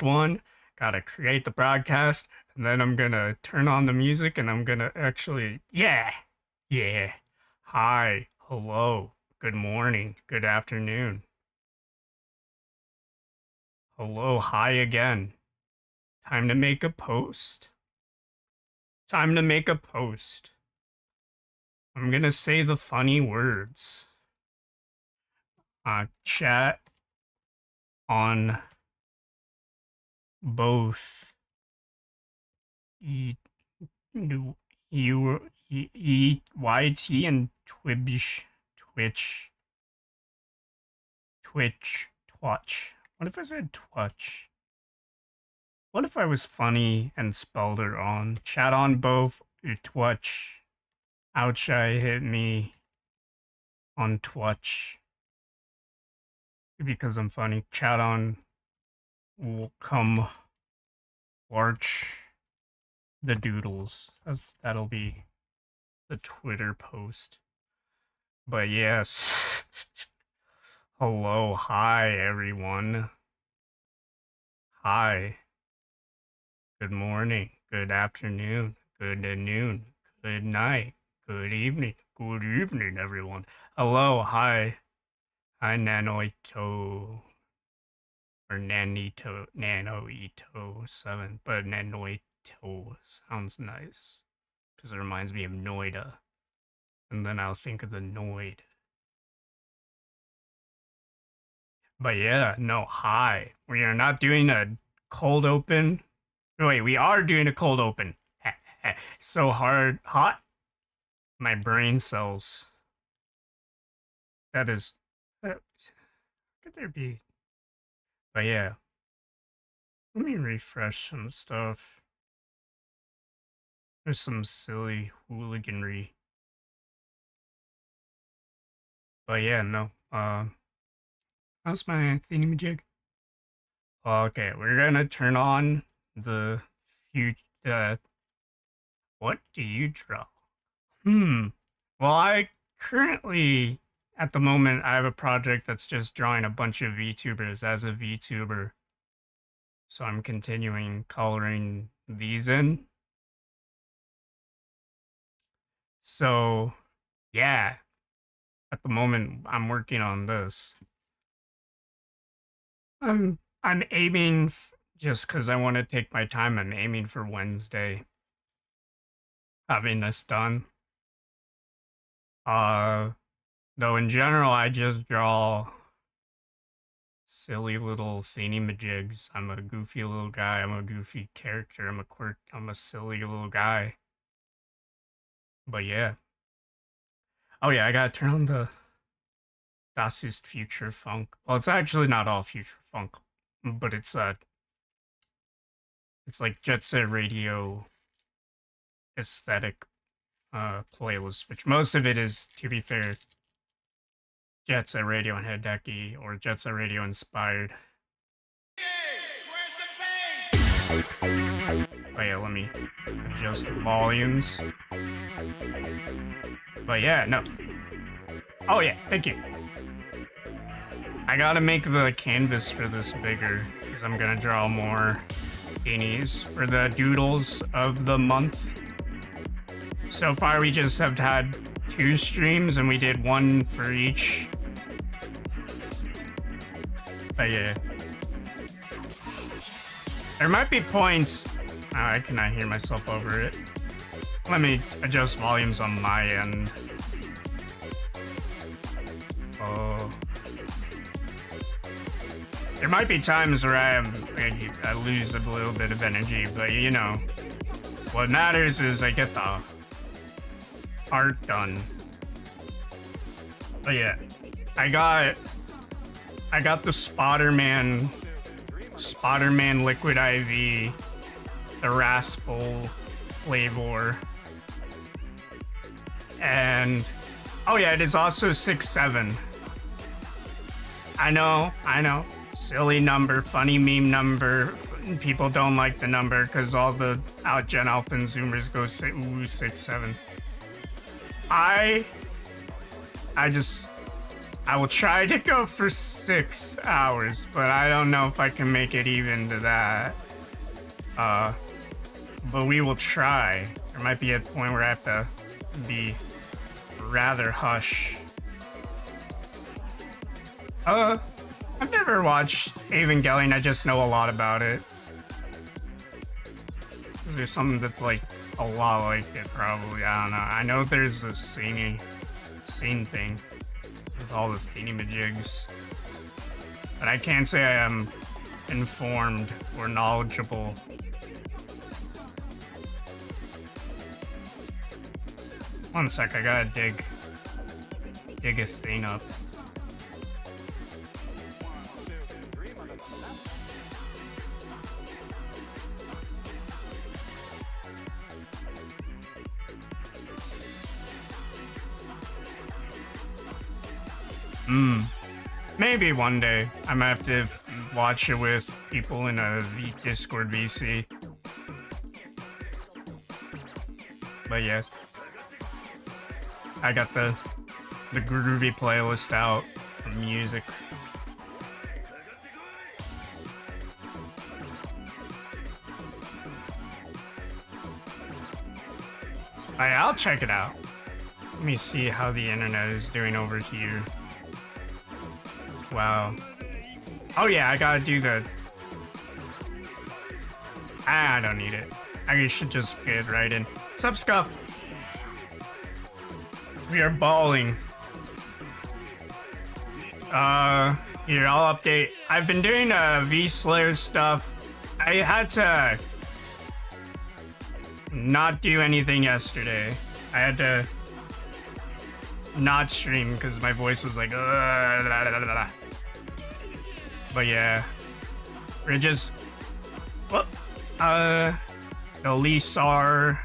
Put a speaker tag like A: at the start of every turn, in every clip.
A: one. Gotta create the broadcast, and then I'm gonna turn on the music, and I'm gonna actually, yeah. Hi, hello, good morning, good afternoon. Hello, hi again. Time to make a post. Time to make a post. I'm gonna say the funny words. Chat on both you YT and Twitch. What if I said Twitch? What if I was funny and spelled it wrong? Chat on both Twitch. Ouchi hit me on Twitch because I'm funny. Chat on will come watch the doodles. That'll be the Twitter post. But yes. Hello, hi everyone. Hi. Good morning, good afternoon, good noon, good night, good evening everyone. Hello, hi. Hi Nanoito. Or Nanoito 7, but Nanoito sounds nice. Because it reminds me of Noida. And then I'll think of the Noid. But yeah, no, hi. We are not doing a cold open. Wait, we are doing a cold open. So hot. My brain cells. That is. Could there be? But yeah. Let me refresh some stuff. There's some silly hooliganry. But yeah, no. How's my thingamajig? Okay, we're gonna turn on the what do you draw? Well, I currently, at the moment, I have a project that's just drawing a bunch of VTubers as a VTuber. So I'm continuing coloring these in. So, yeah. At the moment, I'm working on this. I'm aiming, just because I want to take my time, I'm aiming for Wednesday. Having this done. Though in general, I just draw silly little thingy-majigs. I'm a goofy little guy. I'm a goofy character. I'm a silly little guy. But yeah. Oh yeah, I gotta turn on the Das ist Future Funk. Well, it's actually not all Future Funk, but it's like Jet Set Radio aesthetic playlist, which most of it is, to be fair, Jet Set Radio and Hideki, or Jet Set Radio inspired. Oh yeah, let me adjust the volumes. But yeah, no. Oh yeah, thank you. I gotta make the canvas for this bigger, because I'm gonna draw more beanies for the doodles of the month. So far we just have had 2 streams, and we did 1 for each. But yeah. There might be points... Oh, I cannot hear myself over it. Let me adjust volumes on my end. Oh. There might be times where I lose a little bit of energy, but you know, what matters is I get the art done. But yeah, I got the Spotterman Liquid IV, the Raspel flavor, and oh yeah, it is also 6'7". I know, silly number, funny meme number. People don't like the number because all the Gen Alpha and Zoomers go say, ooh, 6'7". I just I will try to go for 6 hours, but I don't know if I can make it even to that. But we will try. There might be a point where I have to be rather hush. I've never watched Evangelion, I just know a lot about it. There's something that's like a lot like it, probably. I don't know. I know there's this scene thing with all the thingy-majigs. But I can't say I am informed or knowledgeable. One sec, I gotta dig a thing up. Maybe one day I might have to watch it with people in a Discord VC. But yeah, I got the groovy playlist out for music. Alright, I'll check it out. Let me see how the internet is doing over here. Wow. Oh yeah, I gotta do the... I don't need it. I should just get right in. Sup, Scuff? We are balling. Here, I'll update. I've been doing V-Slayer stuff. I had to not do anything yesterday. I had to not stream because my voice was like, but yeah, we're just, well, the Lisar,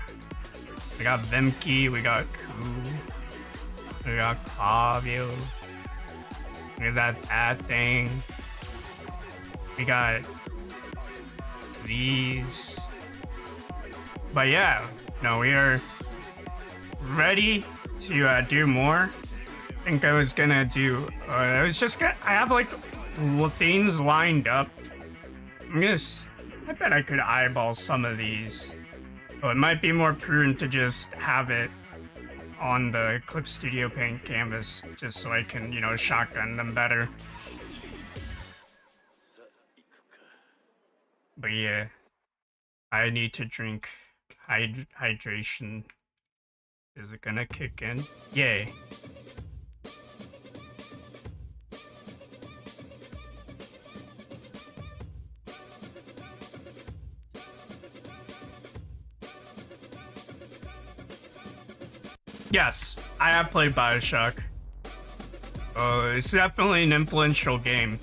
A: we got Vemke, we got Ku, we got Clavio, we got that thing, we got these, but yeah, no, we are ready to do more. I think I was gonna do, I have like things lined up. I bet I could eyeball some of these. So it might be more prudent to just have it on the Clip Studio Paint canvas, just so I can, you know, shotgun them better. But yeah, I need to drink hydration. Is it gonna kick in? Yay. Yes, I have played Bioshock. It's definitely an influential game.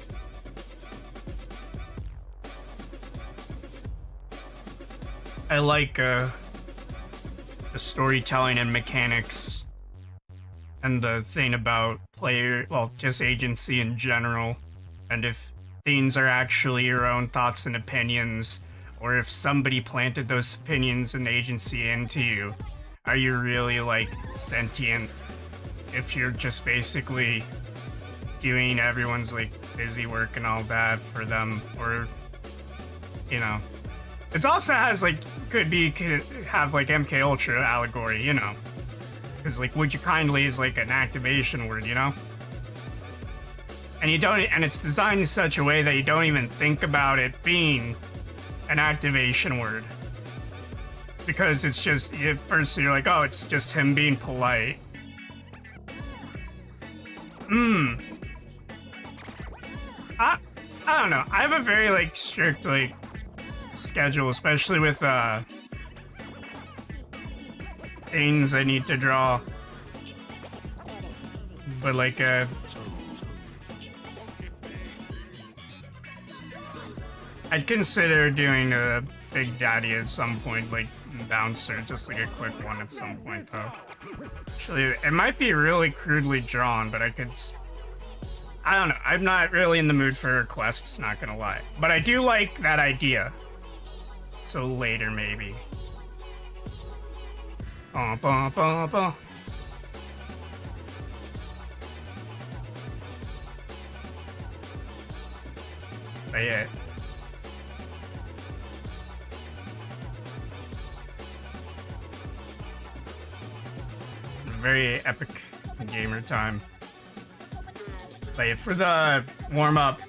A: I like the storytelling and mechanics, and the thing about just agency in general, and if things are actually your own thoughts and opinions, or if somebody planted those opinions and agency into you. Are you really, like, sentient if you're just basically doing everyone's, like, busy work and all that for them? Or, you know. It also has, like, could have, like, MK Ultra allegory, you know. Because, like, would you kindly is, like, an activation word, you know? And it's designed in such a way that you don't even think about it being an activation word. Because it's just, at first you're like, oh, it's just him being polite. I don't know. I have a very, like, strict, like, schedule, especially with, things I need to draw. But, like, I'd consider doing a Big Daddy at some point, like, bouncer, just like a quick one at some point, though. Actually, it might be really crudely drawn, but I don't know. I'm not really in the mood for quests, not gonna lie. But I do like that idea. So later, maybe. But yeah. Very epic gamer time. But yeah, for the warm-up.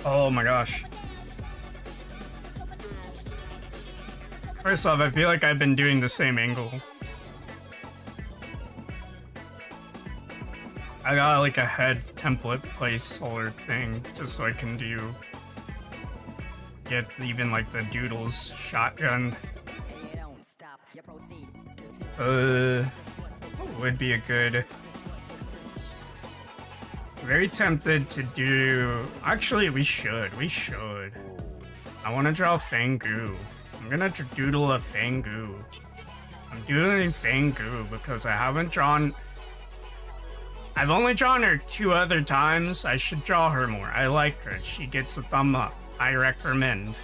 A: Oh my gosh. First off, I feel like I've been doing the same angle. I got like a head template placeholder thing just so I can get even like the doodles shotgun. Would be a good. Very tempted to do. Actually, we should. I want to draw Fangu. I'm gonna doodle a Fangu. I'm doodling Fangu because I haven't drawn. I've only drawn her 2 other times. I should draw her more. I like her. She gets a thumb up. I recommend.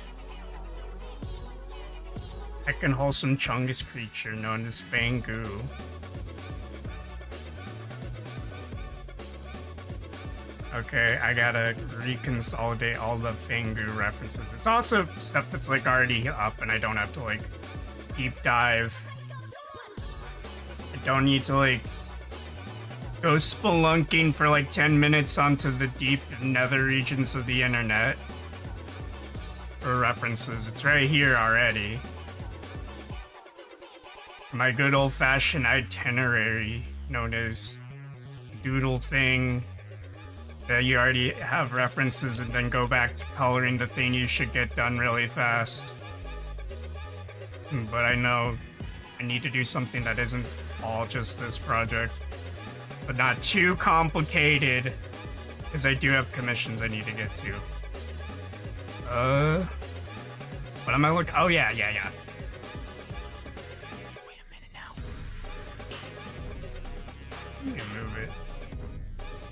A: Heckin' wholesome Chungus creature known as Fangu. Okay, I gotta reconsolidate all the Fangu references. It's also stuff that's like already up and I don't have to like deep dive. I don't need to like go spelunking for like 10 minutes onto the deep nether regions of the internet for references. It's right here already. My good old-fashioned itinerary known as doodle thing that you already have references and then go back to coloring the thing you should get done really fast. But I know I need to do something that isn't all just this project, but not too complicated, because I do have commissions I need to get to. What am I looking? Oh yeah. Wait a minute now. Let me move it.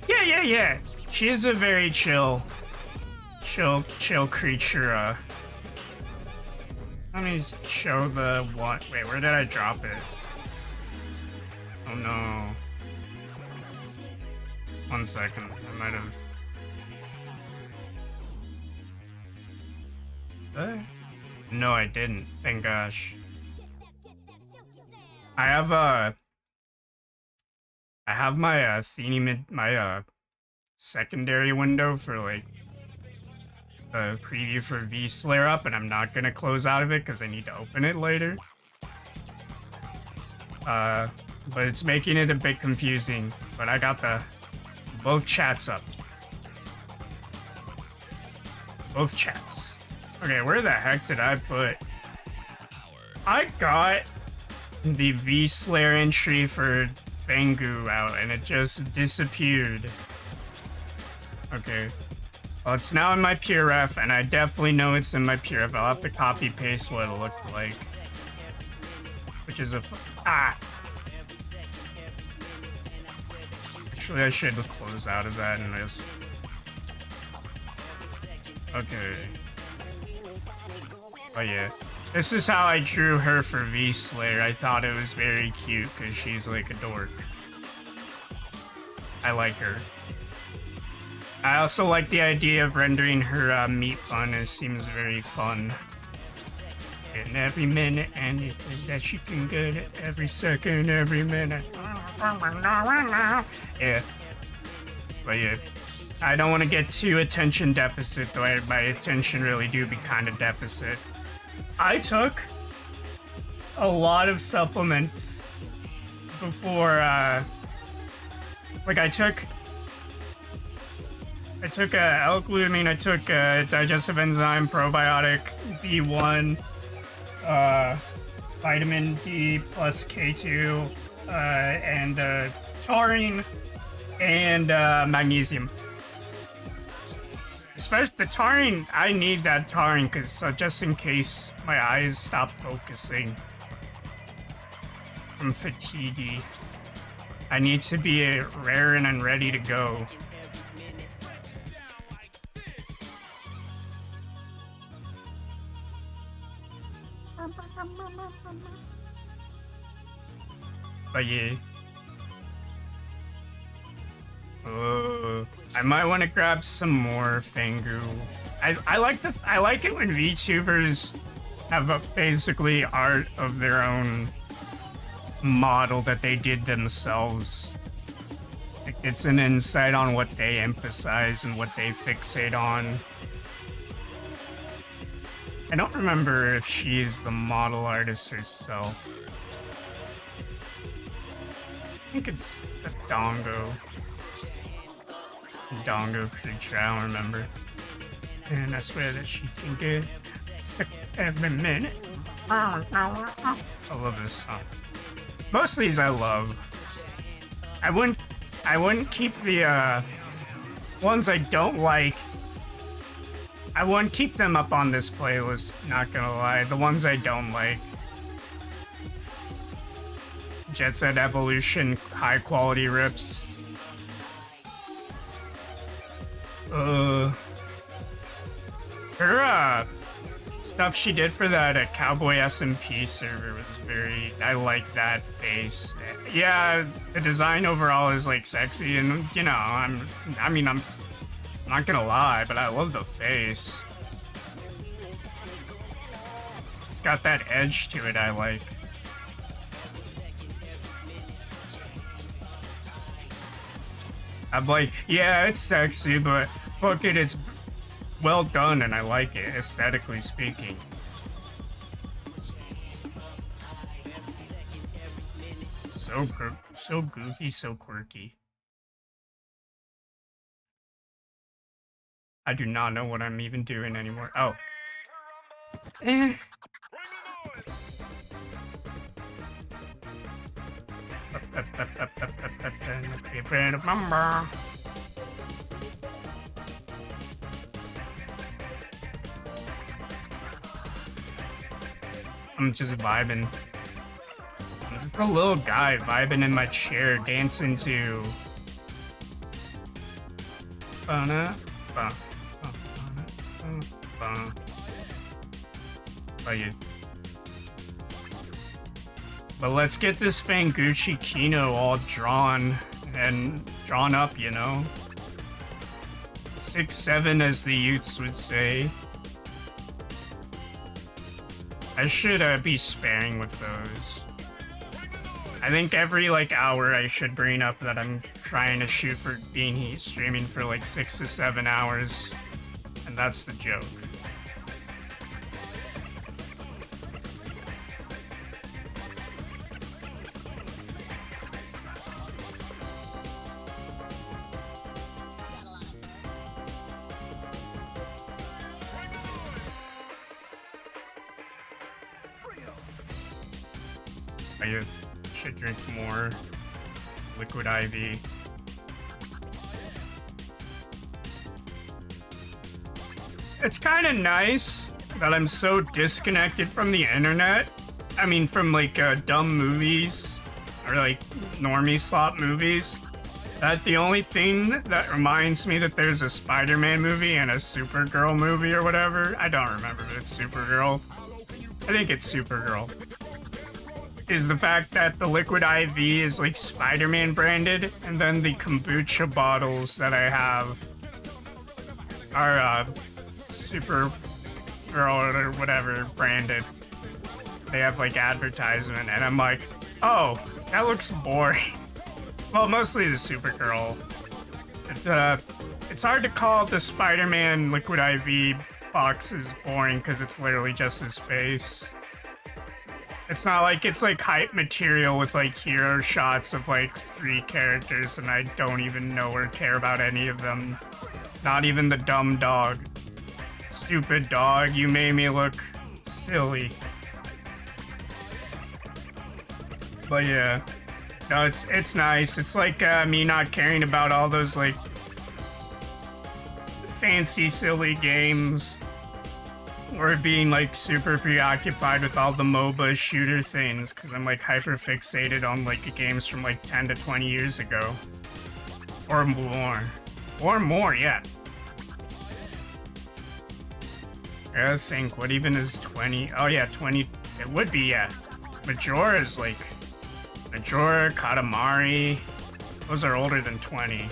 A: Yeah. She is a very chill creature. Let me show the one. Wait, where did I drop it? Oh no. 1 second. I might have. No, I didn't. Thank gosh. I have my my secondary window for like the preview for V-Slayer up, and I'm not gonna close out of it because I need to open it later. But it's making it a bit confusing. But I got both chats up. Both chats. Okay, where the heck did I put? I got the V-Slayer entry for Fangu out, and it just disappeared. Okay. Well, it's now in my PRF, and I definitely know it's in my PRF. I'll have to copy paste what it looked like. Which is Actually, I should close out of that and just. Okay. Oh yeah. This is how I drew her for V-Slayer. I thought it was very cute because she's like a dork. I like her. I also like the idea of rendering her meat bun. It seems very fun. And every minute, and that she can get it every second, every minute. Yeah. But yeah. I don't want to get too attention deficit, though my attention really do be kind of deficit. I took a lot of supplements before, like I took L-glutamine, I took digestive enzyme, probiotic, B1, vitamin D plus K2, and taurine, and magnesium. Especially the taurine, I need that taurine because just in case my eyes stop focusing from fatigue, I need to be raring and ready to go. But yeah. I might want to grab some more Fangu. I like it when VTubers have basically art of their own model that they did themselves. It gets an insight on what they emphasize and what they fixate on. I don't remember if she's the model artist herself. I think it's a Dongo. Dongo creature, I don't remember. And I swear that she can get sick every minute. I love this song. Most of these I love. I wouldn't keep the ones I don't like. I wouldn't keep them up on this playlist, not gonna lie. The ones I don't like. Jet Set Evolution, high quality rips. Her stuff she did for that Cowboy SMP server was very. I like that face. Yeah, the design overall is like sexy, and you know, I'm not gonna lie, but I love the face. It's got that edge to it I like. I'm like, yeah, it's sexy, but fuck it, it's well done and I like it, aesthetically speaking. So goofy, so quirky. I do not know what I'm even doing anymore. Oh. I'm just vibing. I'm just a little guy vibing in my chair, dancing to. But let's get this Fanguchi Kino all drawn up, you know? 6'7", as the youths would say. I should be sparing with those. I think every hour I should bring up that I'm trying to shoot for being streaming for 6 to 7 hours, and that's the joke. I should drink more liquid IV. It's kind of nice that I'm so disconnected from the internet. I mean, from dumb movies or normie slop movies. That the only thing that reminds me that there's a Spider-Man movie and a Supergirl movie or whatever. I don't remember if it's Supergirl. I think it's Supergirl. Is the fact that the liquid IV is Spider-Man branded, and then the kombucha bottles that I have are Supergirl or whatever branded. They have advertisement, and I'm like, oh, that looks boring. Well, mostly the Supergirl. It's hard to call the Spider-Man liquid IV boxes boring because it's literally just his face. It's not it's hype material with hero shots of 3 characters, and I don't even know or care about any of them. Not even the dumb dog. Stupid dog, you made me look silly. But yeah, no, it's nice. It's me not caring about all those fancy silly games. Or being super preoccupied with all the MOBA shooter things, because I'm hyper fixated on games from 10 to 20 years ago. Or more. Or more, yeah. I gotta think, what even is 20? Oh yeah, 20, it would be, yeah. Majora's Majora, Katamari, those are older than 20.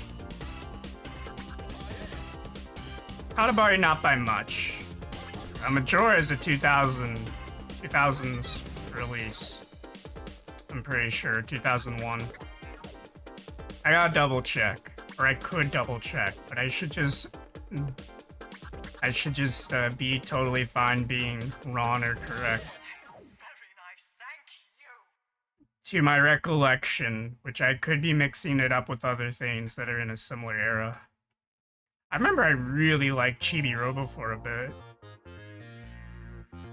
A: Katabari not by much. Majora is a 2000s release. I'm pretty sure 2001. I gotta double check, or I could double check, but I should just be totally fine being wrong or correct.
B: Very nice, thank you.
A: To my recollection, which I could be mixing it up with other things that are in a similar era. I remember I really liked Chibi Robo for a bit.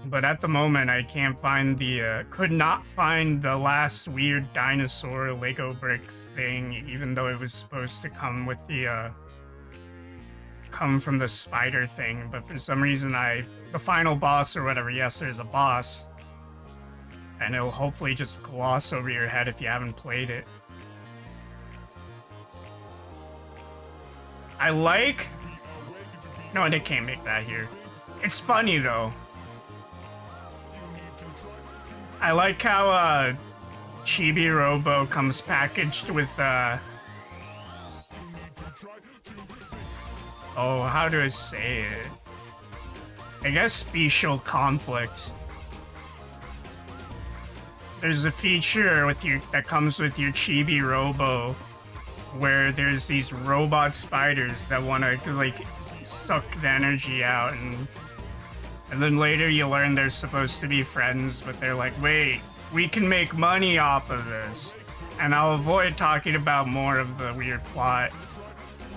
A: But at the moment, I can't find could not find the last weird dinosaur Lego brick thing, even though it was supposed to come with come from the spider thing. But for some reason, the final boss or whatever, yes, there's a boss. And it'll hopefully just gloss over your head if you haven't played it. No, they can't make that here. It's funny, though. I like how, Chibi Robo comes packaged with, oh, how do I say it? I guess special conflict. There's a feature that comes with your Chibi Robo where there's these robot spiders that want to, like, suck the energy out, and then later you learn they're supposed to be friends, but they're like, wait, we can make money off of this. And I'll avoid talking about more of the weird plot.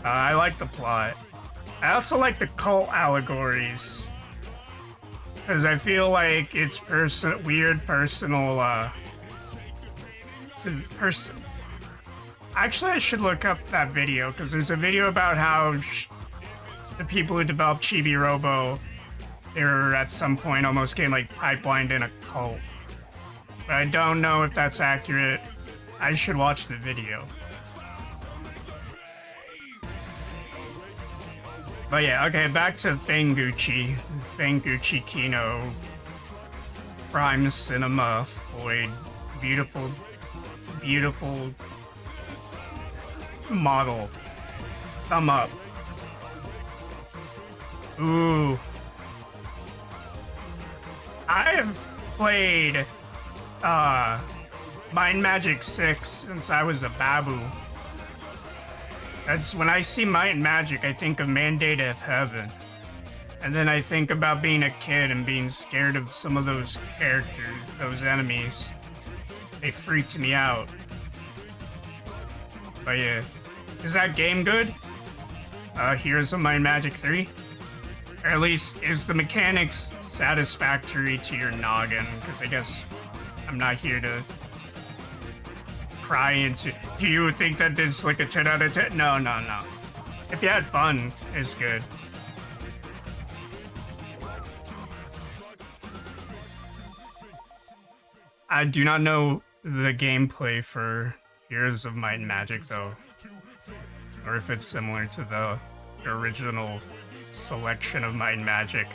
A: I like the plot. I also like the cult allegories, because I feel like it's weird personal, Actually, I should look up that video, because there's a video about how the people who developed Chibi Robo, they were at some point almost getting, like, pipelined in a cult. But I don't know if that's accurate. I should watch the video. But yeah, okay, back to Fanguchi. Fanguchi Kino. Prime Cinema Void. Beautiful, beautiful model. Thumb up. Ooh. I've played, Mind Magic 6 since I was a babu. That's when I see Might and Magic, I think of Mandate of Heaven. And then I think about being a kid and being scared of some of those characters, those enemies. They freaked me out. But yeah. Is that game good? Here's a Might and Magic 3? Or at least, is the mechanics satisfactory to your noggin? Because I guess I'm not here to pry into... Do you think that it's like a 10 out of 10? No, no, no. If you had fun, it's good. I do not know the gameplay for Heroes of Might and Magic, though. Or if it's similar to the original selection of Might and Magic.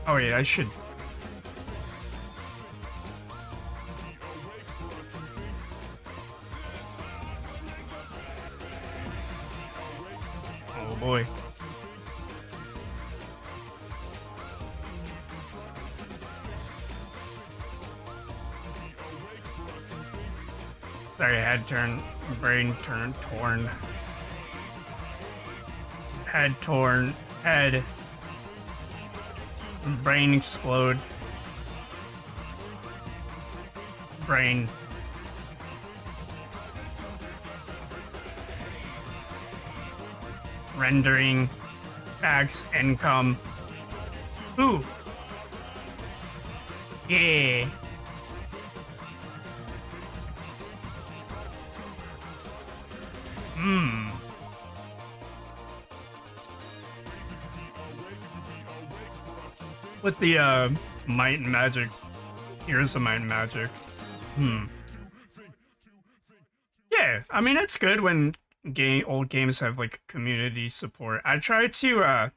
A: Oh yeah, I should... Oh boy. Sorry, brain turned torn. Head. Brain explode. Brain. Rendering. Tax income. Ooh. Yeah. With the Might and Magic Here's a mind magic. Yeah, I mean it's good when old games have like community support. I try to I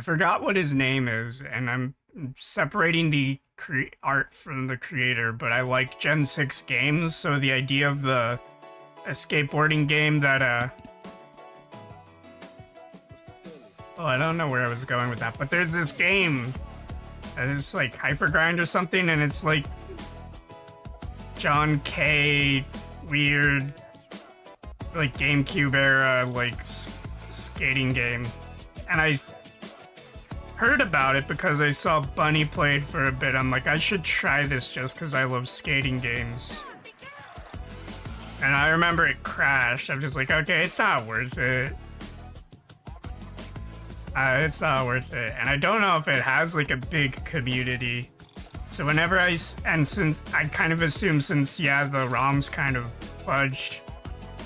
A: forgot what his name is, and I'm separating the art from the creator, but I like Gen 6 games, so the idea of a skateboarding game that oh, I don't know where I was going with that, but there's this game that is like Hypergrind or something, and it's like John K. weird, like GameCube era, like skating game. And I heard about it because I saw Bunny played for a bit. I'm like, I should try this just because I love skating games. And I remember it crashed. I'm just like, okay, it's not worth it. It's not worth it. And I don't know if it has like a big community. So whenever since I kind of assume since, yeah, the ROM's kind of fudged,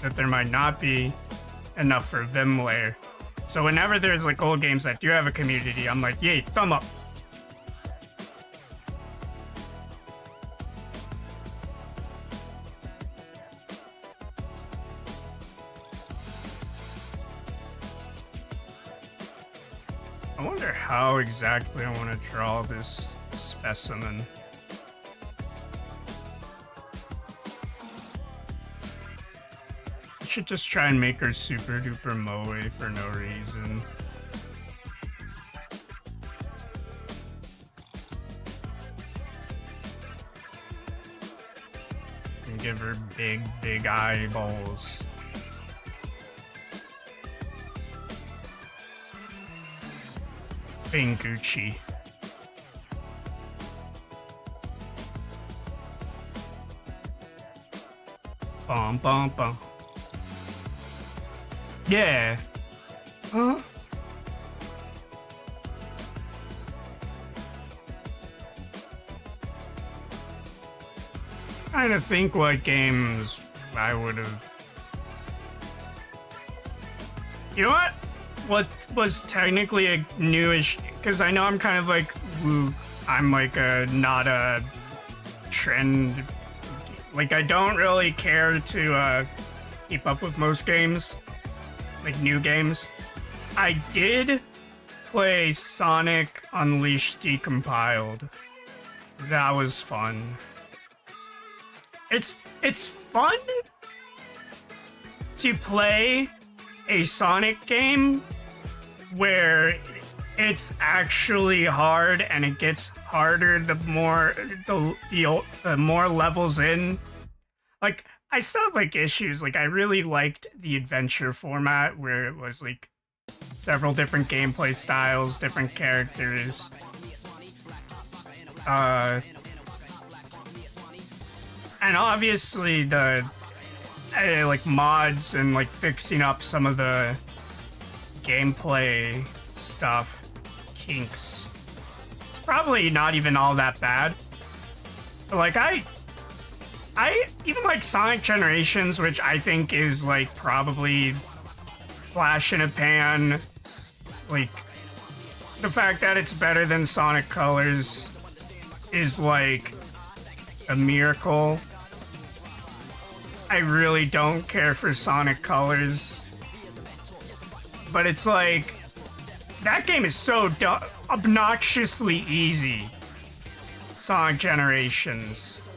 A: that there might not be enough for Vim layer. So whenever there's like old games that do have a community, I'm like, yay, thumb up. I wonder how exactly I want to draw this specimen. I should just try and make her super duper moe for no reason. And give her big eyeballs. Gucci. Bum bum bum. Yeah. Huh? Trying to think what games I would have. You know what? What was technically a newish, because I know I'm kind of like, I'm like not a trend, like I don't really care to keep up with most games, like new games. I did play Sonic Unleashed Decompiled. That was fun. It's fun to play a Sonic game where it's actually hard and it gets harder the more the more levels in. Like I still have like issues. Like I really liked the adventure format where it was like several different gameplay styles, different characters. And obviously the like mods and like fixing up some of the gameplay stuff, kinks. It's probably not even all that bad. But like I even like Sonic Generations, which I think is like probably flash in a pan. Like the fact that it's better than Sonic Colors is like a miracle. I really don't care for Sonic Colors, but it's like that game is so obnoxiously easy. Sonic Generations.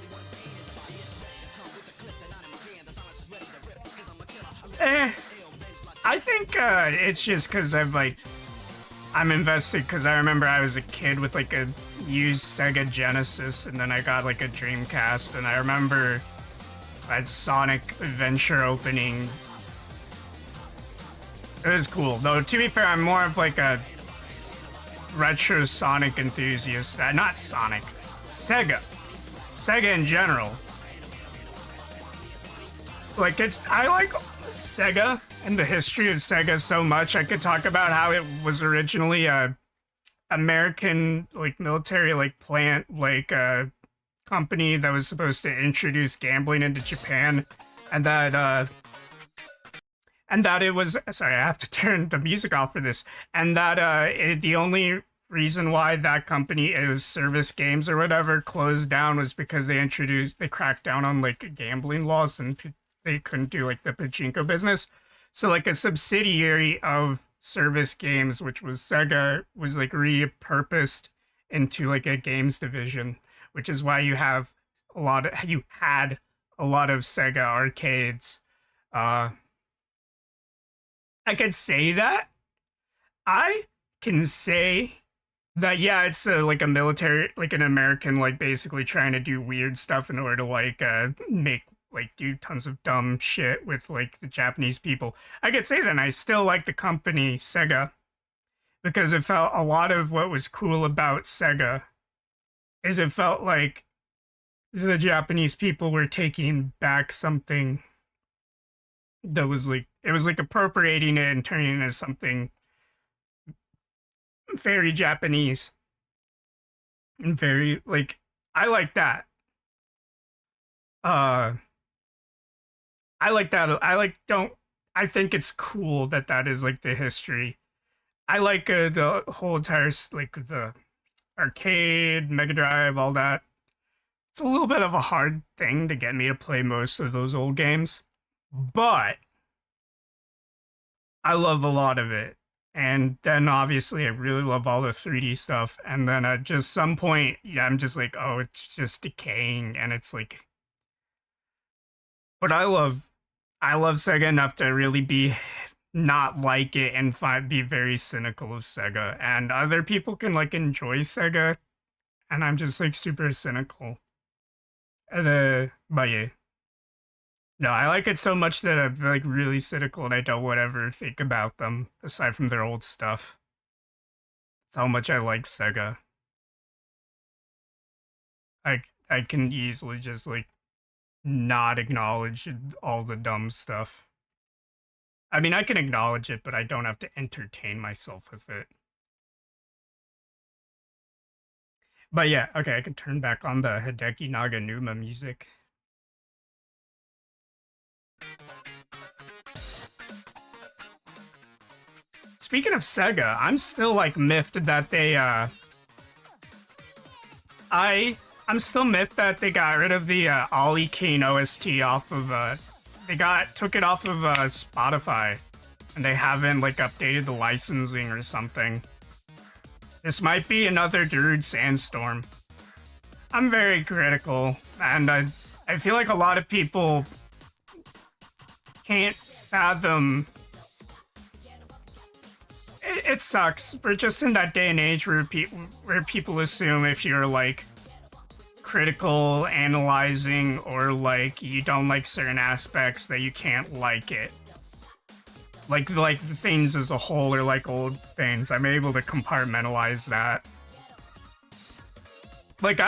A: I think it's just because I'm invested because I remember I was a kid with like a used Sega Genesis, and then I got like a Dreamcast, and I remember that Sonic Adventure opening. It was cool. Though, to be fair, I'm more of like a retro Sonic enthusiast. Not Sonic. Sega. Sega in general. Like, I like Sega and the history of Sega so much. I could talk about how it was originally a American, like, military, like, plant, like, company that was supposed to introduce gambling into Japan, and that it was, sorry, I have to turn the music off for this, and that the only reason why that company is Service Games or whatever closed down was because they cracked down on like gambling laws and they couldn't do like the pachinko business. So like a subsidiary of Service Games, which was Sega, was like repurposed into like a games division, which is why you had a lot of Sega arcades. Uh, I could say that. I can say that yeah, it's like a military, like an American, like basically trying to do weird stuff in order to like make like do tons of dumb shit with like the Japanese people. I could say that and I still like the company Sega because it felt a lot of what was cool about Sega is it felt like the Japanese people were taking back something that was like it was like appropriating it and turning it into something very Japanese and very like I like that. Uh I like that. I think it's cool that that is like the history. I like the whole entire like the arcade, Mega Drive, all that. It's a little bit of a hard thing to get me to play most of those old games, but I love a lot of it. And then obviously I really love all the 3D stuff. And then at just some point, yeah, I'm just like, oh, it's just decaying. And it's like, but I love Sega enough to really be not like it and be very cynical of Sega. And other people can like enjoy Sega. And I'm just like super cynical. But yeah. No, I like it so much that I'm like really cynical and I don't ever think about them aside from their old stuff. That's how much I like Sega. I can easily just like not acknowledge all the dumb stuff. I mean, I can acknowledge it, but I don't have to entertain myself with it. But yeah, okay, I can turn back on the Hideki Naganuma music. Speaking of Sega, I'm still like miffed that I'm still miffed that they got rid of the Ollie Kane OST off of took it off of Spotify and they haven't like updated the licensing or something. This might be another Darude Sandstorm. I'm very critical and I feel like a lot of people can't fathom it sucks. We're just in that day and age where people assume if you're like critical, analyzing, or like you don't like certain aspects that you can't like it. Like the things as a whole are like old things. I'm able to compartmentalize that. Like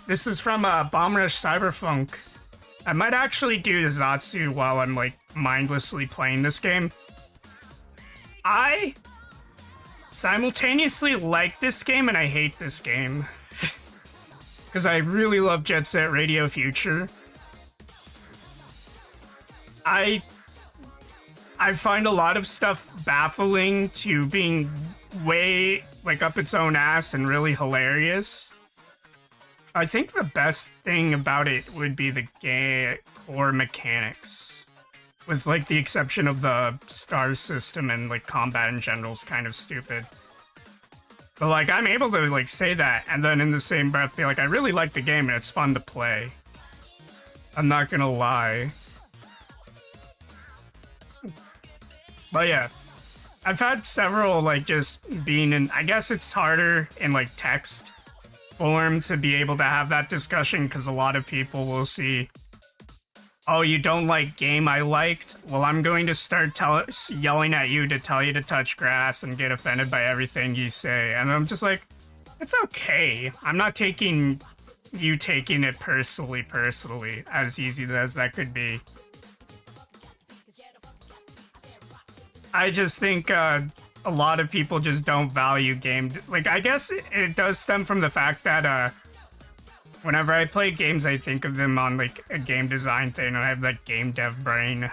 A: this is from Bomb Rush Cyberpunk. I might actually do the Zatsu while I'm like mindlessly playing this game. I simultaneously like this game and I hate this game. Because I really love Jet Set Radio Future. I find a lot of stuff baffling to being way like up its own ass and really hilarious. I think the best thing about it would be the core mechanics. With like the exception of the star system and like combat in general is kind of stupid. But like I'm able to like say that and then in the same breath be like I really like the game and it's fun to play. I'm not gonna lie. But yeah. I've had several like just being in I guess it's harder in like text form to be able to have that discussion because a lot of people will see oh, you don't like game I liked? Well, I'm going to start yelling at you to tell you to touch grass and get offended by everything you say. And I'm just like, it's okay. I'm not taking it personally, as easy as that could be. I just think a lot of people just don't value game. Like, I guess it does stem from the fact that whenever I play games, I think of them on, like, a game design thing, and I have that game dev brain.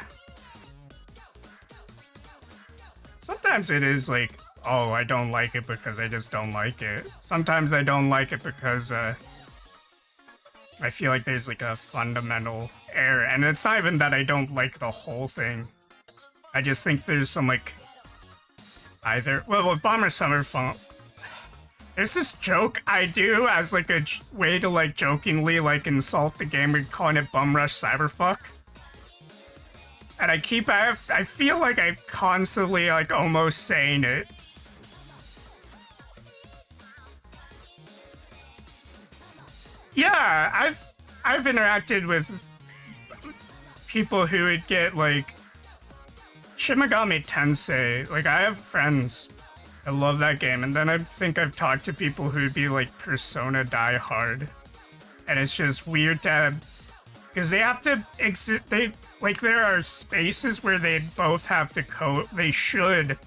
A: Sometimes it is, like, oh, I don't like it because I just don't like it. Sometimes I don't like it because I feel like there's like a fundamental error, and it's not even that I don't like the whole thing. I just think there's some like either with Bomber Summer Funk. There's this joke I do as like a way to like jokingly like insult the game and calling it Bum Rush Cyberfuck. And I feel like I'm constantly like almost saying it. Yeah, I've interacted with people who would get like Shin Megami Tensei. Like I have friends that love that game, and then I think I've talked to people who'd be like Persona diehard, and it's just weird to have, because they have to exit. They like there are spaces where they both have to they should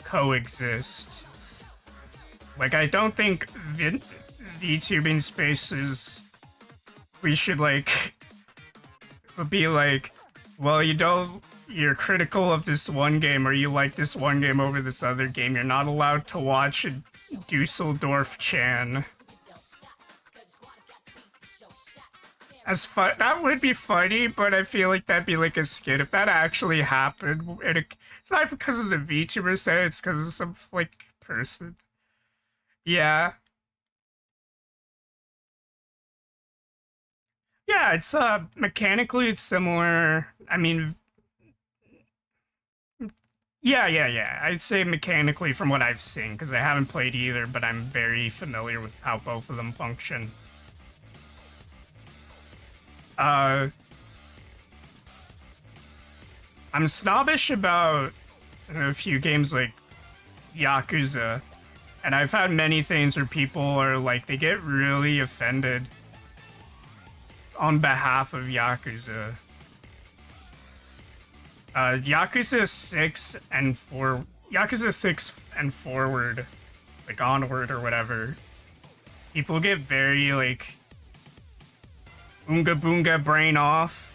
A: coexist. Like I don't think VTubing spaces we should like be like, well, you're critical of this one game or you like this one game over this other game. You're not allowed to watch Dusseldorf Chan. That would be funny, but I feel like that'd be like a skit. If that actually happened, it's not because of the VTuber say, it's because of some like person. Yeah. Yeah, it's mechanically it's similar. I mean, yeah. I'd say mechanically from what I've seen, because I haven't played either, but I'm very familiar with how both of them function. I'm snobbish about a few games like Yakuza, and I've had many things where people are like, they get really offended on behalf of Yakuza. Yakuza 6 and forward, like onward or whatever, people get very like Oonga Boonga brain off.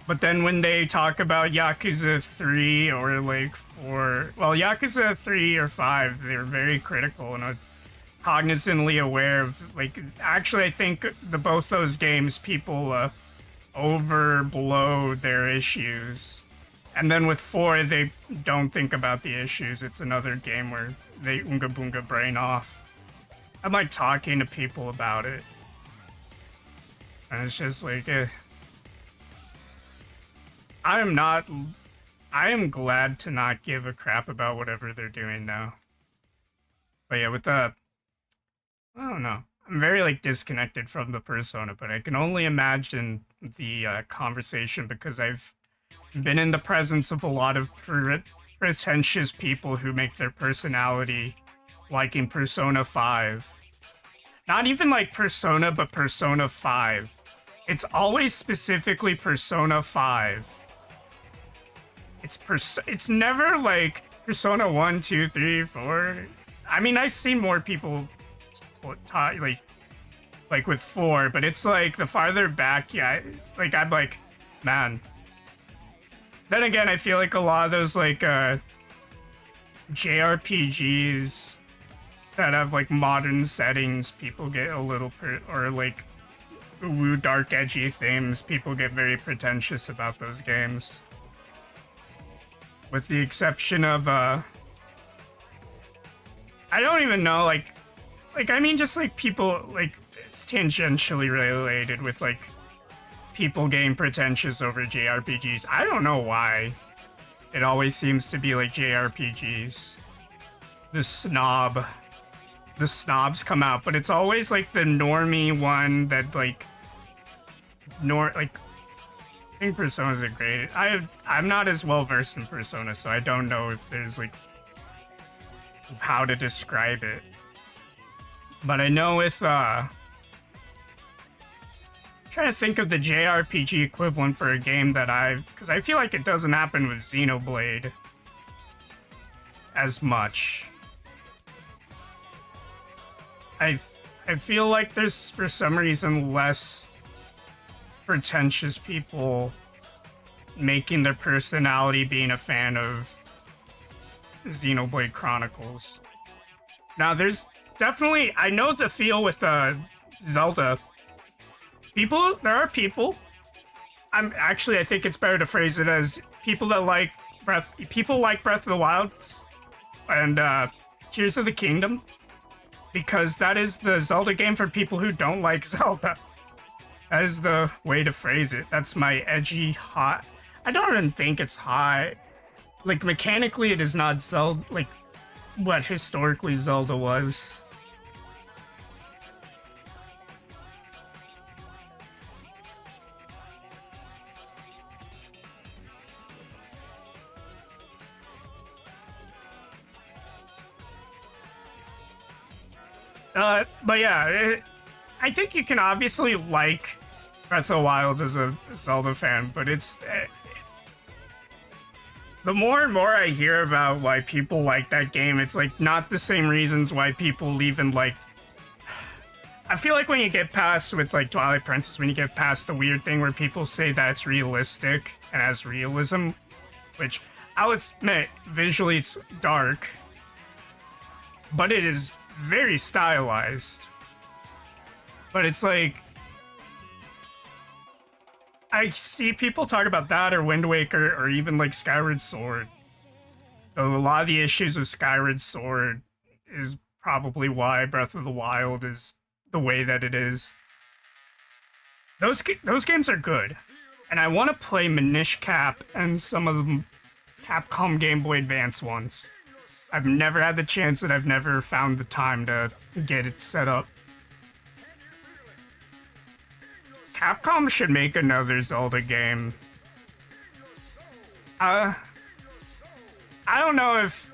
A: But then when they talk about Yakuza 3 or like 4, well, Yakuza 3 or 5, they're very critical and cognizantly aware of, like, actually I think both those games people overblow their issues. And then with 4, they don't think about the issues. It's another game where they Oonga Boonga brain off. I'm like talking to people about it. And it's just like, I am glad to not give a crap about whatever they're doing now. But yeah, with I don't know. I'm very like disconnected from the Persona, but I can only imagine the conversation because I've been in the presence of a lot of pretentious people who make their personality liking Persona 5. Not even like Persona, but Persona 5. It's always specifically Persona 5. It's never like Persona 1, 2, 3, 4. I mean, I've seen more people like with 4, but it's like the farther back, yeah, like I'm like, man. Then again, I feel like a lot of those like JRPGs that have like modern settings, people get a little or like woo dark edgy themes, people get very pretentious about those games. With the exception of I don't even know, like I mean just like people, like it's tangentially related with like people getting pretentious over JRPGs. I don't know why. It always seems to be like JRPGs. The snobs come out, but it's always like the normie one that like I think Persona's a great. I'm not as well versed in Persona, so I don't know if there's like how to describe it. But I know with trying to think of the JRPG equivalent for a game that because I feel like it doesn't happen with Xenoblade as much. I feel like there's for some reason less pretentious people making their personality being a fan of Xenoblade Chronicles. Now, there's definitely, I know the feel with Zelda. There are people. I think it's better to phrase it as people that like people like Breath of the Wild and Tears of the Kingdom, because that is the Zelda game for people who don't like Zelda. That is the way to phrase it. That's my edgy, hot. I don't even think it's hot. Like, mechanically, it is not Zelda, like, what historically Zelda was. But yeah, I think you can obviously like Breath of the Wild as a Zelda fan, but it's the more and more I hear about why people like that game, it's like not the same reasons why people even like. I feel like when you get past with like Twilight Princess, when you get past the weird thing where people say that it's realistic and has realism, which I'll admit visually it's dark, but it is very stylized. But it's like, I see people talk about that or Wind Waker or even like Skyward Sword. Though a lot of the issues with Skyward Sword is probably why Breath of the Wild is the way that it is. Those games are good, and I want to play Minish Cap and some of the Capcom Game Boy Advance ones. I've never had the chance, and I've never found the time to get it set up. Capcom should make another Zelda game. I don't know if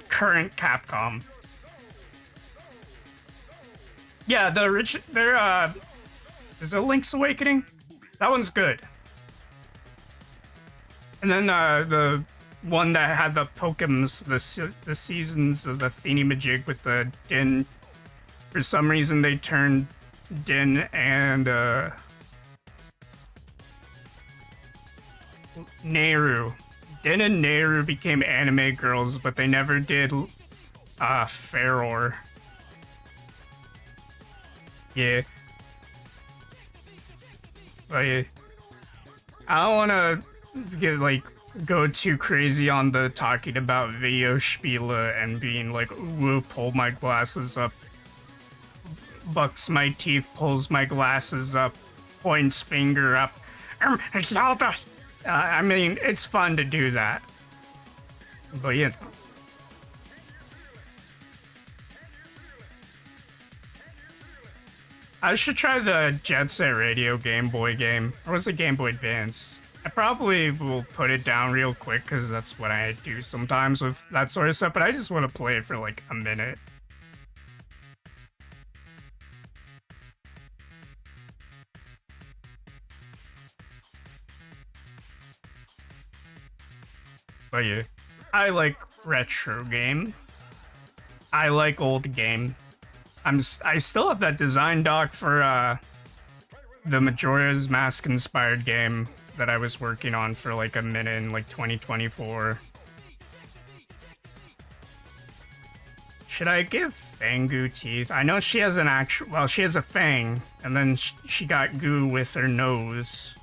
A: current Capcom. Yeah, is it Link's Awakening? That one's good. And then the one that had the Pokems, the seasons of the thingy-majig with the Din. For some reason, they turned Din and Nehru. Din and Nehru became anime girls, but they never did Faror. Yeah. Like, I don't want to go too crazy on the talking about video spiele and being like, ooh, pull my glasses up. Bucks my teeth, pulls my glasses up, points finger up. Zelda! I mean, it's fun to do that. But you know. I should try the Jet Set Radio Game Boy game. Or was it Game Boy Advance? I probably will put it down real quick because that's what I do sometimes with that sort of stuff, but I just want to play it for like a minute. But yeah, I like retro game. I like old game. I still have that design doc for the Majora's Mask inspired game that I was working on for like a minute in like 2024. Should I give Fang Goo teeth? I know she has she has a fang, and then she got goo with her nose.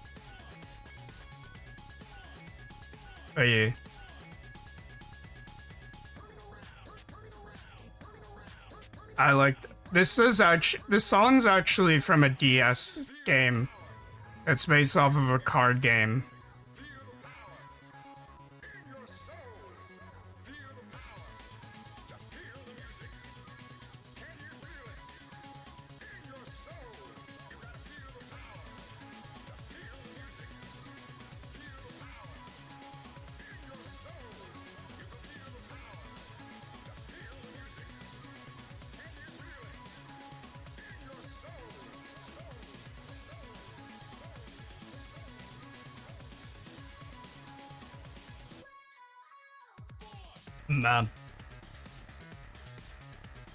A: Oh yeah. I like this song's actually from a DS game. It's based off of a card game. Man.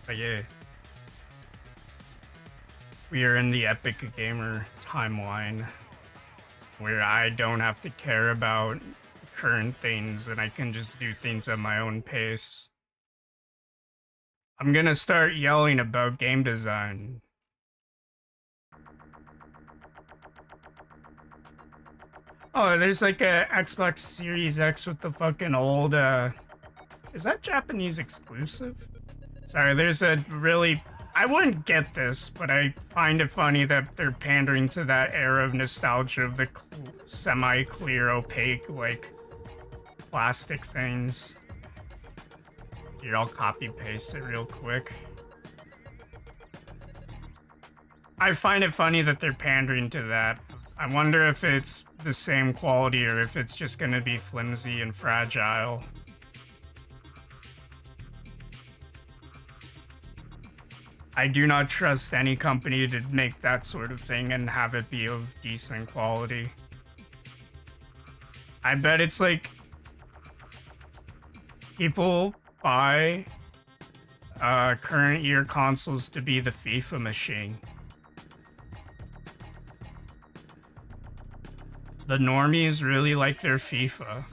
A: But yeah. We are in the Epic Gamer timeline where I don't have to care about current things and I can just do things at my own pace. I'm gonna start yelling about game design. Oh, there's like a Xbox Series X with the fucking old, is that Japanese exclusive? Sorry, there's a really... I wouldn't get this, but I find it funny that they're pandering to that era of nostalgia of the semi-clear, opaque, like, plastic things. Here, I'll copy-paste it real quick. I find it funny that they're pandering to that. I wonder if it's the same quality or if it's just gonna be flimsy and fragile. I do not trust any company to make that sort of thing and have it be of decent quality. I bet it's like people buy current year consoles to be the FIFA machine. The normies really like their FIFA.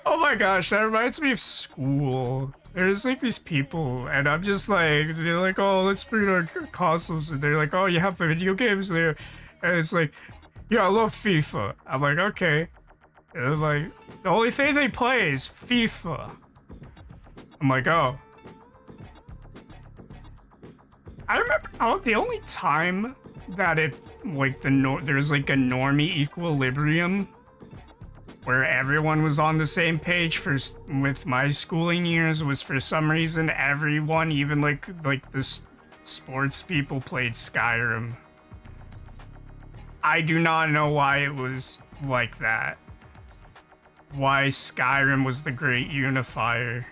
A: Oh my gosh, that reminds me of school. There's like these people, and I'm just like, they're like, oh, let's bring our consoles, and they're like, oh, you have the video games there, and it's like, yeah, I love FIFA. I'm like, okay. And they're like, the only thing they play is FIFA. I'm like, oh. I remember the only time that it, like, there's like a normie equilibrium where everyone was on the same page with my schooling years was for some reason everyone, even like the sports people, played Skyrim. I do not know why it was like that. Why Skyrim was the great unifier.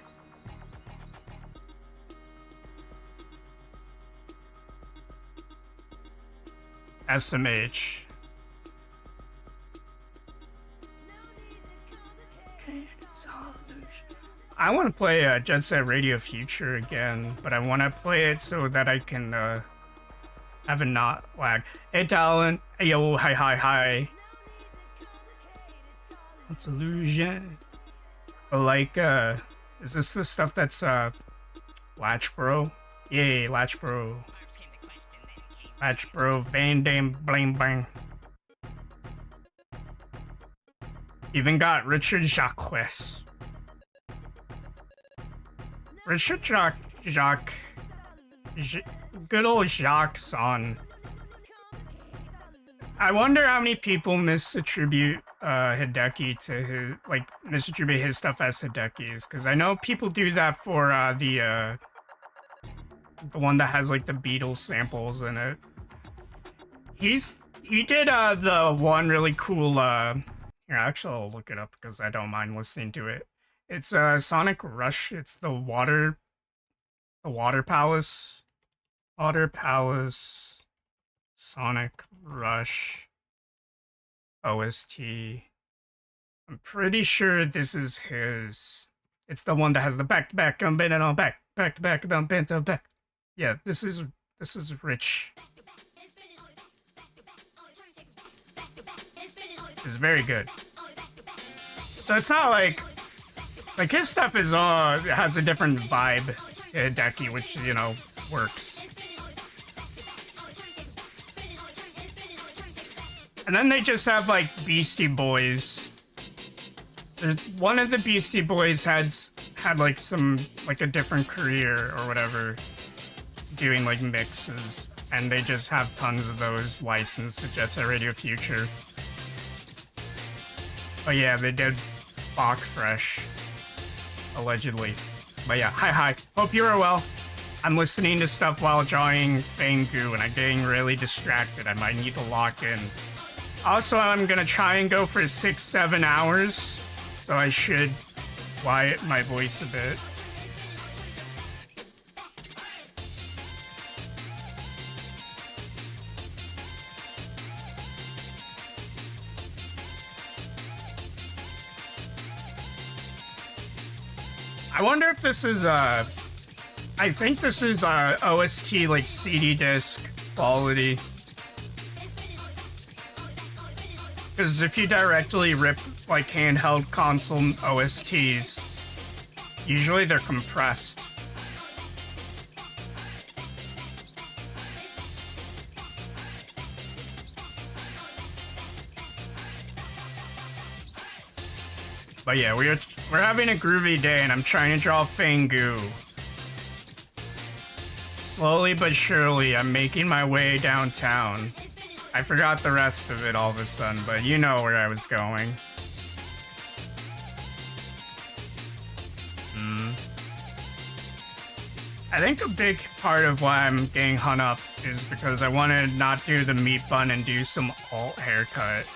A: SMH. I want to play Jet Set Radio Future again, but I want to play it so that I can have it not lag. Hey, Talon. Hey, yo, hi. It's illusion. But like, is this the stuff that's Latch Bro? Yay, Latch Bro. Latch Bro, Van Dam, bling bang. Even got Richard Jacques. Richard Jacques, good old Jacques-san. I wonder how many people misattribute Hideki to misattribute his stuff as Hideki's, because I know people do that for the one that has like the Beatles samples in it. He did the one really cool here, actually I'll look it up because I don't mind listening to it. It's Sonic Rush. It's the Water Palace. Water Palace Sonic Rush OST. I'm pretty sure this is his. It's the one that has the back-to-back, back-to-back, back. Yeah, this is Rich. It's very good. So it's not like his stuff is has a different vibe to Hideki, which, you know, works. And then they just have like Beastie Boys. One of the Beastie Boys had like a different career or whatever, doing like mixes, and they just have tons of those licensed to Jet Set Radio Future. But yeah, they did Bach Fresh. Allegedly. But yeah, hi. Hope you are well. I'm listening to stuff while drawing Bangu, and I'm getting really distracted. I might need to lock in. Also, I'm gonna try and go for 6-7 hours, so I should quiet my voice a bit. I wonder if this is I think this is OST like CD disc quality. Because if you directly rip like handheld console OSTs, usually they're compressed. But yeah, we're having a groovy day, and I'm trying to draw Fangu. Slowly but surely, I'm making my way downtown. I forgot the rest of it all of a sudden, but you know where I was going. I think a big part of why I'm getting hung up is because I want to not do the meat bun and do some alt haircut.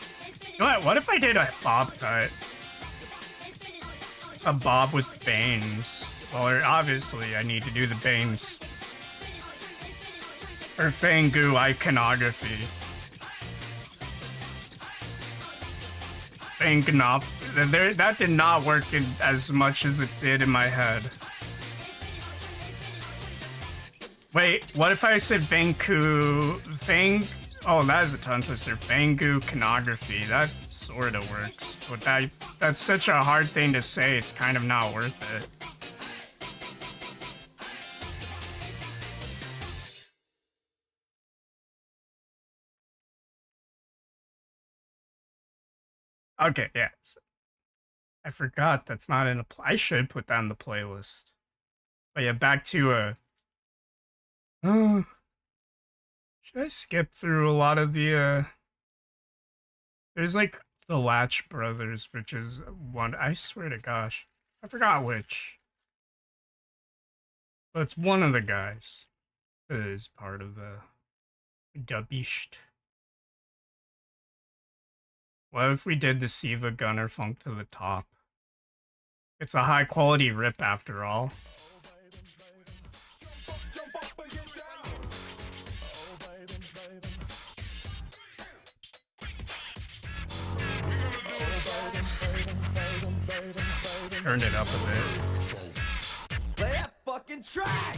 A: You know what if I did a bob cut? A bob with bangs. Well, obviously I need to do the bangs for Fangu iconography. That did not work as much as it did in my head. Wait, what if I said oh, that is a tongue twister. Fangu iconography. That sort of works. But that's such a hard thing to say, it's kind of not worth it. Okay, yeah. I forgot that's not in I should put that in the playlist. But yeah, back to should I skip through a lot of the there's like the Latch Brothers, which is one, I swear to gosh, I forgot which. But it's one of the guys that is part of the Dubisht. What if we did the Siva Gunner Funk to the top? It's a high quality rip after all. Turned it up a bit.
C: Play that fucking track!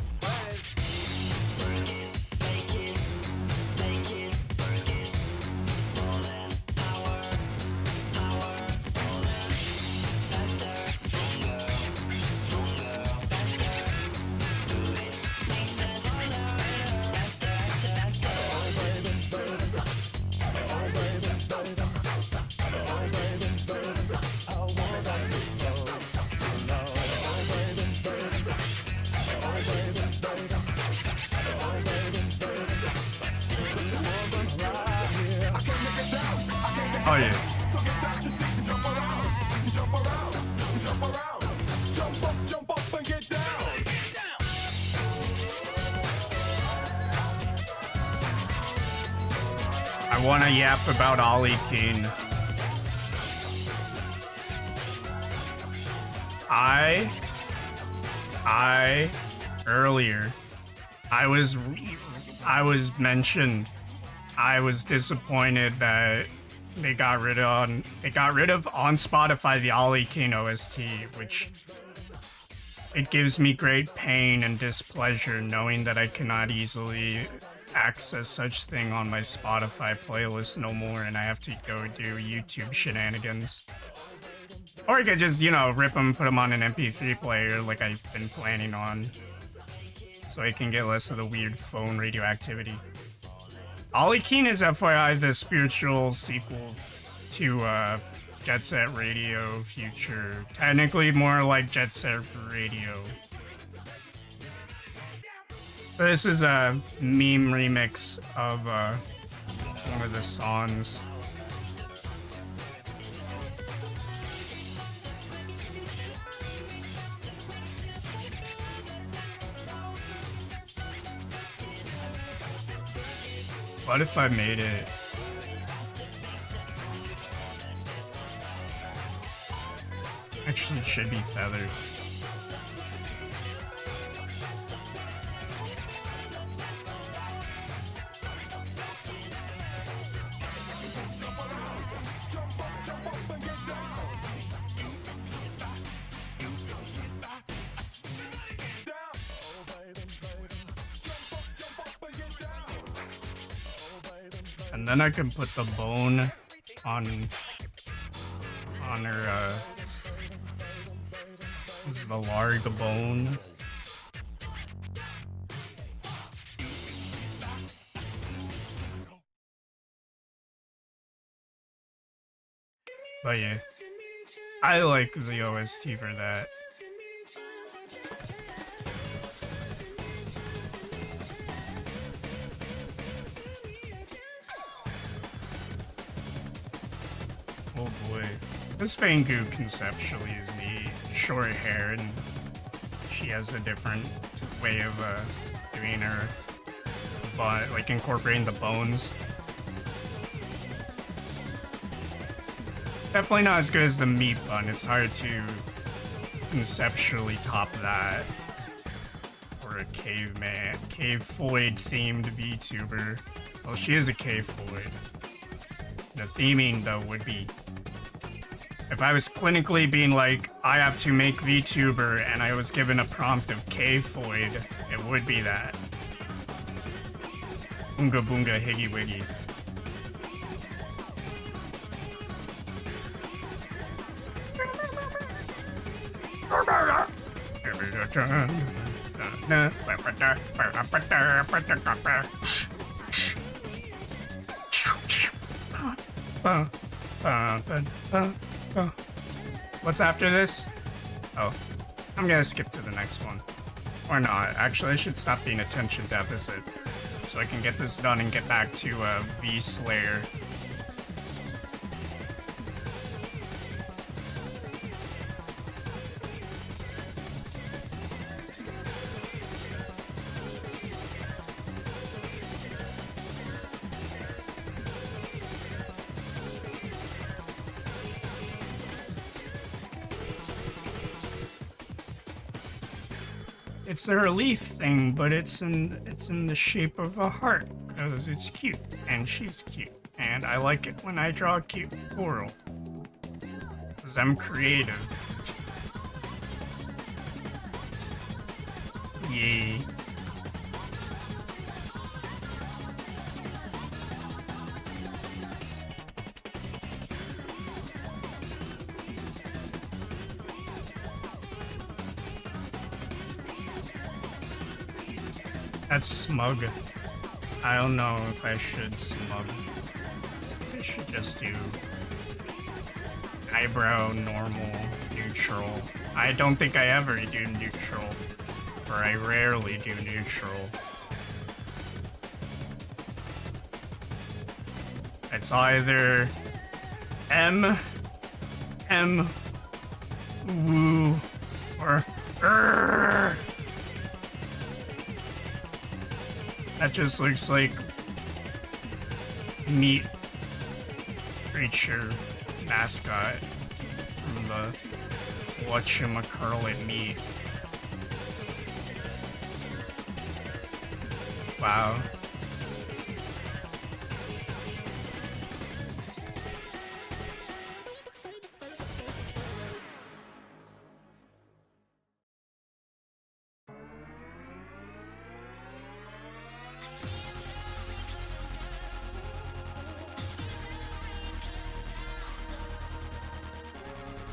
A: Oh yeah. I want to yap about Ollie King. Earlier, I was disappointed that they got rid of on Spotify the Ollie King OST, which it gives me great pain and displeasure knowing that I cannot easily access such thing on my Spotify playlist no more, and I have to go do YouTube shenanigans. Or I could just, rip them, put them on an MP3 player like I've been planning on, so I can get less of the weird phone radioactivity. Ollie King is, FYI, the spiritual sequel to Jet Set Radio Future. Technically more like Jet Set Radio. So this is a meme remix of one of the songs. What if I made it? Actually, it should be feathered. And then I can put the bone on her this is the large bone. But yeah, I like the OST for that. Oh boy. This Fangu conceptually is neat. Short hair, and she has a different way of doing her, but like incorporating the bones. Definitely not as good as the meat bun. It's hard to conceptually top that. Or a caveman, cave-foid themed VTuber. Well, she is a cave-foid. The theming, though, would be... If I was clinically being like, I have to make VTuber, and I was given a prompt of cave-foid, it would be that. Boonga boonga higgy wiggy. What's after this? Oh, I'm gonna skip to the next one. Or not. Actually, I should stop being attention deficit so I can get this done and get back to V-Slayer. It's a relief thing, but it's in the shape of a heart because it's cute and she's cute, and I like it when I draw a cute coral because I'm creative. Yay. That's smug. I don't know if I should smug. I should just do eyebrow, normal, neutral. I don't think I ever do neutral, or I rarely do neutral. It's either M, woo, or That just looks like meat creature mascot from the whatchamacallit meat. Wow.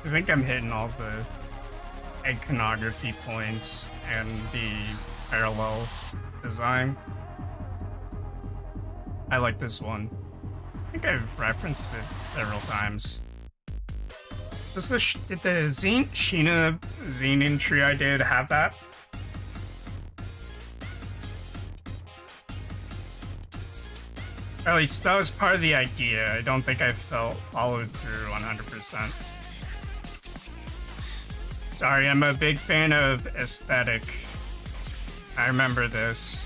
A: I think I'm hitting all the iconography points and the parallel design. I like this one. I think I've referenced it several times. Did the Sheena zine entry I did have that? At least that was part of the idea. I don't think I followed through 100%. Sorry, I'm a big fan of aesthetic. I remember this.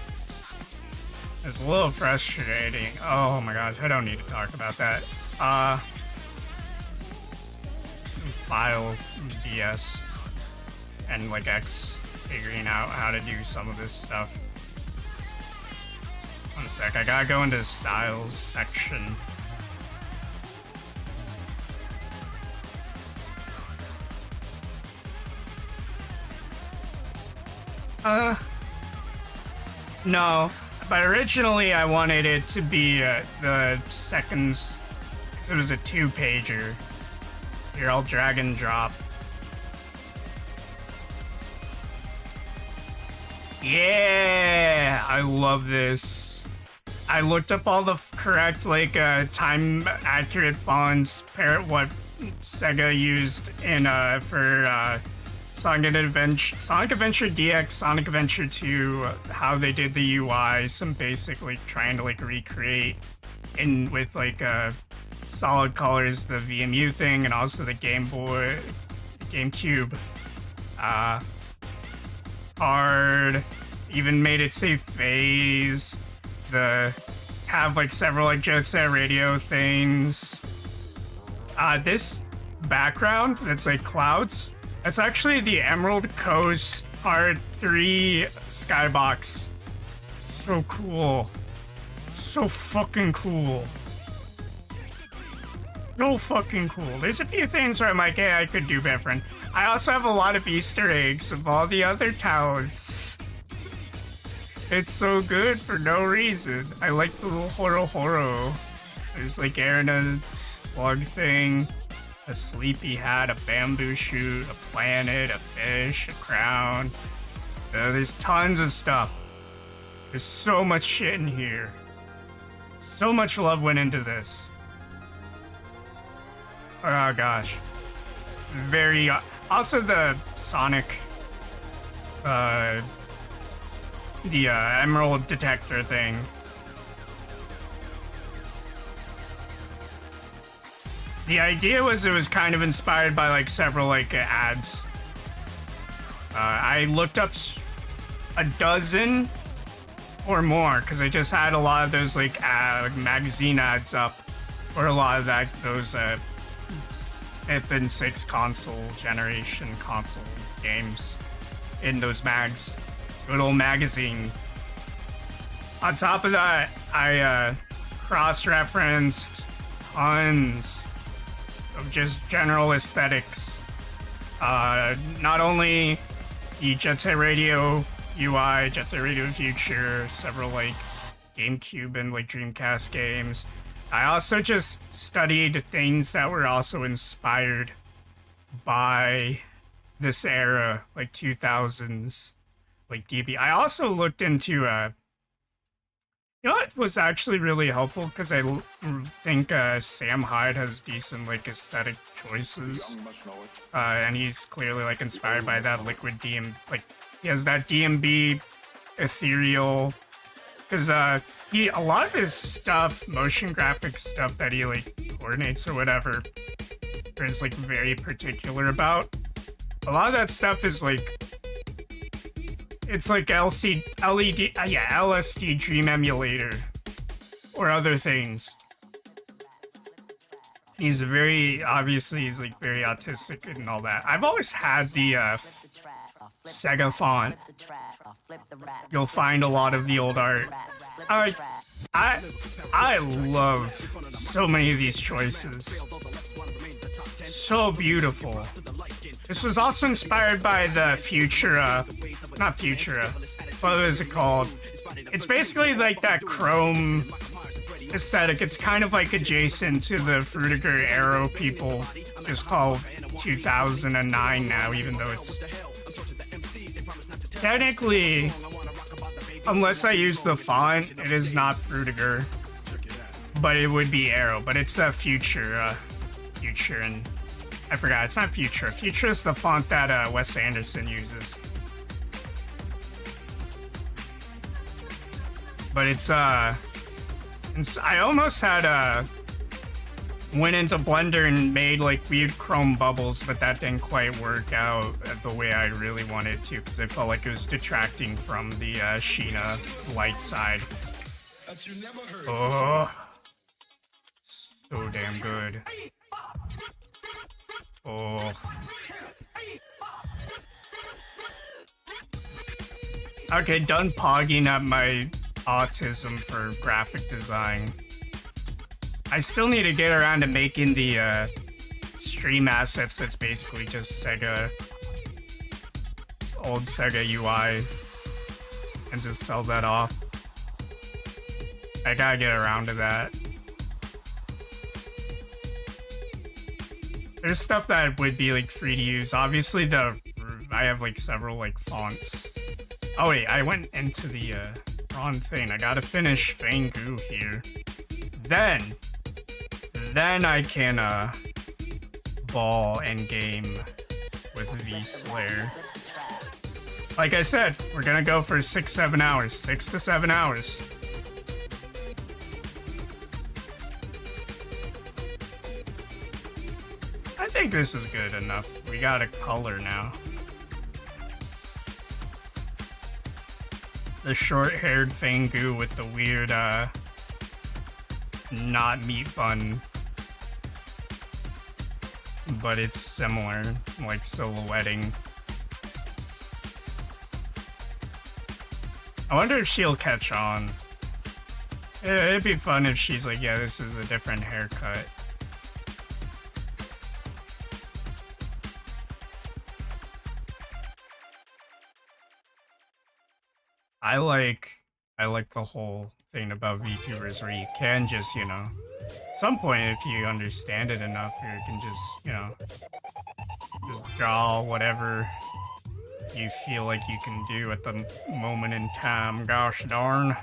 A: It's a little frustrating. Oh my gosh, I don't need to talk about that. File BS and like X figuring out how to do some of this stuff. One sec, I gotta go into the styles section. No, but originally I wanted it to be the second It was a 2-pager. Here, I'll drag and drop. Yeah, I love this. I looked up all the correct, like, time-accurate fonts, what Sega used in, for, Sonic Adventure DX, Sonic Adventure 2, how they did the UI, some basic, like, trying to, like, recreate in, with, like, solid colors, the VMU thing, and also the Game Boy, GameCube, card, even made it say phase, have like several like Jet Set Radio things. This background that's like clouds, that's actually the Emerald Coast Part 3 skybox. So cool. So fucking cool. So fucking cool. There's a few things where I'm like, hey, I could do different. I also have a lot of Easter eggs of all the other towns. It's so good for no reason. I like the little horo. There's like Aaron a log thing, a sleepy hat, a bamboo shoot, a planet, a fish, a crown. There's tons of stuff. There's so much shit in here. So much love went into this. Oh gosh. Very, also the Sonic, the Emerald Detector thing. The idea was it was kind of inspired by like several like ads. I looked up a dozen or more because I just had a lot of those like magazine ads up for a lot of those 5th and 6th generation console games in those mags. Good old magazine. On top of that, I cross-referenced tons of just general aesthetics. Not only the Jet Set Radio UI, Jet Set Radio Future, several like GameCube and like Dreamcast games. I also just studied things that were also inspired by this era, like 2000s, like DB. I also looked into, you know what was actually really helpful, because I think Sam Hyde has decent like aesthetic choices, and he's clearly like inspired by that Liquid DM, like he has that DMB ethereal, because a lot of his stuff, motion graphics stuff that he like coordinates or whatever, or is like very particular about. A lot of that stuff is like, it's like LSD Dream Emulator or other things. He's like very autistic and all that. I've always had the Sega font. You'll find a lot of the old art. I love so many of these choices. So beautiful. This was also inspired by the Futura, not Futura, what is it called? It's basically like that chrome aesthetic. It's kind of like adjacent to the Frutiger Arrow people, just called 2009 now, even though it's technically, unless I use the font, it is not Frutiger, but it would be Arrow, but it's a Future, and I forgot, it's not Future. Future is the font that Wes Anderson uses. But it's I almost had went into Blender and made like weird chrome bubbles, but that didn't quite work out the way I really wanted to, because I felt like it was detracting from the Sheena light side. Oh, so damn good. Oh. Okay, done pogging at my autism for graphic design. I still need to get around to making the stream assets that's basically just Sega, old Sega UI, and just sell that off. I gotta get around to that. there's stuff that would be like free to use. Obviously, I have like several like fonts. Oh wait, I went into the wrong thing. I gotta finish Fangu here. Then I can ball and game with V-Slayer. Like I said, we're gonna go for 6-7 hours. 6 to 7 hours. I think this is good enough. We got a color now. The short-haired Fangu with the weird, not meat bun. But it's similar, like silhouetting. I wonder if she'll catch on. It'd be fun if she's like, yeah, this is a different haircut. I like the whole thing about VTubers where you can just, you know, at some point if you understand it enough, you can just, you know, just draw whatever you feel like you can do at the moment in time. Gosh darn.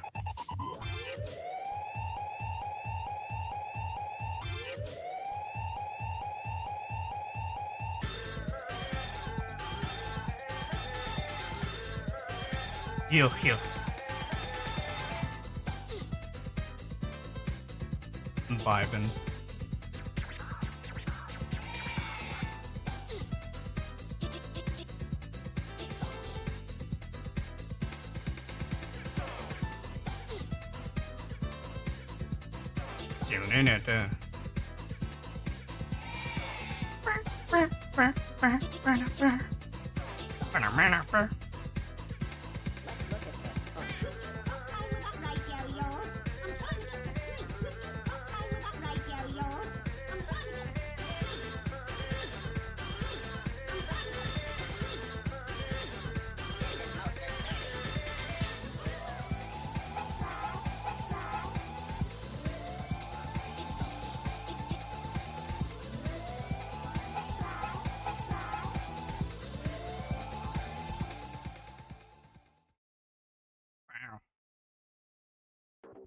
A: Heal. I'm vibing. Zoom in it.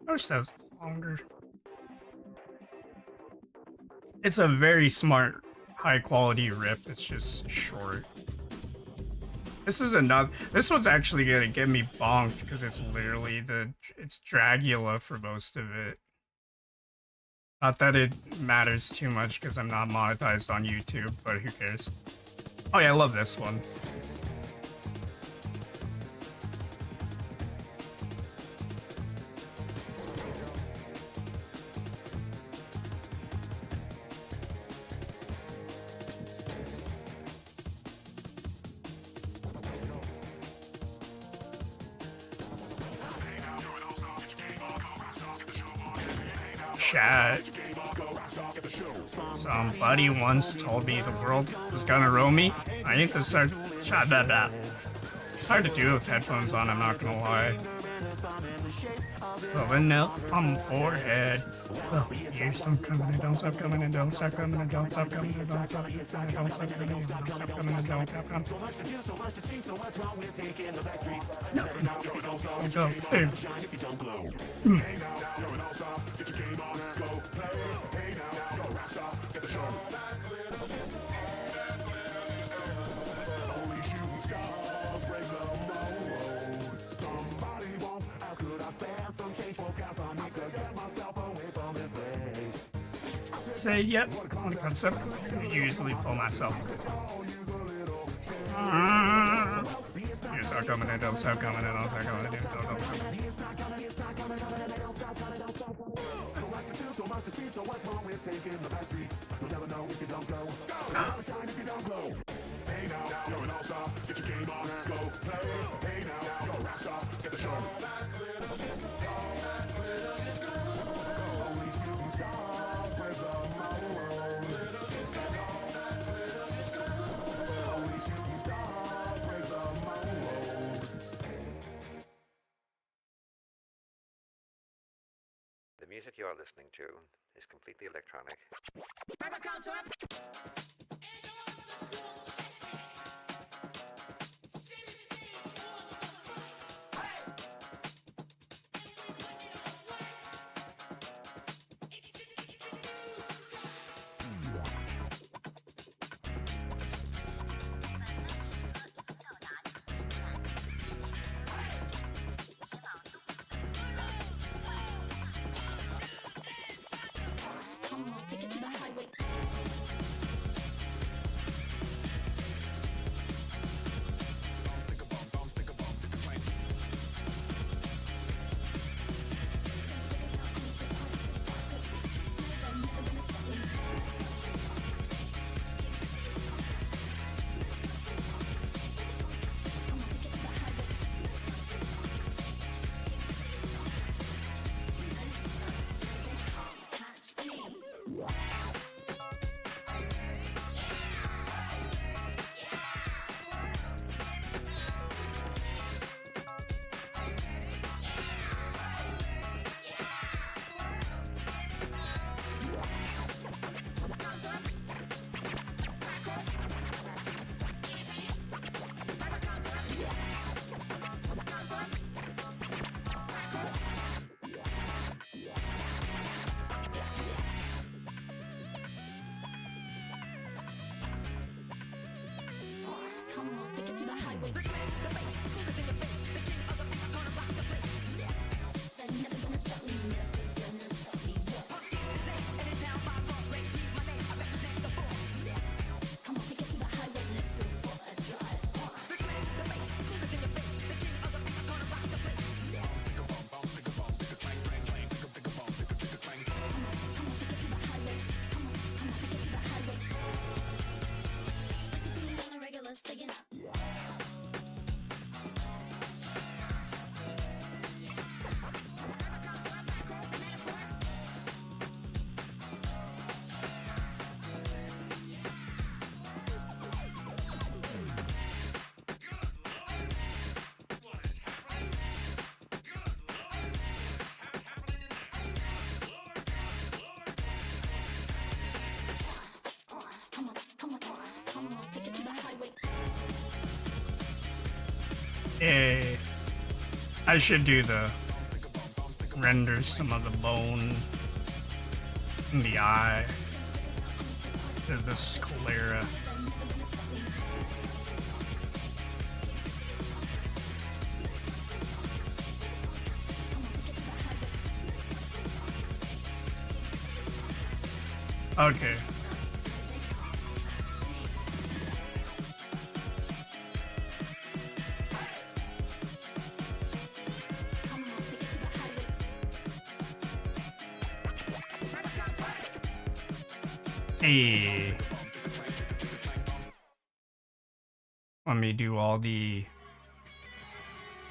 A: I wish that was longer. It's a very smart, high quality rip. It's just short. This is another. This one's actually gonna get me bonked because it's literally it's Dragula for most of it. Not that it matters too much because I'm not monetized on YouTube, but who cares? Oh yeah, I love this one. Chat. Somebody once told me the world was gonna roll me. I need to start. Shut that. It's hard to do with headphones on, I'm not gonna lie. Well, then nail on the forehead. Well, years don't come and don't stop coming and don't stop coming and don't stop coming and don't stop coming and don't stop coming and don't stop coming and don't stop coming. No, go. Say yep on the concept. I usually pull myself. You start coming in, don't stop coming in, don't start coming in, don't stop coming in. So much to see, so what's wrong with taking the back streets? You'll never know if you don't go. You'll never shine if you don't glow. Hey now, you're an all-star, get your game on, go play. Hey now, you're a rap star, get the show. Only shooting stars with the moon. Only shooting stars with the moon.
D: The music you are listening to is completely electronic.
A: Okay. I should do the render some of the bone in the eye to the sclera. Okay. Hey. Let me do all the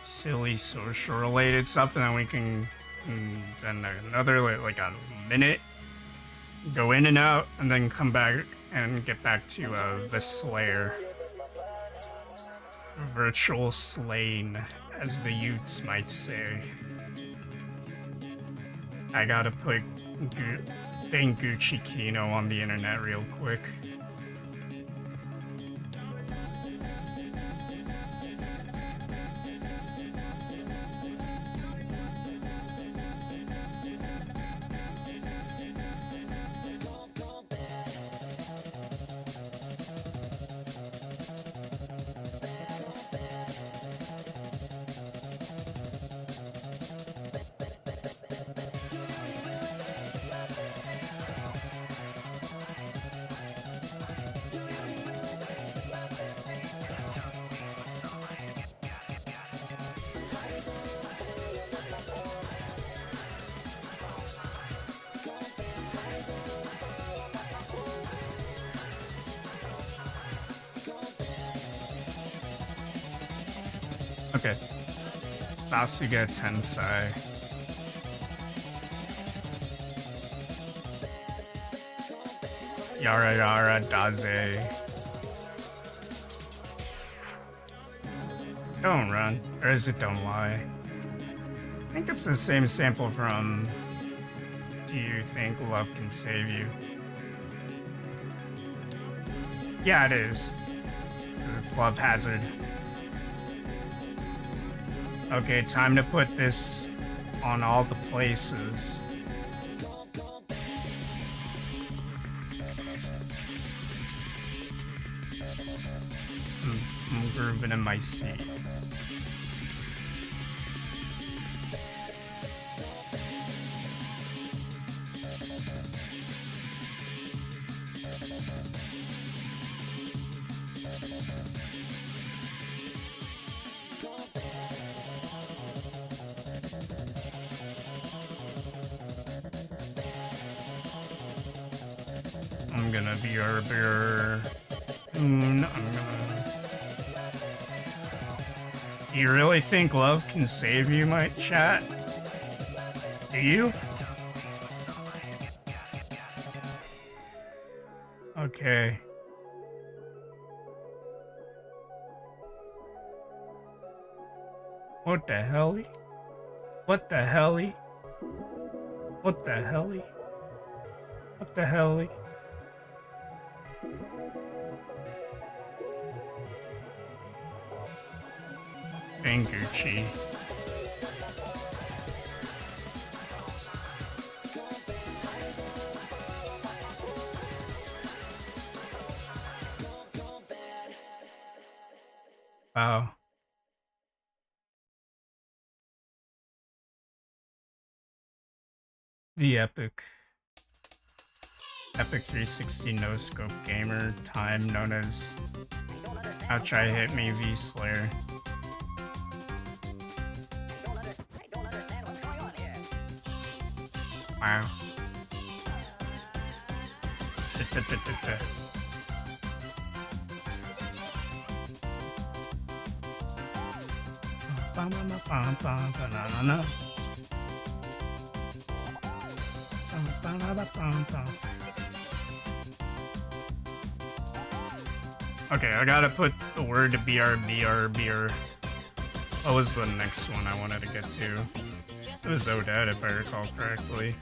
A: silly social related stuff and then we can then another like a minute go in and out and then come back and get back to the Slayer. Virtual slain, as the youths might say. I gotta put thank Gucci Kino on the internet real quick. Okay. Sasuga Tensei. Yara Yara Daze. Don't run. Or is it Don't Lie? I think it's the same sample from Do You Think Love Can Save You? Yeah, it is. It's Love Hazard. Okay, time to put this on all the places. I'm grooving in my seat. I'm gonna be our I'm gonna. Do you really think love can save you, my chat? Do you? Okay. What the hell? What the hell? What the hell? What the hell? Gucci. Wow. The epic 360 no scope gamer time known as Ouchi Hit Me V Slayer. Wow. Okay, I gotta put the word BR. What was the next one I wanted to get to? It was Odette, if I recall correctly.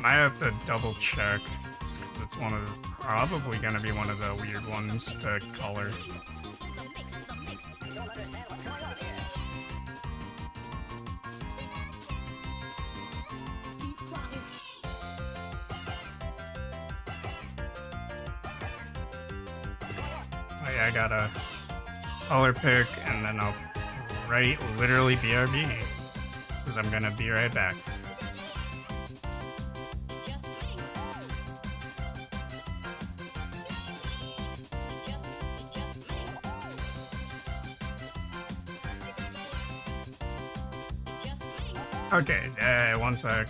A: Might have to double check, just because it's probably gonna be one of the weird ones to color. I gotta color pick, and then I'll write literally BRB, because I'm gonna be right back. Okay, one sec.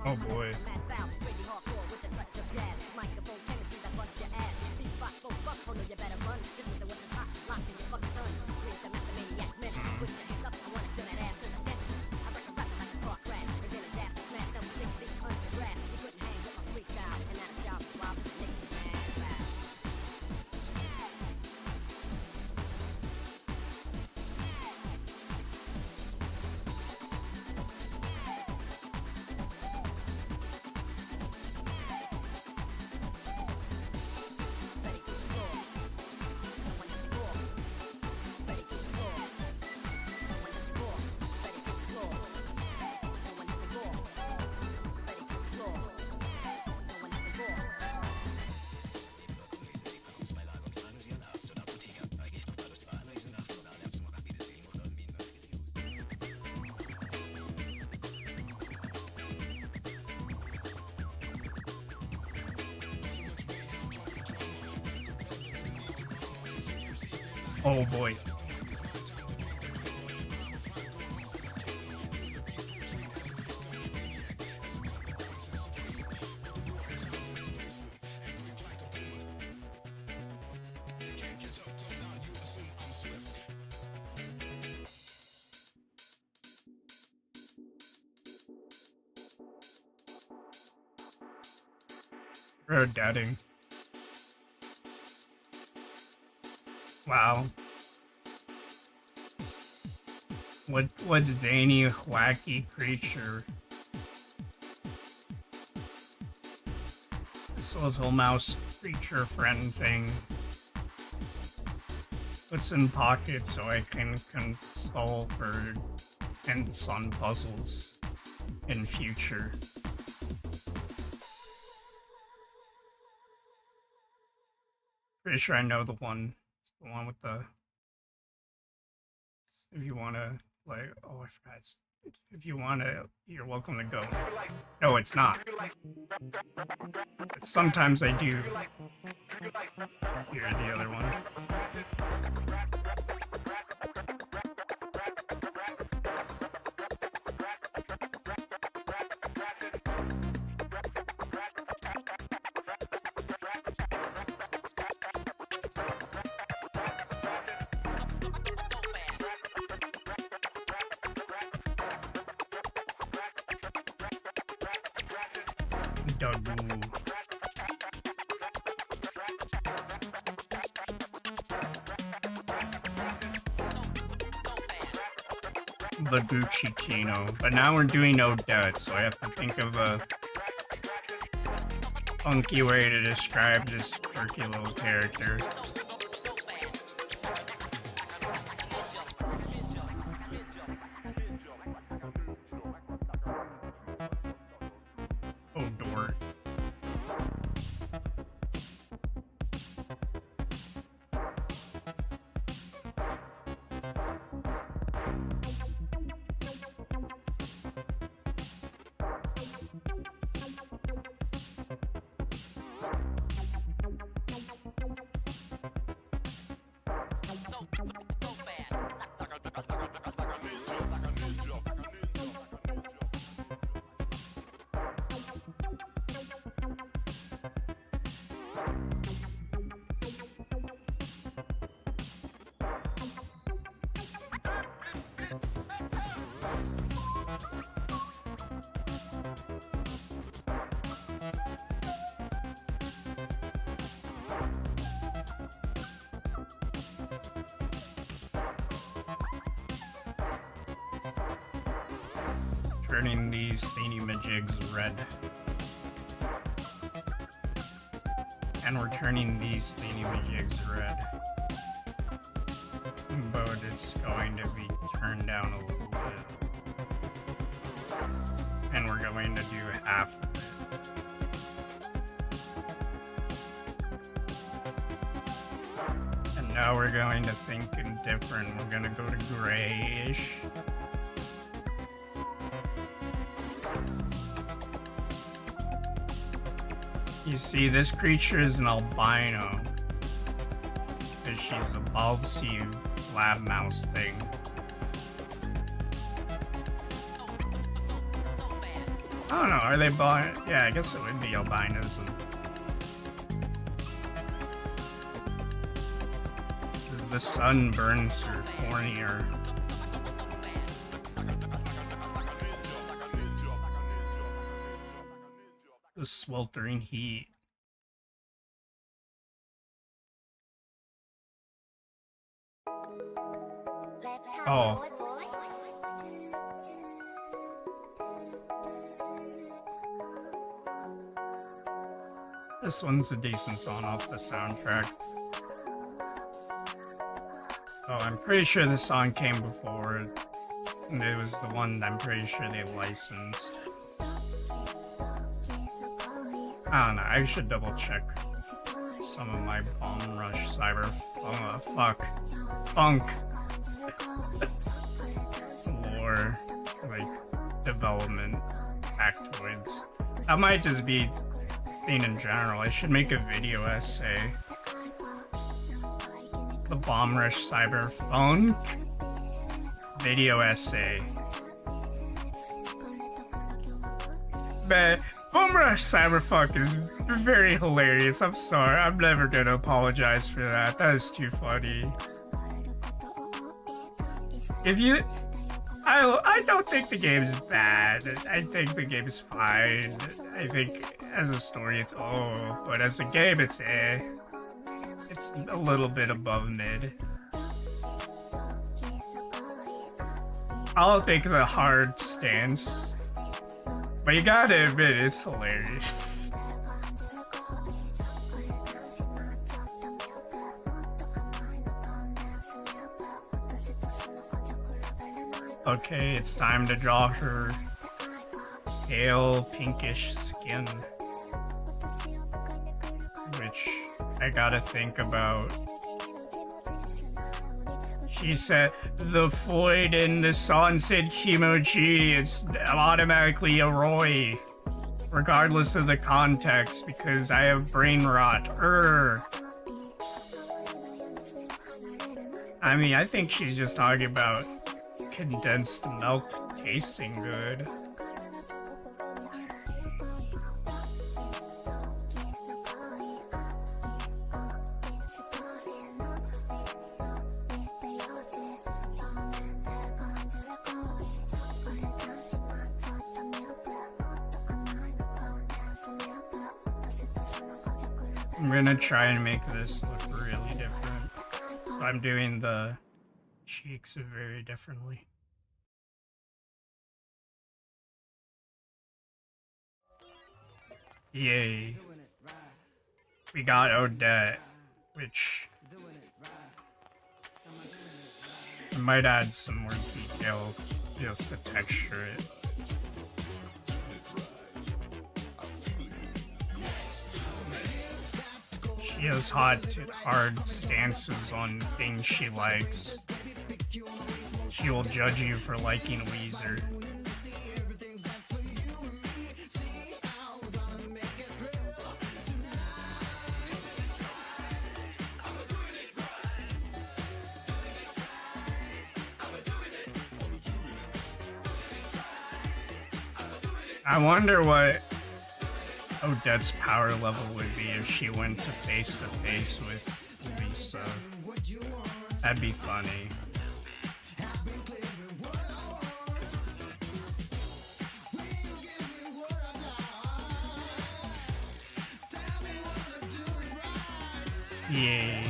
A: Oh boy. Oh boy. Road dadding. Wow. What's Danny wacky creature? This little mouse creature friend thing. Puts in pockets so I can solve for hints on puzzles in future. Pretty sure I know the one. It's the one with the. If you want to, like, oh, I forgot. If you want to, you're welcome to go. No, it's not. But sometimes I do hear the other one. The Gucci Kino, but now we're doing Odette, so I have to think of a funky way to describe this quirky little character. Oh, Dort. Turning these thingy-majigs red. And we're turning these thingy-majigs red. But it's going to be turned down a little bit. And we're going to do half of it. And now we're going to think different. We're going to go to grayish. You see, this creature is an albino. Because she's a Balbsy lab mouse thing. I don't know, are they yeah, I guess it would be albinism. The sun burns her cornea. The sweltering heat. Oh. This one's a decent song off the soundtrack. Oh, I'm pretty sure this song came before. And it was the one I'm pretty sure they licensed. I don't know, I should double check some of my Bomb Rush Cyber Funk lore, like, development factoids. That might just be thing in general. I should make a video essay. The Bomb Rush Cyber Funk video essay. But Bomb Rush Cyberfuck is very hilarious. I'm sorry. I'm never gonna apologize for that. That is too funny. If you... I don't think the game is bad. I think the game is fine. I think as a story it's but as a game it's It's a little bit above mid. I'll take the hard stance. But you gotta admit, it's hilarious. Okay, it's time to draw her pale pinkish skin. Which I gotta think about. She said, the void in the sunset kimochi, it's automatically a Roy. Regardless of the context, because I have brain rot. I mean, I think she's just talking about condensed milk tasting good. I'm gonna try and make this look really different. So I'm doing the cheeks very differently. Yay. We got Odette, which I might add some more detail just to texture it. She has hard stances on things she likes. She will judge you for liking Weezer. I wonder what Odette's power level would be if she went to face with Lisa. That'd be funny. Yay.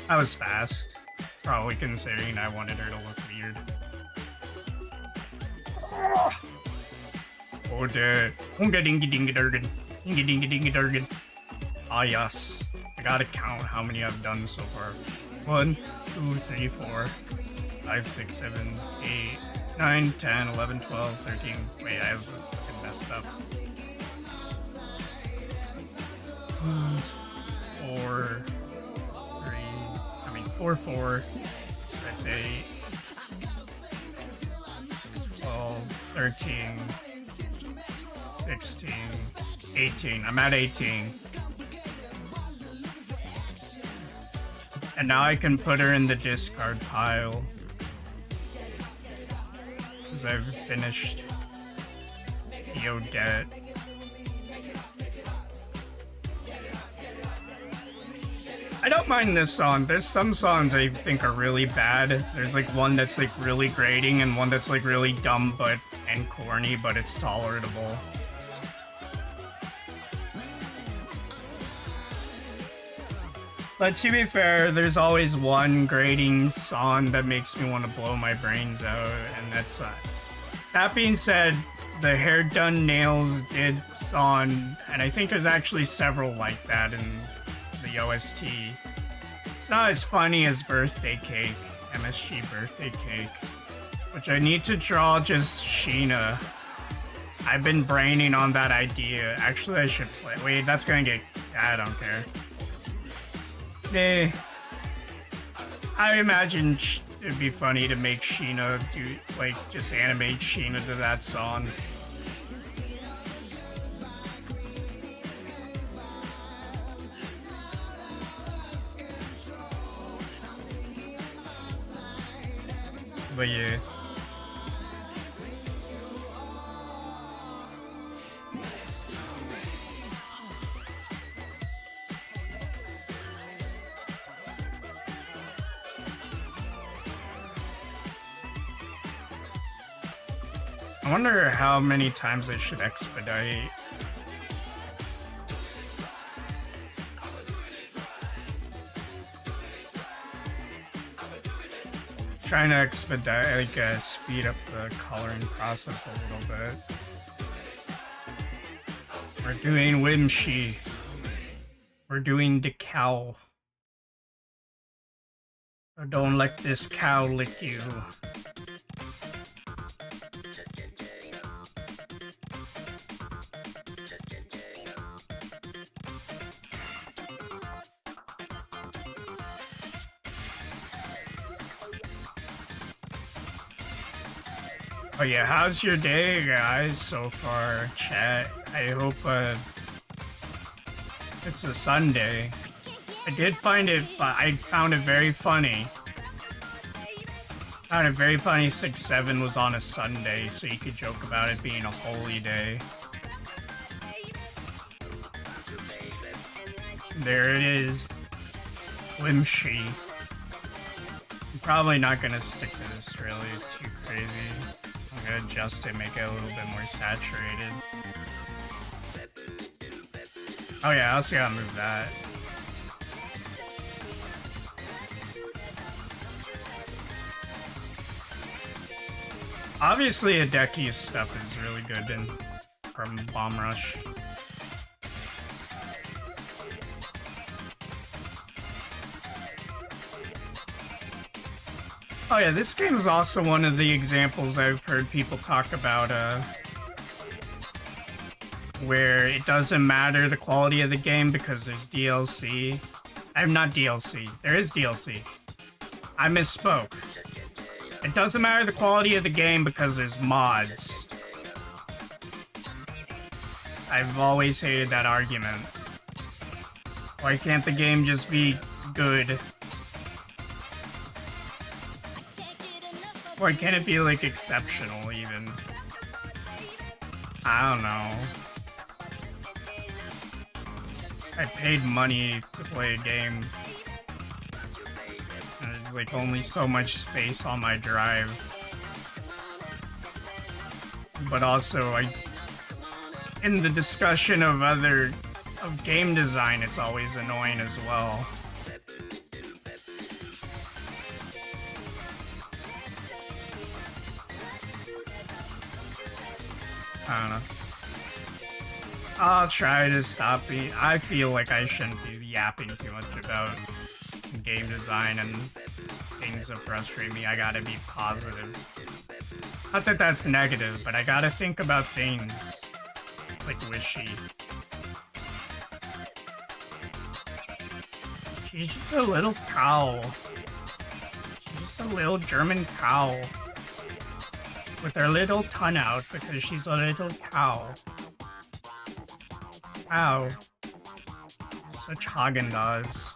A: That was fast. Probably considering I wanted her to look weird. Odette. Hunga dingy dingy durgan. Dingy dingy dingy durgan. Ah, yes. I gotta count how many I've done so far. 1, 2, 3, 4, 5, 6, 7, 8, 9, 10, 11, 12, 13. Wait, I have fucking messed up. 4, 4. That's 8. 12, 13. 16, 18. I'm at 18. And now I can put her in the discard pile. Because I've finished the Odette. I don't mind this song. There's some songs I think are really bad. There's like one that's like really grating and one that's like really dumb and corny, but it's tolerable. But to be fair, there's always one grating song that makes me want to blow my brains out, and that's that being said, the Hair Done Nails did song, and I think there's actually several like that in the OST. It's not as funny as Birthday Cake, MSG Birthday Cake, which I need to draw just Sheena. I've been braining on that idea. Actually, I should play. Wait, that's gonna get. I don't care. I imagine it'd be funny to make Sheena do, like, just animate Sheena to that song. But yeah. I wonder how many times I should expedite. Trying to expedite, like, speed up the coloring process a little bit. We're doing Whimsy. We're doing decal. So don't let this cow lick you. Oh yeah, how's your day, guys, so far, chat? I hope, it's a Sunday. I did find it, I found it very funny. Found it very funny 6-7 was on a Sunday, so you could joke about it being a holy day. There it is. Whimsy. I'm probably not gonna stick to this really too crazy. I'm gonna adjust it, make it a little bit more saturated. Oh yeah, I also gotta move that. Obviously, Hideki's stuff is really good from Bomb Rush. Oh yeah, this game is also one of the examples I've heard people talk about, where it doesn't matter the quality of the game because there's DLC. I'm not DLC. There is DLC. I misspoke. It doesn't matter the quality of the game because there's mods. I've always hated that argument. Why can't the game just be good? Why can't it be, like, exceptional, even? I don't know. I paid money to play a game. And there's, like, only so much space on my drive. But also, in the discussion of game design, it's always annoying as well. I don't know. I'll try to stop being. I feel like I shouldn't be yapping too much about game design and things that frustrate me. I gotta be positive. Not that that's negative, but I gotta think about things like Wishy. She's just a little cow. She's just a little German cow. With her little tongue out because she's a little cow. Ow. Such Haagen-Dazs.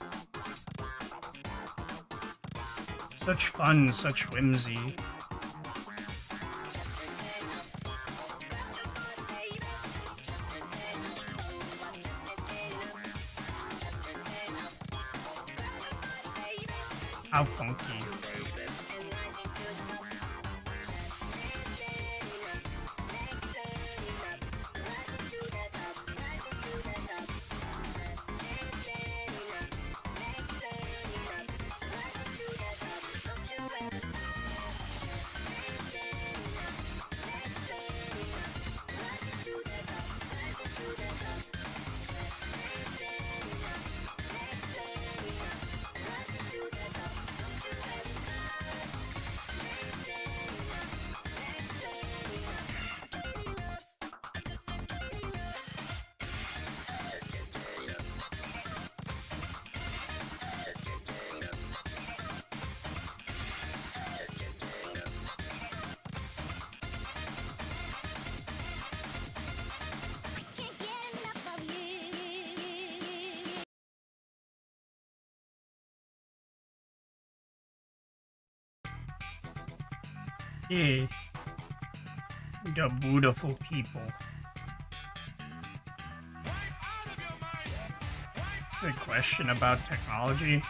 A: Such fun, such whimsy. How funky. Hey, the beautiful people. It's a question about technology.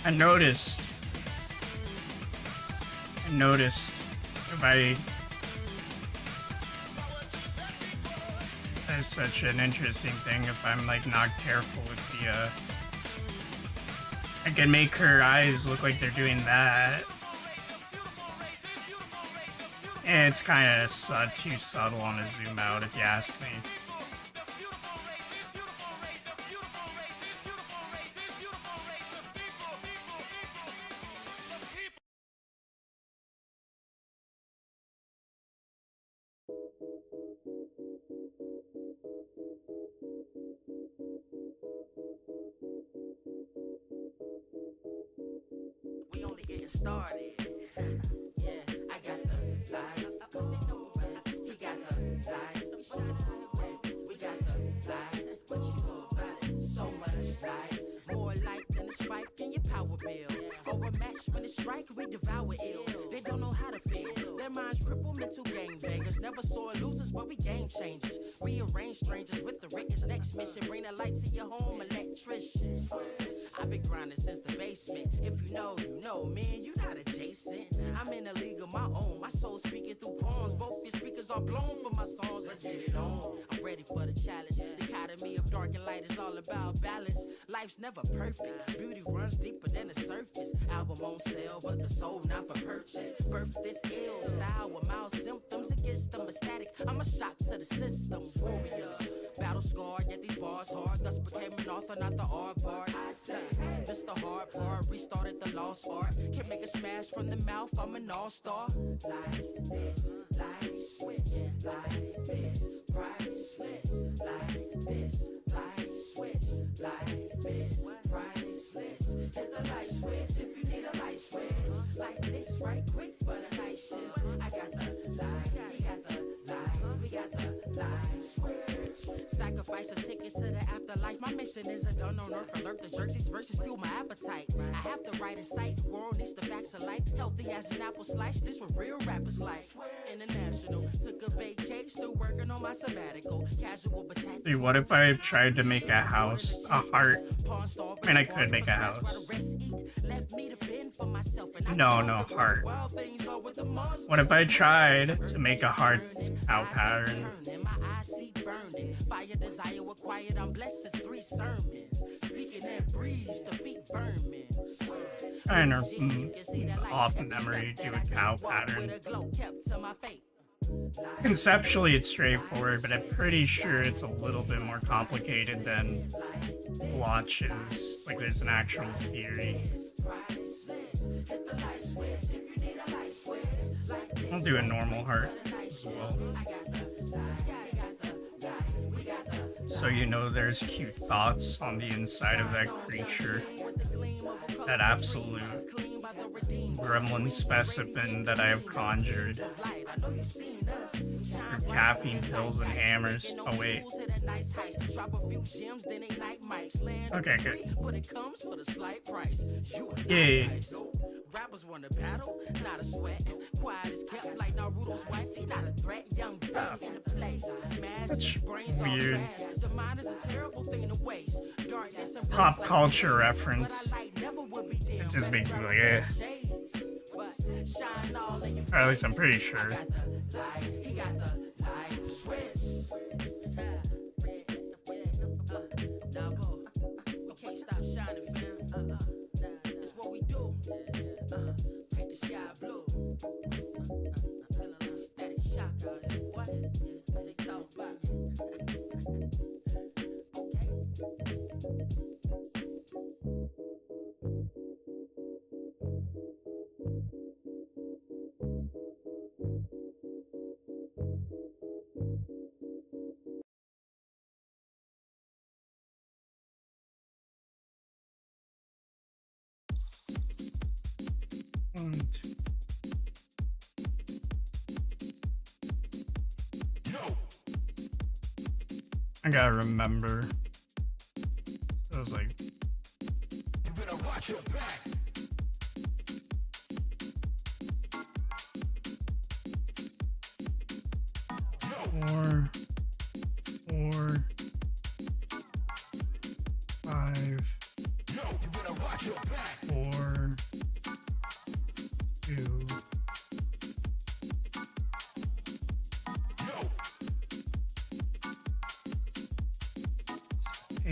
A: I noticed if I that's such an interesting thing if I'm like not careful with the I can make her eyes look like they're doing that. And it's kind of too subtle on a zoom out if you ask me.
C: We only getting started. Yeah, I got the light. He got the light. We got the light. What you know about it? So much light. More light than a spike in your power bill. Or a match when it strike, we devour ill. They don't know how to feel. Their minds cripple mental game bangers. Never saw losers, but we game changers. Rearrange strangers with the Rickers. Next mission, bring the light to your home, electrician. I've been grinding since the basement. If you know, you know, man, you not adjacent. I'm in a league of my own. My soul speaking through poems. Both your speakers are blown for my songs. Let's get it on. I'm ready for the challenge. The dichotomy of dark and light is all about balance. Life's never perfect. Beauty runs deeper than the surface. Album on sale, but the soul not for purchase. Birth this ill style with mild symptoms against them ecstatic. I'm a shock to the system. Warrior, battle scarred, yet these bars hard. Thus became an author, not the aardvark. This the hard part. Restarted the lost art. Can make a smash from the mouth. I'm an all-star. Like this, light switch. Life is priceless. Like this, light switch. Life is priceless. Hit the light switch if you need a light switch. Like this, right quick for the night shift. I got the light. He got the light. We got the light switch. Sacrifice a ticket to the afterlife. My mission isn't done on earth. Alert the jerseys versus fuel my appetite. I have the right insight. World needs the facts of life. Healthy as an apple slice. This what real rappers like. International. Took a vacation. Still working on my sabbatical. Casual but tactical.
A: Dude, what if I tried to make a house, a heart? I mean, I could make a house. No, heart. What if I tried to make a heart out pattern?
C: Fire desire required. I'm blessed as 3 sermons. Speaking that breeze, the feet vermin.
A: Kind of off memory, do a cow pattern. Conceptually, it's straightforward, but I'm pretty sure it's a little bit more complicated than blotches. Like, there's an actual theory. I'll do a normal heart as well. So you know there's cute thoughts on the inside of that creature. That absolute gremlin specimen that I have conjured. Through caffeine pills and hammers. Oh wait. Okay, good. Yay.
C: Rappers want to battle, not a sweat. Quiet is kept like Naruto's wife. He not a threat. Young baby in the place.
A: That's
C: brains
A: weird.
C: The mind is a terrible thing to waste. Darkness and
A: Pop culture reference. It just makes me like, eh. Or at least I'm pretty sure.
C: He got the light switch. We can't stop shining, fam. It's what we do. Paint the sky blue. Feeling a little static shock out here. What? They talk about it.
A: And I gotta remember. I was like,
D: You better watch your back.
A: 4, 4, 5,
D: Yo, you better watch your back.
A: 4,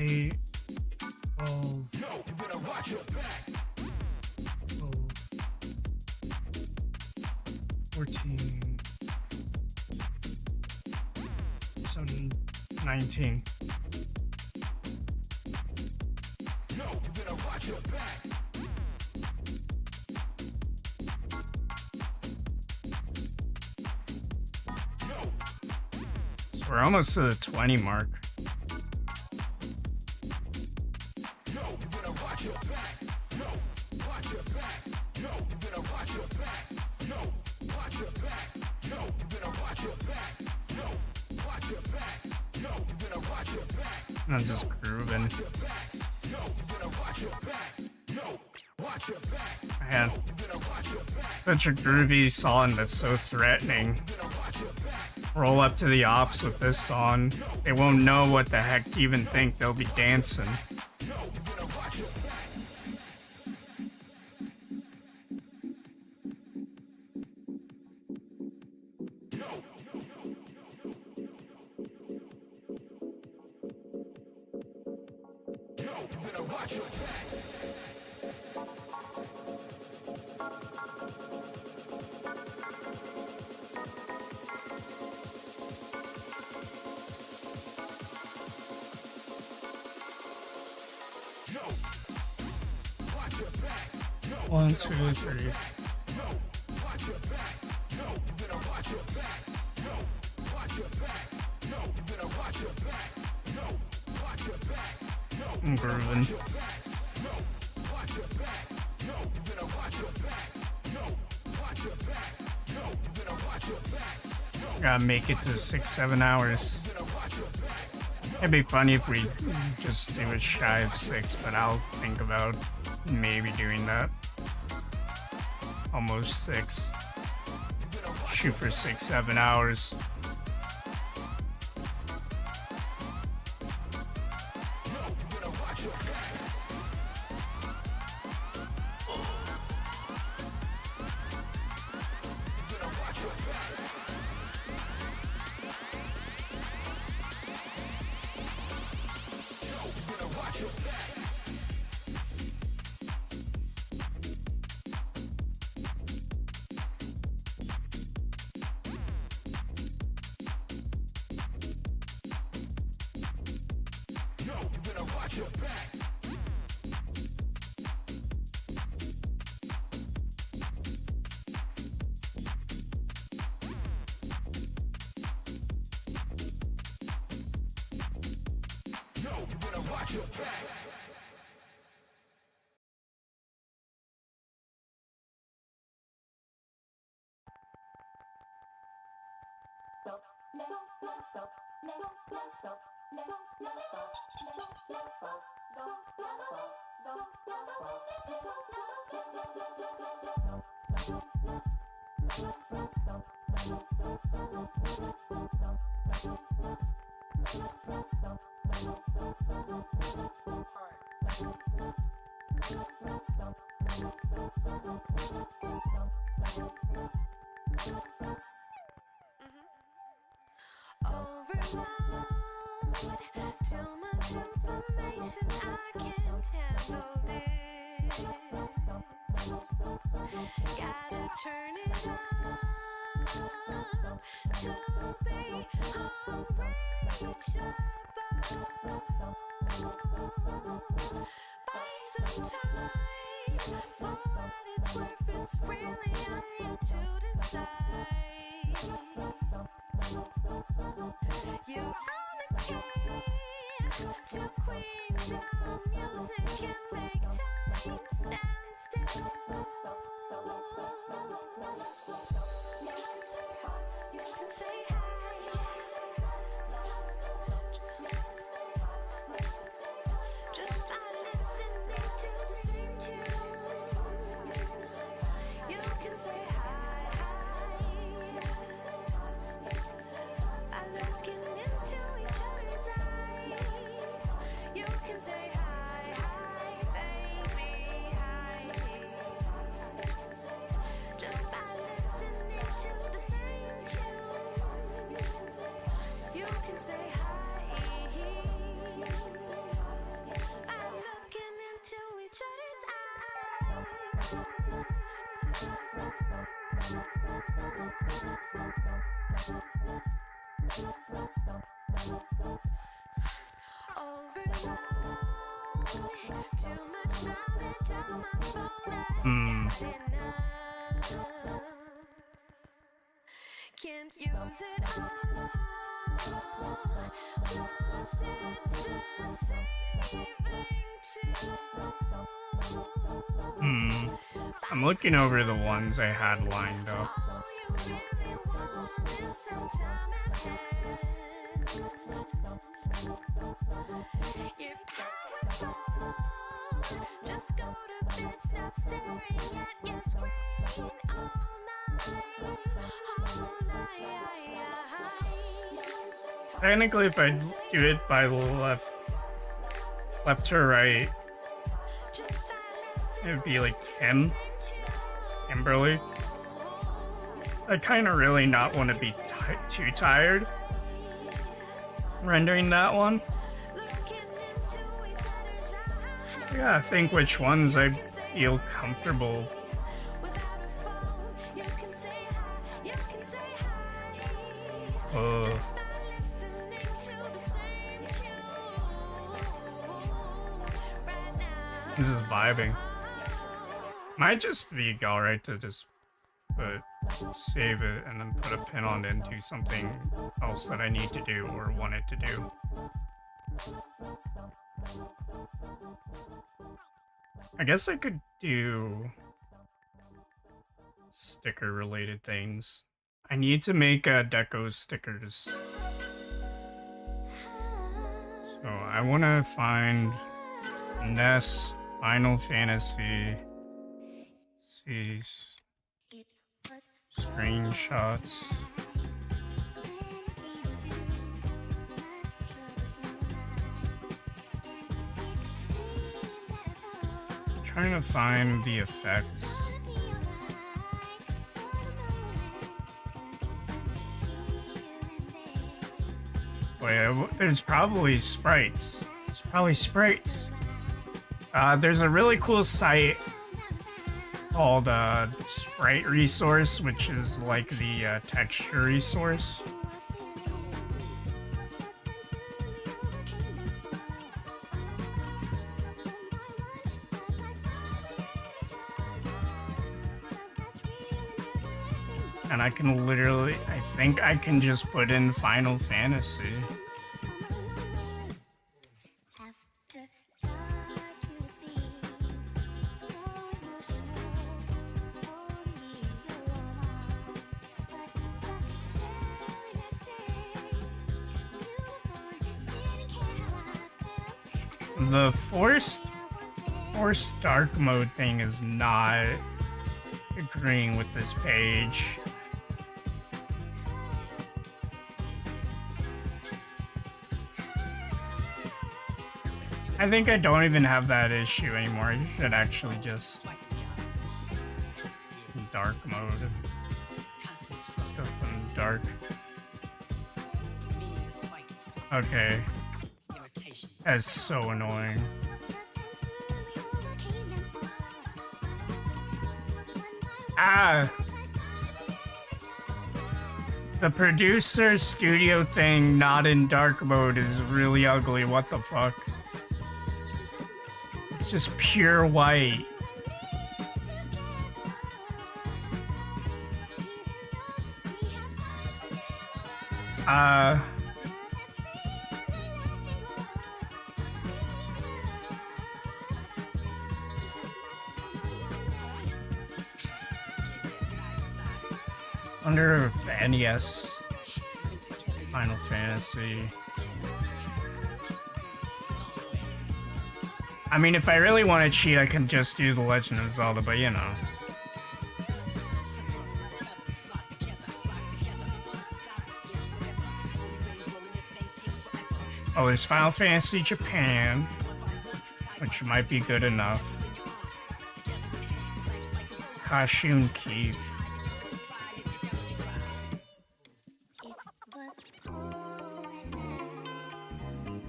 A: 8, 12,
D: Yo, you better watch your back.
A: 12, 14, 19.
D: Yo, you better watch your back.
A: So we're almost to the 20 mark.
D: Yo, you better watch your back. Yo, watch your back. Yo, you better watch your back. Yo, watch your back. Yo, you better watch your back. Yo, watch your back. Yo, you better watch your back.
A: I'm just grooving.
D: Yo, you better watch your back. Yo, watch your back.
A: Man, such a groovy song that's so threatening. Roll up to the ops with this song. They won't know what the heck to even think. They'll be dancing. One, two, three. I'm grooving. Gotta make it to 6-7 hours. It'd be funny if we just do a shy of 6, but I'll think about maybe doing that. Almost 6. Shoot for 6-7 hours.
E: Overload, too much information, I can't handle this. Gotta turn it up to be unreachable. Buy some time for what it's worth. It's really on you to decide. You own a key to queendom. Music can make time stand still. You can say hi. Just by listening to the same tune. You can say hi. By looking into each other's eyes. You can say hi, baby, hi. Just by listening to the same tune. Overload. Too much knowledge on my phone. I
A: Hmm.
E: got enough. Can't use it all. Plus it's deceiving too.
A: Hmm. I'm looking over the ones I had lined up.
E: All you really want is some time at hand. You're powerful. Just go to bed, stop staring at your screen all night. All night.
A: Technically, if I do it by left to right, it would be like Tim, Kimberly. I kind of really not want to be too tired rendering that one. Yeah, think which ones I feel comfortable. This is vibing. Might just be alright to just save it and then put a pin on it and do something else that I need to do or want it to do. I guess I could do sticker related things. I need to make deco stickers. So I want to find NES, Final Fantasy, these screenshots. Trying to find the effects. Wait, there's probably sprites. There's probably sprites. There's a really cool site called Sprite Resource, which is like the texture resource. And I can literally, I think I can just put in Final Fantasy. The forced dark mode thing is not agreeing with this page. I think I don't even have that issue anymore. You should actually just dark mode. Let's go from dark. Okay. That's so annoying. Ah! The producer studio thing not in dark mode is really ugly. What the fuck? It's just pure white. Under the NES, Final Fantasy. I mean, if I really want to cheat, I can just do The Legend of Zelda, but you know. Oh, there's Final Fantasy Japan, which might be good enough. Kashun Keep.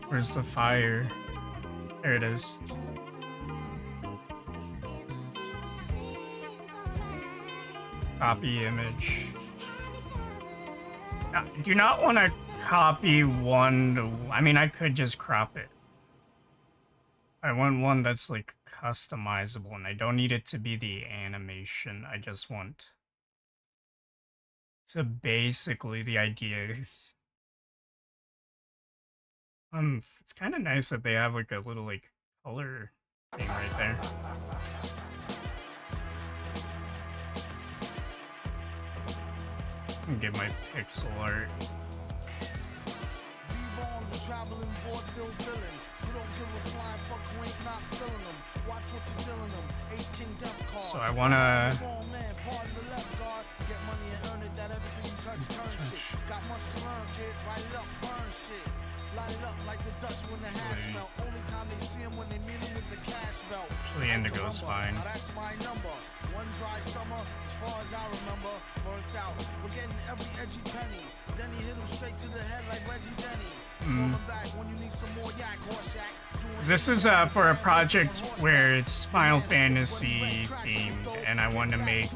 A: Where's the fire? There it is. Copy image. I do not want to copy one to, I mean, I could just crop it. I want one that's like customizable, and I don't need it to be the animation. I just want to basically the idea is it's kind of nice that they have like a little like color thing right there. I can get my pixel art.
F: The traveling vaudeville villain. You don't give a flying fuck who ain't not feeling them. Watch what you're dealing them. Ace King Death Card.
A: So I wanna
F: Man, pardon the left guard. Get money and earn it. That everything you touch turn shit. Got much to learn, kid. Write it up, burn shit. Light it up like the Dutch when the hash melt. Only time they see him when they meet him with the cash belt.
A: Actually, Indigo's fine.
F: Now that's my number. One dry summer, as far as I remember, burnt out. We're getting every edgy penny. Then he hit him straight to the head like Reggie Denny. Back when you need some more yak, horse yak.
A: This is for a project where it's Final Fantasy themed, and I want to make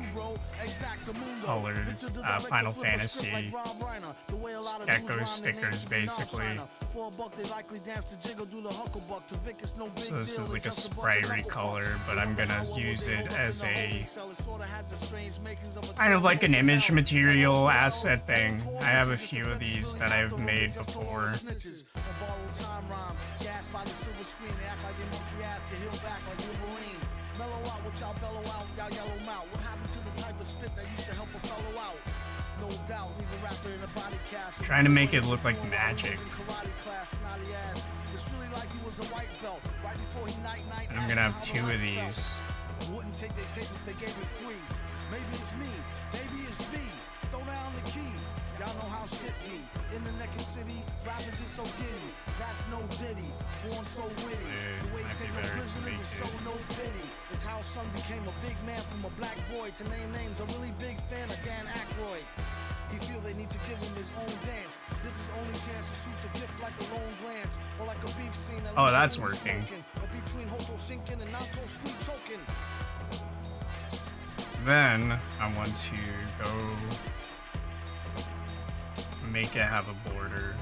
A: colored Final Fantasy gecko stickers, basically. So this is like a spray recolor, but I'm gonna use it as a kind of like an image material asset thing. I have a few of these that I've made before.
F: Mellow out what y'all bellow out, y'all yellow mouth. What happened to the type of spit that used to help a fellow out? No doubt, leave a rapper in a body cast.
A: Trying to make it look like magic.
F: It's really like he was a white belt right before he night.
A: And I'm gonna have 2 of these.
F: Wouldn't take their tape if they gave it free. Maybe it's me, maybe it's V. Throw down the key. Y'all know how shit be. In the naked city, rappers is so giddy. That's no ditty. Born so witty. The way you take no prisoners is so no pity. It's how son became a big man from a black boy. To name names, a really big fan of Dan Aykroyd. He feel they need to give him his own dance. This is only chance to shoot the gift like a lone glance. Or like a beef scene.
A: Oh, that's working.
F: Or between Hoto sinking and Nato sweet choking.
A: Then I want to go make it have a border.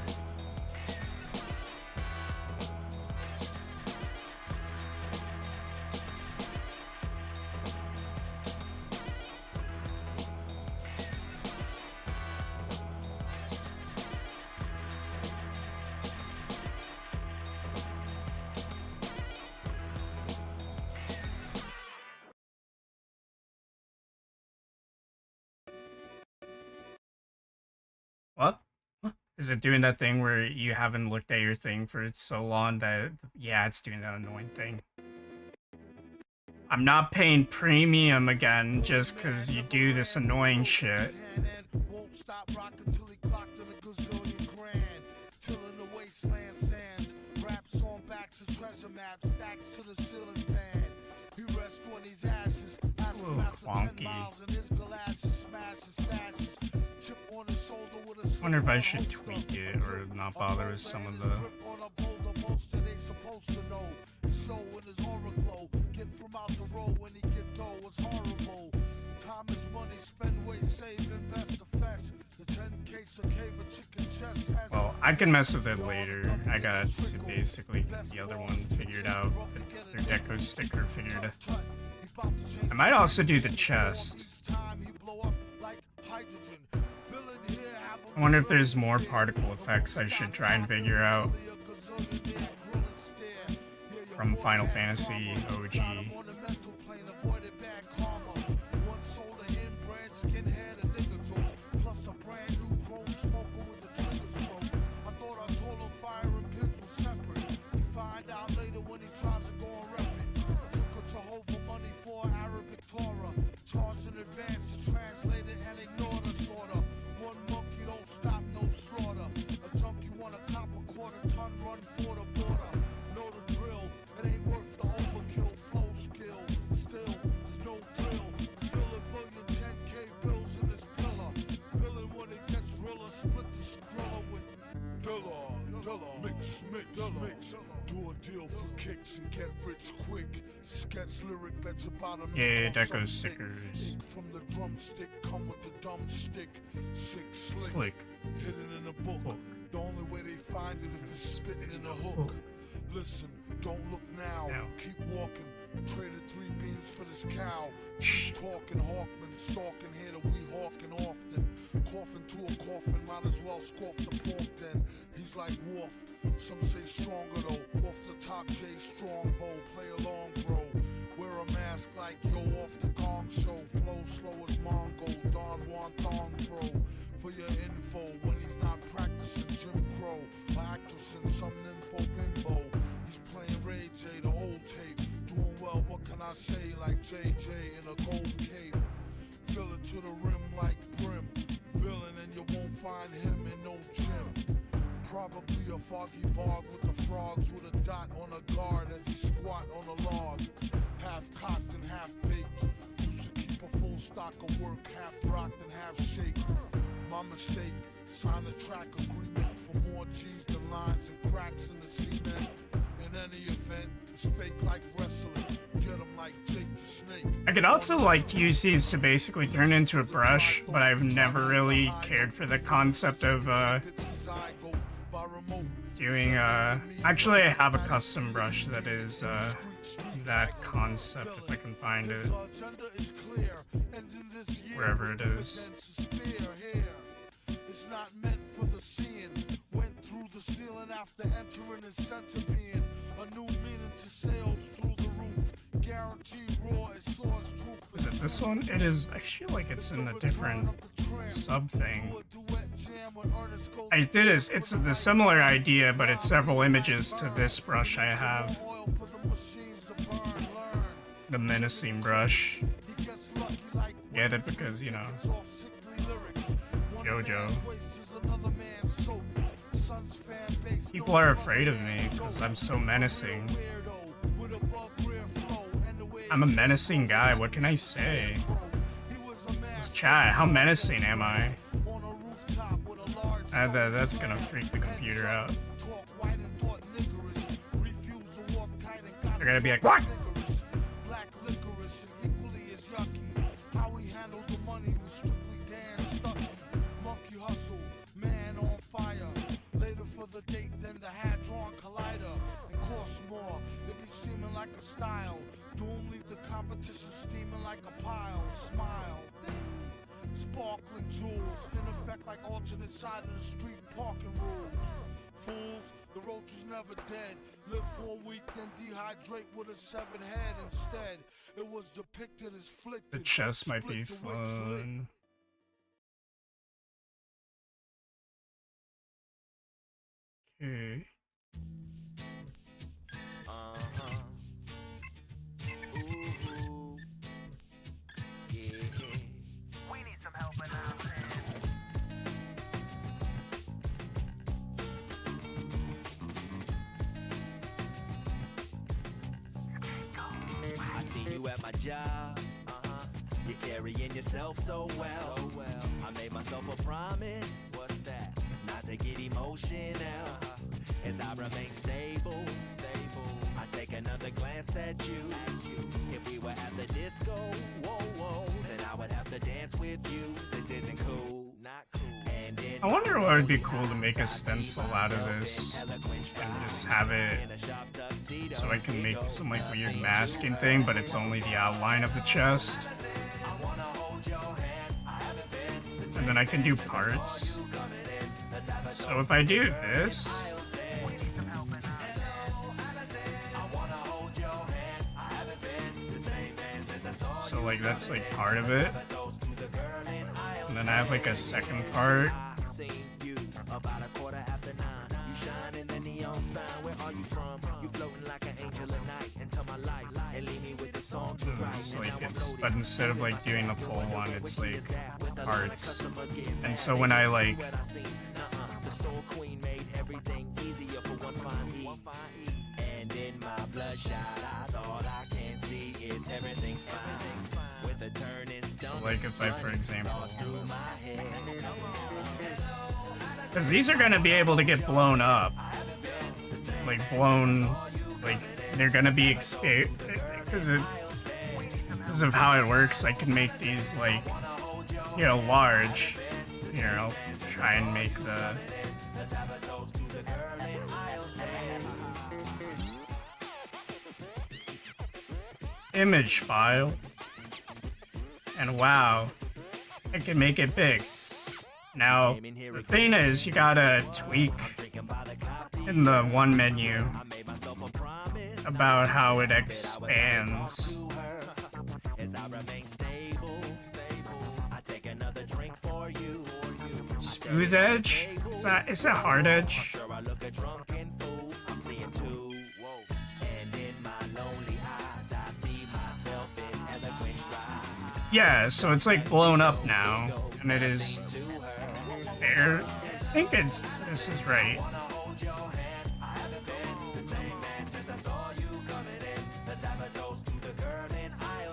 A: What? Is it doing that thing where you haven't looked at your thing for so long that, yeah, it's doing that annoying thing. I'm not paying premium again just because you do this annoying shit.
F: Won't stop rocking till he clocked in a gazillion grand. Till in the wasteland sands. Raps on backs of treasure maps. Stacks to the ceiling fan. He rests on these ashes. Ask him after 10 miles and his galoshes smashes stashes. Chip on his shoulder with a
A: I wonder if I should tweak it or not bother with some of the... Well, I can mess with it later. I got to basically get the other one figured out. Their deco sticker figured out. I might also do the chest. I wonder if there's more particle effects I should try and figure out from Final Fantasy OG.
F: Mix, do a deal for kicks and get rich quick. Sketch lyric, bet you bottom
A: Yeah,
F: lip
A: Deco
F: off some
A: stickers.
F: thick. Ink from the drumstick, come with the dumb stick. Sick, slick,
A: Slick.
F: hidden in a book.
A: Hook.
F: The only way they find it if it's spitting in a hook.
A: Hook.
F: Listen, don't look now.
A: Now.
F: Keep walking. Traded 3 beans for this cow. Keep talking, Hawkman. Stalking here to we hawking often. Coughing to a coffin, might as well scoff the pork then. He's like Wolf. Some say stronger though. Off the top, J Strongbow. Play along, bro. Wear a mask like yo off the gong show. Flow slow as Mongo. Don Juan Thong Pro. For your info, when he's not practicing Jim Crow. Or actress in some nympho bimbo. He's playing Ray J, the old tape. Doing well, what can I say? Like JJ in a gold cape. Fill it to the rim like brim. Villain and you won't find him in no gym. Probably a foggy bog with the frogs with a dot on a guard as he squat on a log. Half cocked and half baked. Used to keep a full stock of work, half rocked and half shaked. My mistake, sign a track agreement for more G's than lines and cracks in the cement. In any event, it's fake like wrestling. Get 'em like Jake the Snake.
A: I could also like use these to basically turn into a brush, but I've never really cared for the concept of doing actually I have a custom brush that is that concept if I can find it wherever it is.
F: It's not meant for the seeing. Went through the ceiling after entering the center being. A new meaning to sales through the roof. Guaranteed raw, it soars truth.
A: Is it this one? It is. I feel like it's in a different sub thing. I did is it's the similar idea, but it's several images to this brush I have. The menacing brush. Get it because, you know, JoJo. People are afraid of me because I'm so menacing. I'm a menacing guy, what can I say? Chat, how menacing am I? That's gonna freak the computer out. They're gonna be like, what?
F: The date than the had-drawn collider. It costs more, it be seeming like a style. Doom leave the competition steaming like a pile. Smile, ding. Sparkling jewels, in effect like alternate side of the street parking rules. Fools, the roach was never dead. Live for a week, then dehydrate with a severed head. Instead, it was depicted as flicked.
A: The chest might be fun. Okay.
C: Ooh. Yeah.
B: We need some help in our man.
C: I see you at my job. You're carrying yourself so well. I made myself a promise. What's that? Not to get emotional. As I remain stable. I take another glance at you. If we were at the disco, whoa, then I would have to dance with you. This isn't cool. Not cool.
A: I wonder what would be cool to make a stencil out of this and just have it so I can make some like weird masking thing, but it's only the outline of the chest. And then I can do parts. So if I do this, so like that's like part of it. And then I have like a second part.
C: About a quarter after 9, you shine in the neon sign. Where are you from? You floating like an angel at night into my life and leave me with the song to write.
A: It's like it's, but instead of like doing the full one, it's like parts. And so when I like,
C: the store queen made everything easier for one fine E. And in my bloodshot eyes, all I can see is everything's fine. With a turning stone.
A: so like if I, for example,
C: Through my head.
A: because these are gonna be able to get blown up, like blown, like they're gonna be because of how it works, I can make these like, you know, large. Here, I'll try and make the image file, and wow, I can make it big. Now, the thing is, you gotta tweak in the one menu about how it expands. Smooth edge? Is that hard edge? Yeah, so it's like blown up now, and it is there. I think this is right.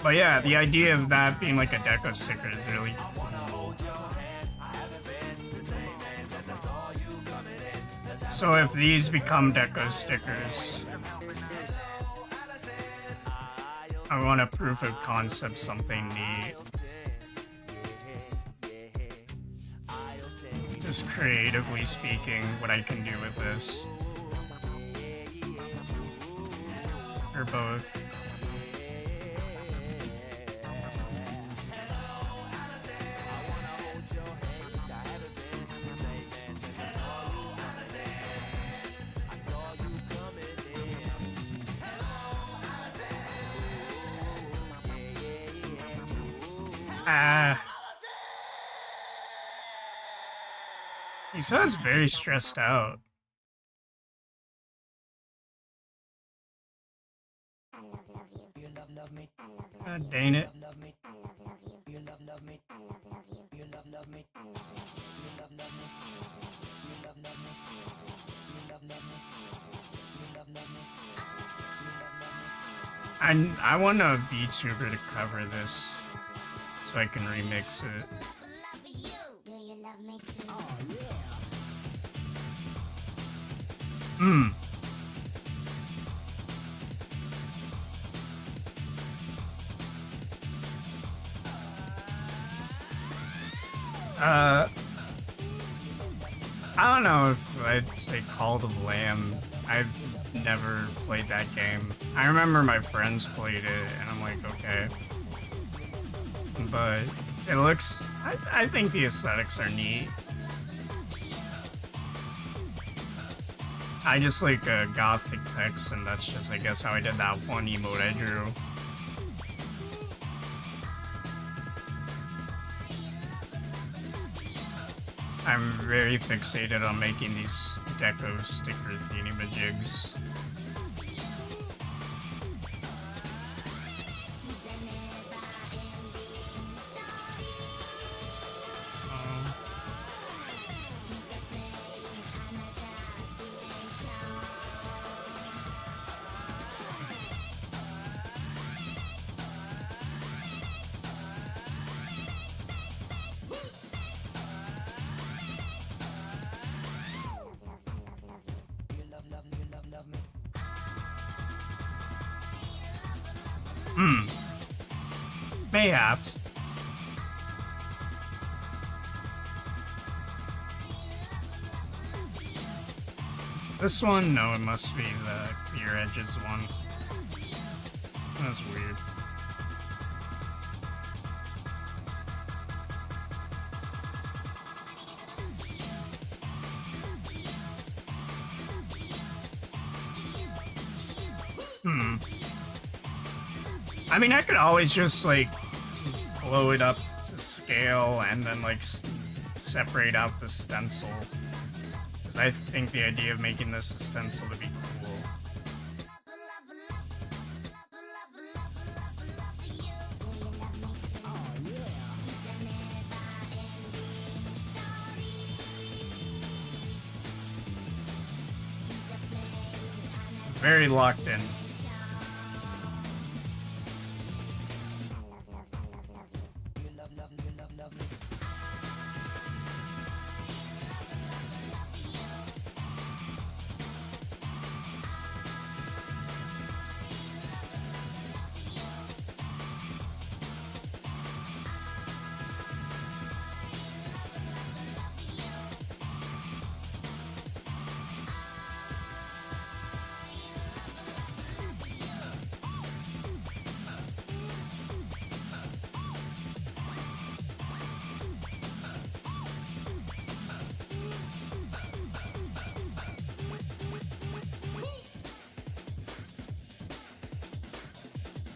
A: But yeah, the idea of that being like a deco sticker is really cool. So if these become deco stickers, I want a proof of concept, something neat. Just creatively speaking, what I can do with this. Or both. He sounds very stressed out. God dang it. I want a VTuber to cover this so I can remix it. I don't know if I'd say Call of the Lamb. I've never played that game. I remember my friends played it, and I'm like, okay. But it looks... I think the aesthetics are neat. I just like gothic text, and that's just, I guess, how I did that one emote I drew. I'm very fixated on making these deco sticker thingamajigs. Mayhaps. This one? No, it must be the clear edges one. That's weird. I mean, I could always just, like, blow it up to scale and then, like, separate out the stencil. Because I think the idea of making this a stencil would be cool. Very locked in.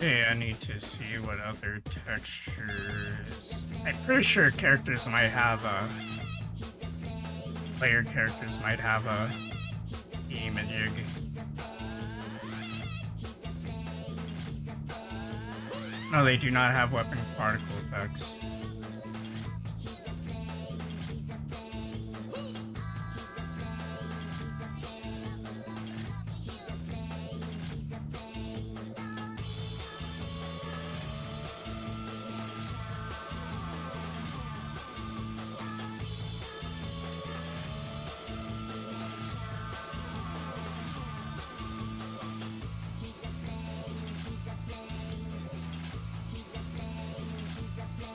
A: Hey, I need to see what other textures. I'm pretty sure characters might have a. Player characters might have a thingamajig. No, they do not have weapon particle effects.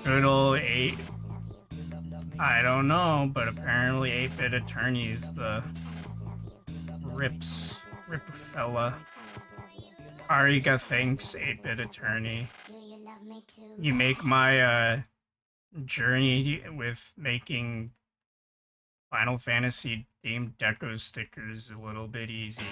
A: Good old 8. I don't know, but apparently 8-bit attorney is the Rip fella. Ariga thanks, 8-bit attorney. You make my journey with making Final Fantasy themed deco stickers a little bit easier.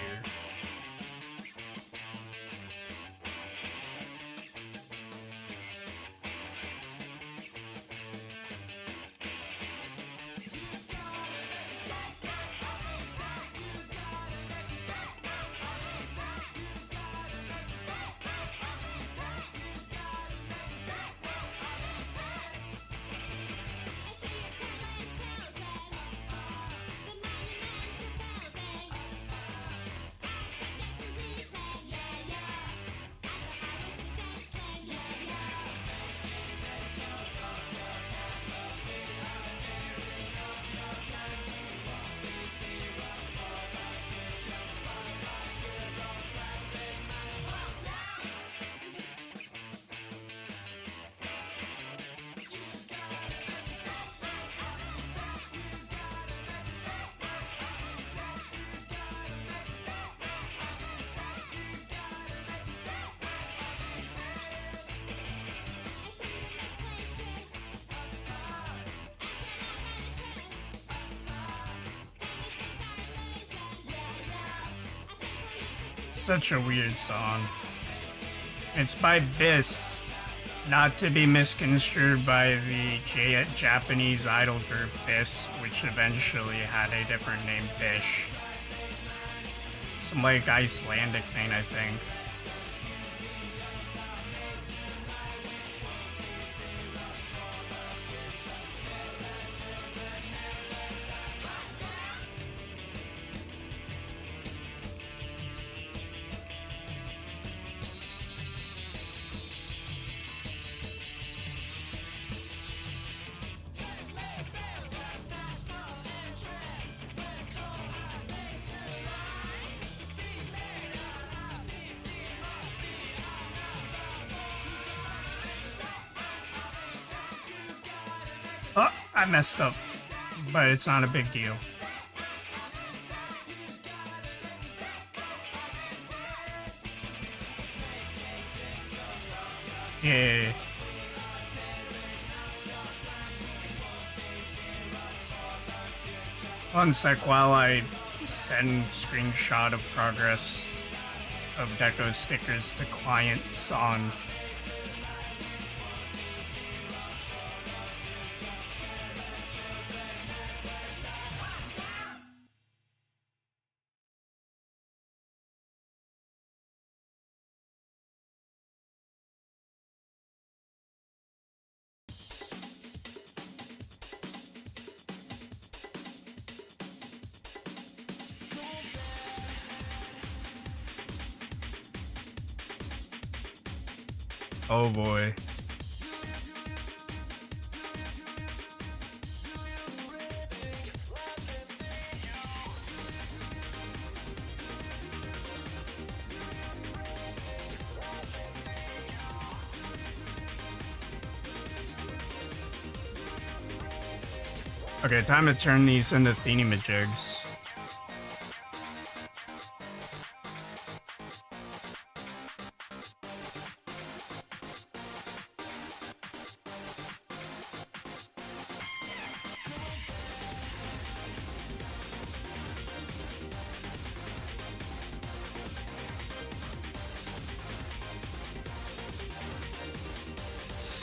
A: Such a weird song. It's by Biss, not to be misconstrued by the Japanese idol group Biss, which eventually had a different name, Bish. Some like Icelandic thing, I think. Oh, I messed up, but it's not a big deal. Yeah. One sec while I send screenshot of progress of deco stickers to clients on. Oh boy. Okay, time to turn these into thingy-majigs.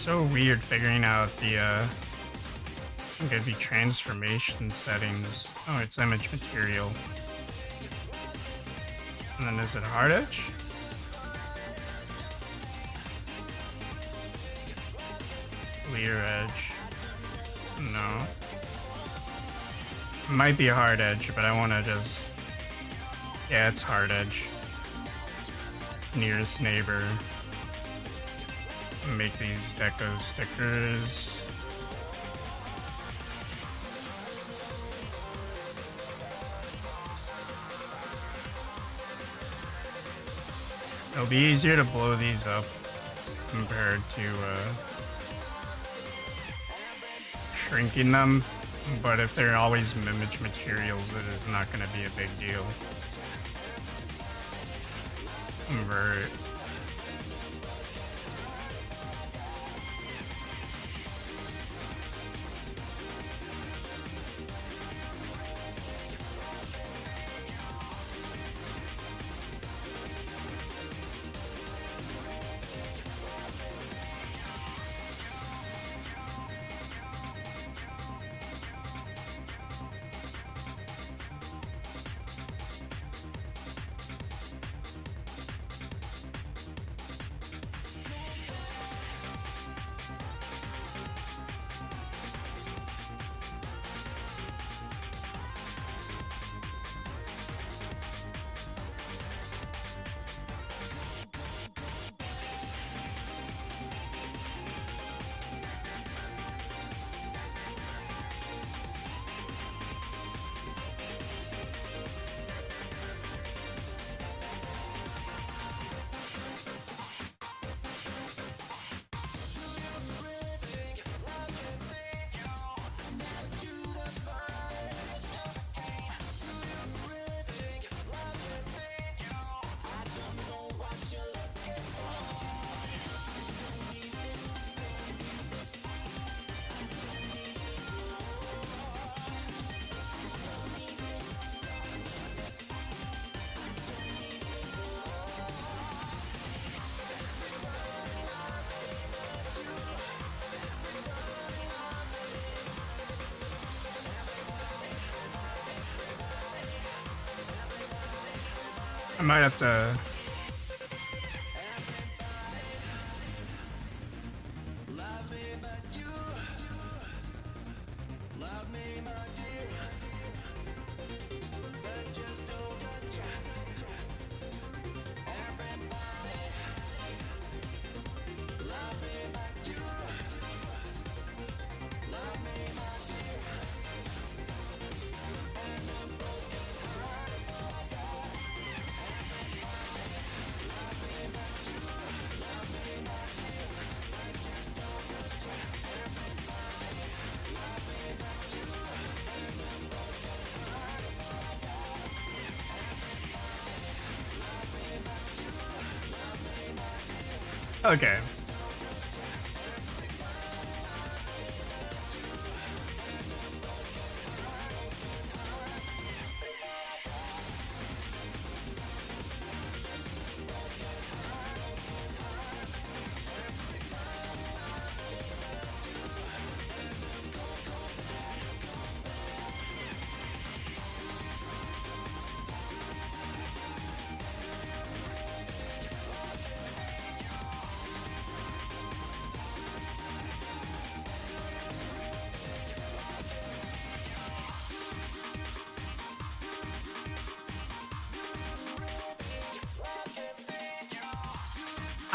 A: so weird figuring out the I think it'd be transformation settings. Oh, it's image material. And then is it hard edge? Clear edge. No. It might be hard edge, but I want to just... Yeah, it's hard edge. Nearest neighbor. Make these deco stickers. It'll be easier to blow these up compared to shrinking them, but if they're always image materials, it is not going to be a big deal. Convert. I might have to... Okay.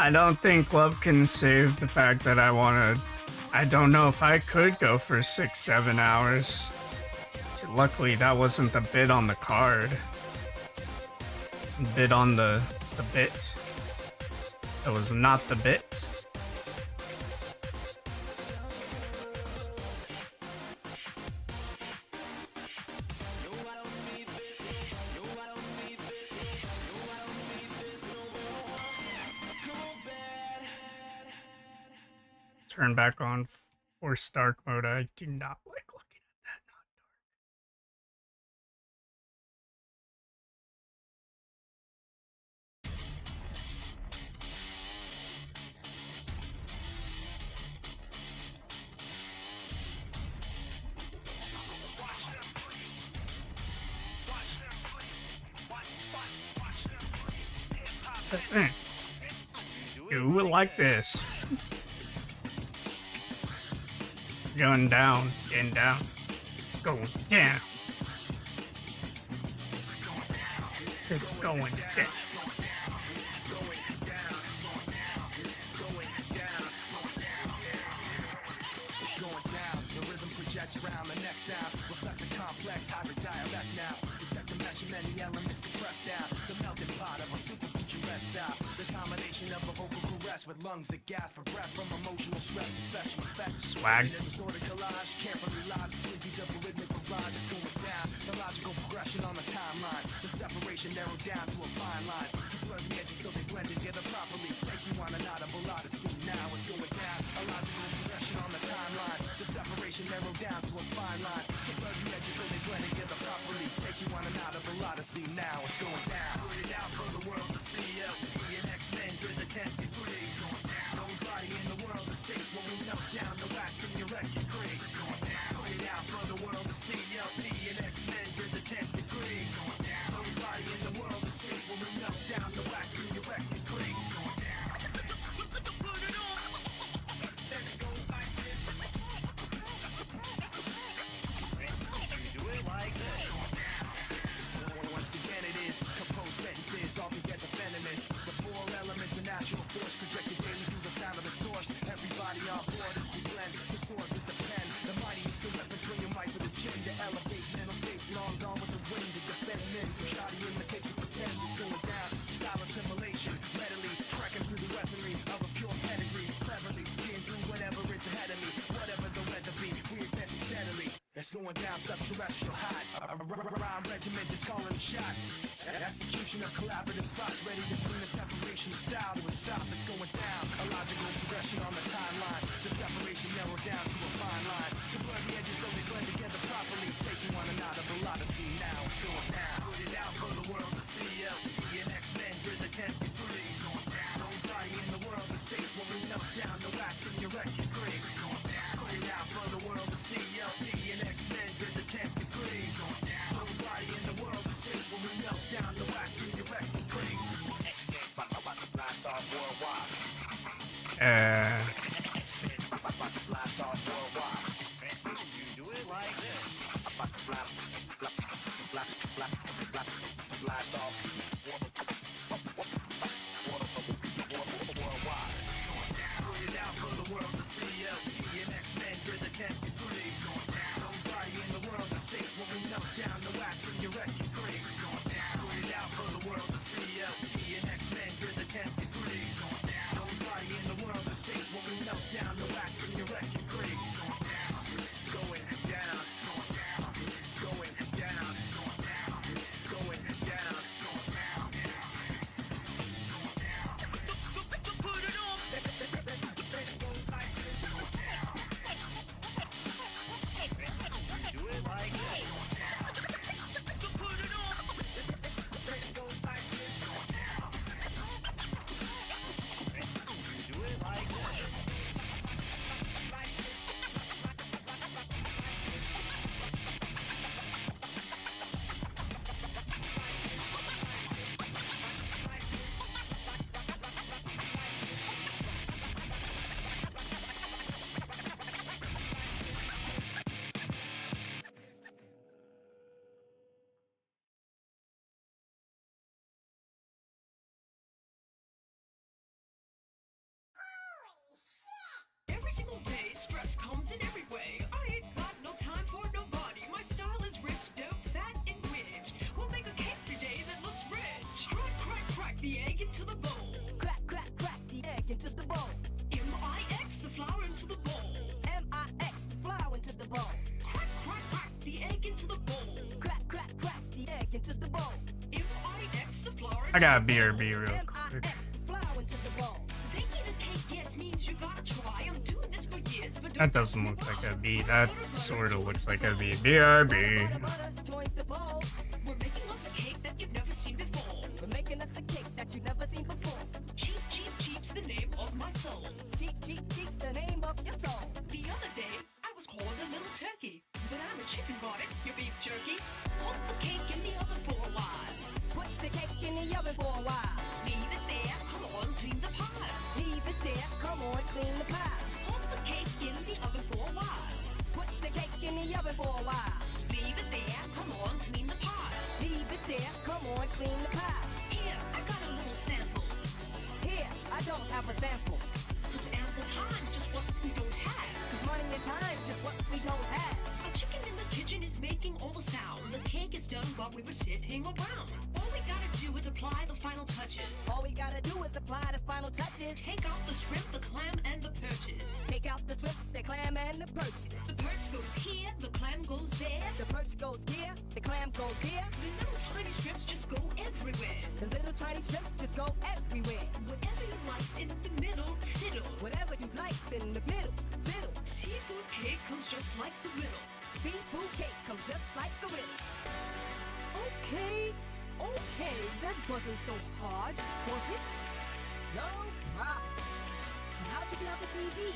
A: I don't think love can save the fact that I want to... I don't know if I could go for 6-7 hours. Luckily, that wasn't the bid on the card. Bid on the bit. That was not the bit. Turn back on Force Dark mode. I do not like looking at that. Not dark. Do it like this. Going down, getting down. It's going down. It's going down.
D: Round the next sound reflects a complex hybrid dialect now. Detect the mesh of many elements compressed down. The melting pot of a super futurist style. The combination of a vocal caress with lungs that gasp for breath from emotional stress and special effects.
A: Swag.
D: In a distorted collage, carefully lies between beats of a rhythmic barrage. It's going down. The logical progression on the timeline. The separation narrowed down to a fine line. To blur the edges so they blend together properly. Take you on an audible odyssey. Now it's going down. A logical progression on the timeline. The separation narrowed down to a fine line. To blur the edges so they blend together properly. Take you on an audible odyssey. Now it's going down. Put it out for the world to see. LP and X-Men to the 10th degree. Nobody in the world is safe when we melt down the wax in your record crate. Put it out for the world to see. LP and X-Men to the 10th degree. Nobody in the world is safe when we melt down the wax in your record crate. Once again it is composed sentences altogether venomous. The four elements of natural force projected daily through the sound of the source. Everybody on board as we blend the sword with the pen. The mightiest the weapon swing your mic for the chin to elevate mental states long gone with the wind to defend men. From shoddy imitation pretends it's going down. Style assimilation readily trekking through the weaponry of a pure pedigree. Cleverly seeing through whatever is ahead of me. Whatever the weather be, we advance steadily. It's going down subterrestrial hot. A rhyme regiment is calling the shots. Execution of collaborative plots ready to bring the separation of style to a stop. It's going down. A logical progression on the timeline. The separation narrowed down to a fine line. To blur the edges so they blend together properly. Take you on an audible odyssey. Now it's going down. Put it out for the world to see. LP and X-Men to the 10th degree. Nobody in the world is safe when we melt down the wax in your record crate. Put it out for the world to see. LP and X-Men to the 10th degree. Nobody in the world is safe when we melt down the wax in your record crate. X-Men about to blast off worldwide. About to blast off worldwide. You do it like this. About to blast off worldwide. Put it out for the world to see. LP and X-Men to the 10th degree. Nobody in the world is safe when we melt down the wax in your record crate. Put it out for the world to see. LP and X-Men to the 10th degree. Nobody in the world is safe when we melt down the wax in your record crate. It's going down. It's going down. It's going down. Put it on. Do it like this. Put it on. Do it like this.
G: Every single day, stress comes in every way. I ain't got no time for nobody. My style is rich, dope, fat, and rich. We'll make a cake today that looks rich. Crack, crack, crack the egg into the bowl.
C: Crack, crack, crack the egg into the bowl.
G: M-I-X the flour into the bowl.
C: M-I-X the flour into the bowl.
G: Crack, crack, crack the egg into the bowl.
C: Crack, crack, crack the egg into the bowl.
G: M-I-X the flour into
A: I got a
G: the bowl.
A: BRB real quick.
C: M-I-X the flour into the bowl.
G: Baking a cake, yes, means you gotta try. I'm doing this for years, but
A: That doesn't look like a B. That sort of looks like a B. BRB.
C: Butter joins the bowl.
G: we're making us a cake that you've never seen before.
C: We're making us a cake that you've never seen before.
G: Cheap, cheap, cheap's the name of my soul.
C: Cheap, cheap, cheap's the name of your soul.
G: The other day, I was called a little turkey, but I'm a chicken bonnet, your beef jerky. Put the cake in the oven for a while.
C: Put the cake in the oven for a while.
G: Leave it there
C: come on, clean the pie.
G: Hold the cake in the oven for a while.
C: Put the cake in the oven for a while.
G: Leave it there, come on, clean the pie.
C: Leave it there, come on, clean the pie.
G: Here, I got a little sample.
C: Here, I don't have a sample.
G: Cause ample time, just what we don't have.
C: Cause money and time, just what we don't have.
G: A chicken in the kitchen is making all the sound. The cake is done while we were sitting around. All we gotta do is apply the final touches.
C: All we gotta do is apply the final touches.
G: Take out the shrimp, the clam, and the perches.
C: Take out the shrimp, the clam, and the perches.
G: The perch goes here, the clam goes there.
C: The perch goes here, the clam goes here.
G: The little tiny shrimps just go everywhere.
C: The little tiny shrimps just go everywhere.
G: Whatever you like's in the middle, fiddle.
C: Whatever you like's in the middle, fiddle.
G: Seafood cake comes just like the riddle.
C: Seafood cake comes just like the riddle.
H: Okay, that wasn't so hard, was it?
C: No problem. But how did you have the TV?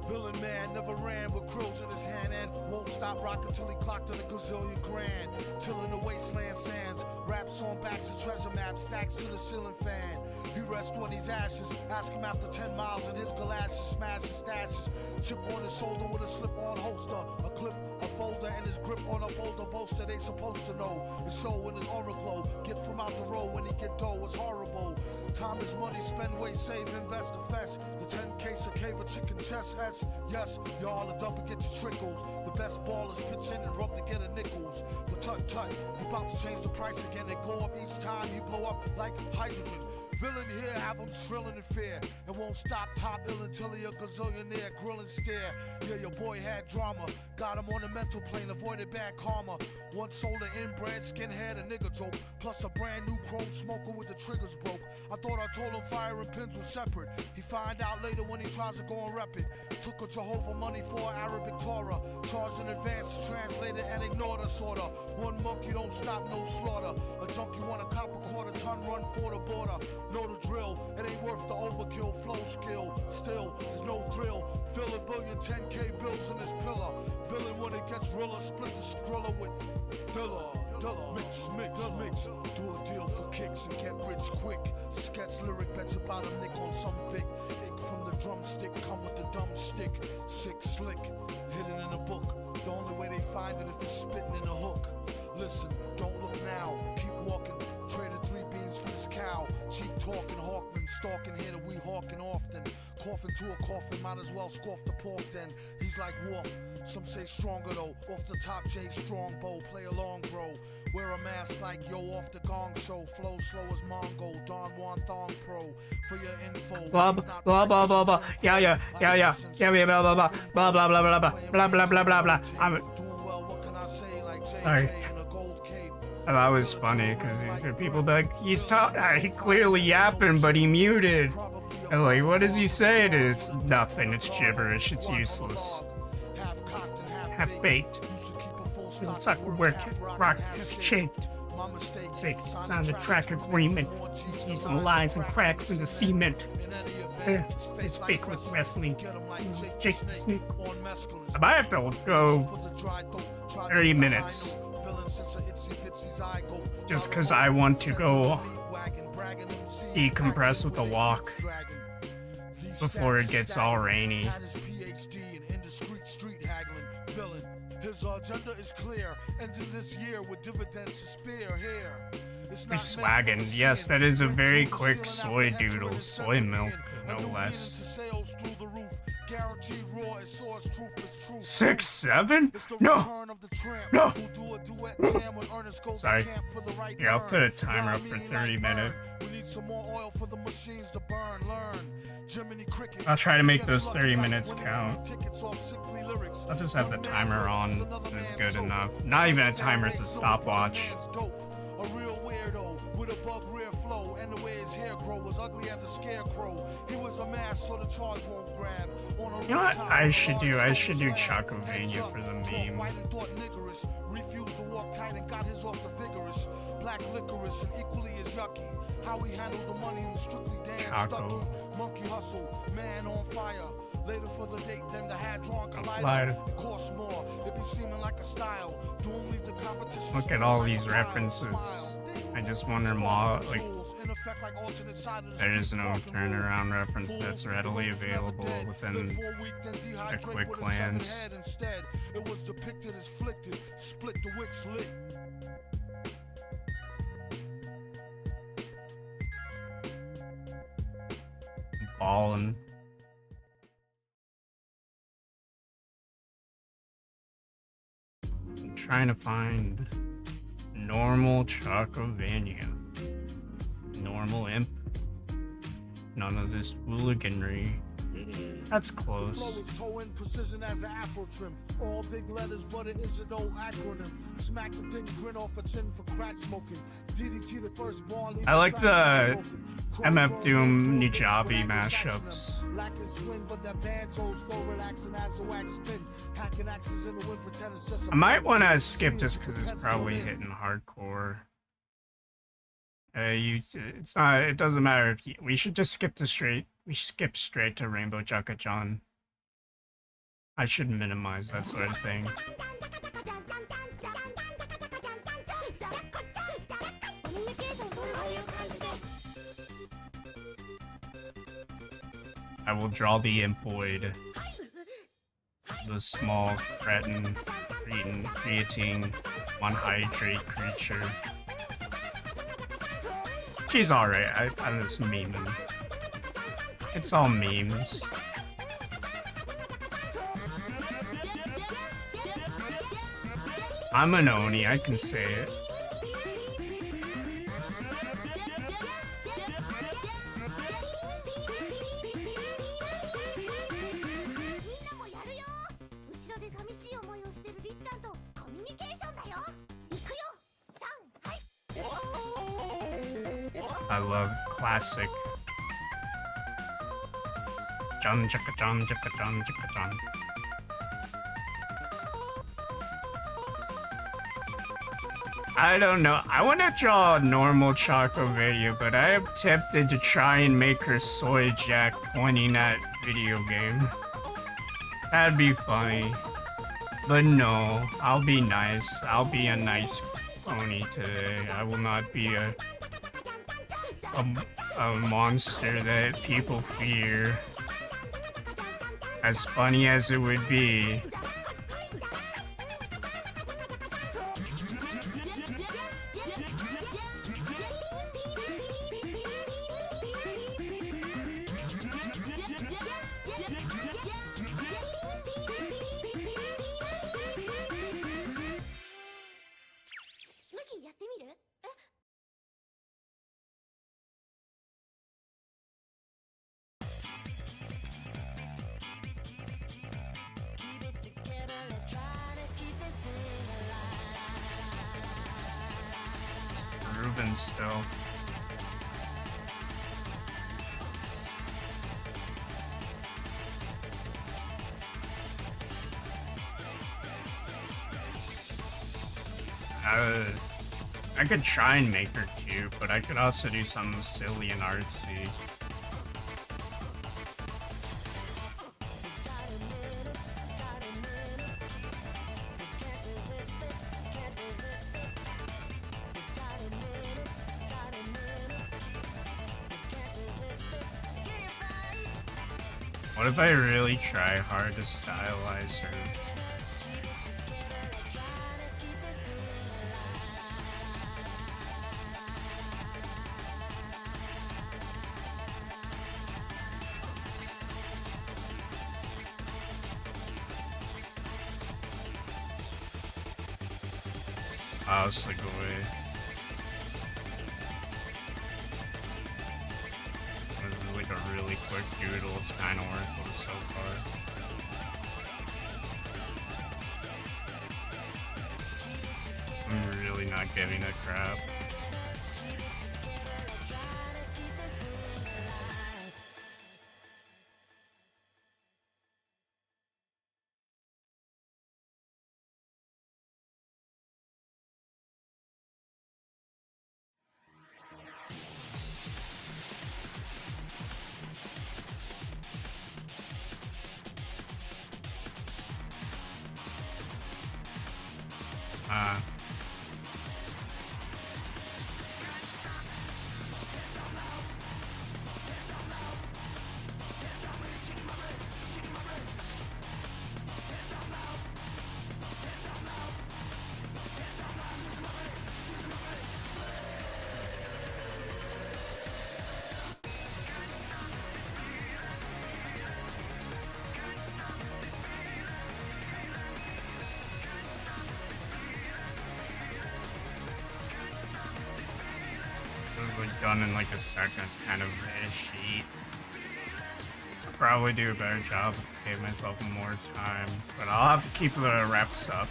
F: Villain man never ran with grills in his hand and won't stop rocking till he clocked in a gazillion grand. Till in the wasteland sands, raps on backs of treasure maps, stacks to the ceiling fan. He rests on these ashes, ask him after 10 miles in his galoshes, smash his stashes. Chip on his shoulder with a slip-on holster, a clip, a folder, and his grip on a boulder bolster. They supposed to know his show in his aura glow. Get from out the road when he get dough, it's horrible. Time is money, spend, wait, save, invest, the fest. The 10 case of cave, a chicken chest, S. Yes, y'all are double, get your trickles. The best ballers pitch in and rub to get a nickels. But tut, he about to change the price again. They go up each time, he blow up like hydrogen. Villain here, have him shrilling in fear. And won't stop top ill until he a gazillionaire, grilling stare. Yeah, your boy had drama, got him on the mental plane, avoided bad karma. One sold an inbred, skinhead, a nigga joke. Plus a brand new chrome smoker with the triggers broke. I thought I told him fire and pins were separate. He find out later when he tries to go and rep it. Took a Jehovah money for an Arabic Torah. Charged in advance, translated and ignored us sorta. One monkey don't stop, no slaughter. A junkie want a cop a quarter ton, run for the border. Know the drill, it ain't worth the overkill, flow skill. Still, there's no thrill. Fill a billion 10K bills in this pillar. Villain when it gets realer, split the skrilla with Dilla. Mix. Do a deal for kicks and get rich quick. Sketch lyric, bet about a nick on some Vic. Ick from the drumstick, come with the dumb stick. Sick, slick, hidden in a book. The only way they find it if it's spitting in a hook. Listen, don't look now, keep walking. Traded 3 beans for this cow. Cheap talking, Hawkman, stalking here that we hawking often. Coughing to a coffin, might as well scoff the pork then. He's like Wolf, some say stronger though. Off the top, J Strongbow, play along, bro. Wear a mask like yo off the gong show. Flow slow as Mongo, Don Juan Thong Pro. For your info,
A: Blah blah blah blah blah. Yeah. Blah blah blah blah blah blah blah blah blah blah blah. I'm
F: doing well, what can I say? Like
A: Sorry.
F: JJ in a gold cape.
A: That was funny because people be like, he clearly yapping, but he muted. And like, what does he say? It's nothing. It's gibberish. It's useless. Half baked. It's like where rock is shaped. Sign the track agreement. See some lines and cracks in the cement. It's fake with wrestling. Jake the Snake. I might have to go 30 minutes. Just because I want to go decompress with a walk before it gets all rainy.
F: His agenda is clear, ending this year with dividends to spare here.
A: We're swaggin'. Yes, that is a very quick soy doodle. Soy milk, no less. 6-7? No. Sorry. Here, I'll put a timer up for 30 minutes. I'll try to make those 30 minutes count. I'll just have the timer on. It's good enough. Not even a timer, it's a stopwatch.
F: A real weirdo with a bug rear flow, and the way his hair grow was ugly as a scarecrow. He was a mask so the charge won't grab.
A: You know what I should do? I should do Chocovania for the meme.
F: Refused to walk tight and got his off the vigorous. Black licorice and equally as yucky. How he handled the money was strictly damn
A: Choco.
F: Monkey hustle, man on fire. Later for the date, then the had-drawn collider.
A: Lied.
F: It costs more, it be seeming like a style. Don't leave the competition.
A: Look at all these references. I just wonder more, like, there is no turnaround reference that's readily available within a quick glance.
F: It was depicted as flicked, split the wick slit.
A: Ballin'. I'm trying to find normal Chocovania. Normal imp. None of this hooliganry. That's close.
F: Flow is towing precision as an afro trim. All big letters, but it is an old acronym. Smack the thing, grin off a chin for crack smoking. DDT the first ball.
A: I like the MF Doom Nijabi mashups.
F: Lacking swing, but that banjo so relaxing as a wax spin. Hacking axes in the wind, pretend it's just a
A: I might want to skip this because it's probably hitting hardcore. It's not. It doesn't matter if you, we should just skip the straight. We should skip straight to Rainbow Jaka-chan. I should minimize that sort of thing. I will draw the impoid. The small, creatine, one-hydrate creature. She's alright, I'm just memeing. It's all memes. I'm an Oni, I can say it. I love classic. Jun jaka jun jaka jun jaka jun. I don't know. I want to draw a normal Choco video, but I am tempted to try and make her soy jack pointing at video game. That'd be funny. But no, I'll be nice. I'll be a nice pony today. I will not be a monster that people fear. As funny as it would be. Ruben still. I could try and make her cute, but I could also do something silly and artsy. What if I really try hard to stylize her? I'll slip away. This is like a really quick doodle. It's kind of worthless so far. I'm really not giving a crap. Uh, like done in like a second, it's kind of a sheet. I'll probably do a better job if I give myself more time, but I'll have to keep the reps up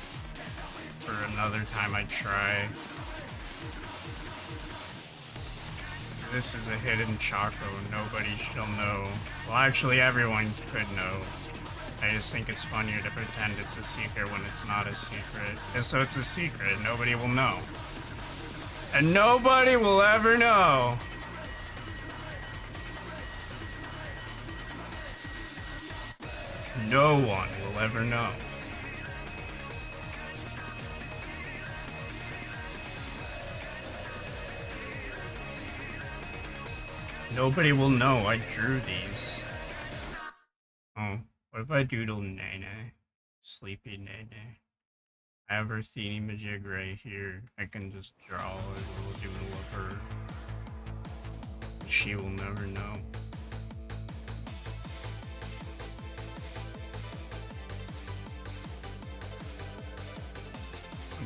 A: for another time I try. This is a hidden Choco, nobody shall know. Well, actually everyone could know. I just think it's funnier to pretend it's a secret when it's not a secret. And so it's a secret, nobody will know. And nobody will ever know. No one will ever know. Nobody will know I drew these. Oh, what if I doodle Nene? Sleepy Nene. I have her thingy-majig right here. I can just draw a little doodle of her. She will never know.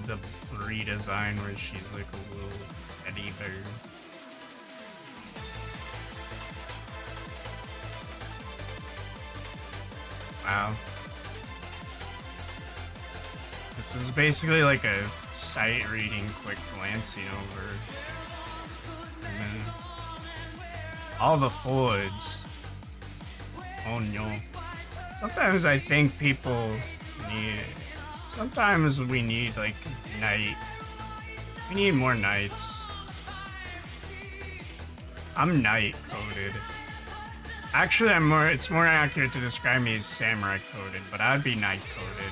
A: The redesign where she's like a little teddy bear. Wow. This is basically like a sight reading, quick glancing over. And then all the fluids. Oh no. Sometimes I think people need. Sometimes we need like night. We need more nights. I'm night coded. Actually, it's more accurate to describe me as samurai coded, but I'd be night coded.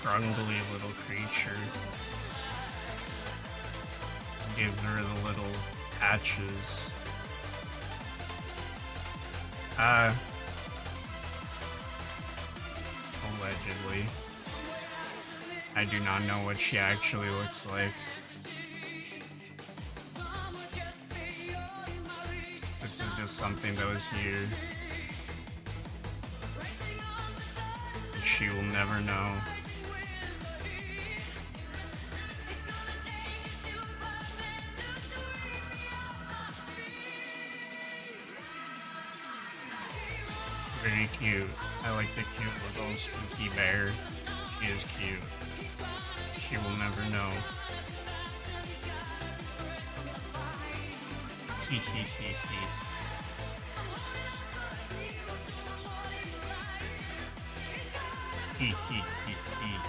A: Scrungly little creature. Gives her the little patches. Allegedly. I do not know what she actually looks like. This is just something that was here. She will never know. Very cute. I like the cute little spooky bear. She is cute. She will never know. Hee hee hee hee. Hee hee hee hee.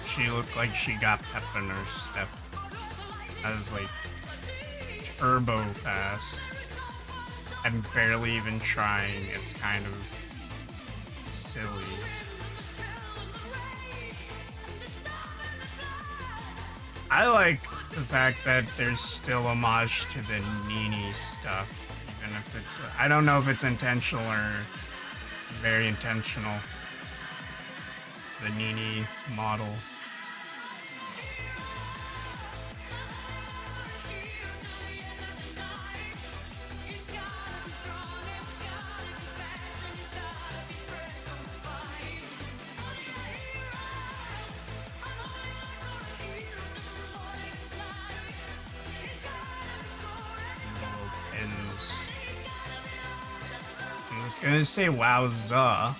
A: She looked like she got pep in her step. I was like turbo fast. I'm barely even trying. It's kind of silly. I like the fact that there's still homage to the Nini stuff, even if it's I don't know if it's intentional or very intentional. The Nini model. Little pins. was gonna say wowza.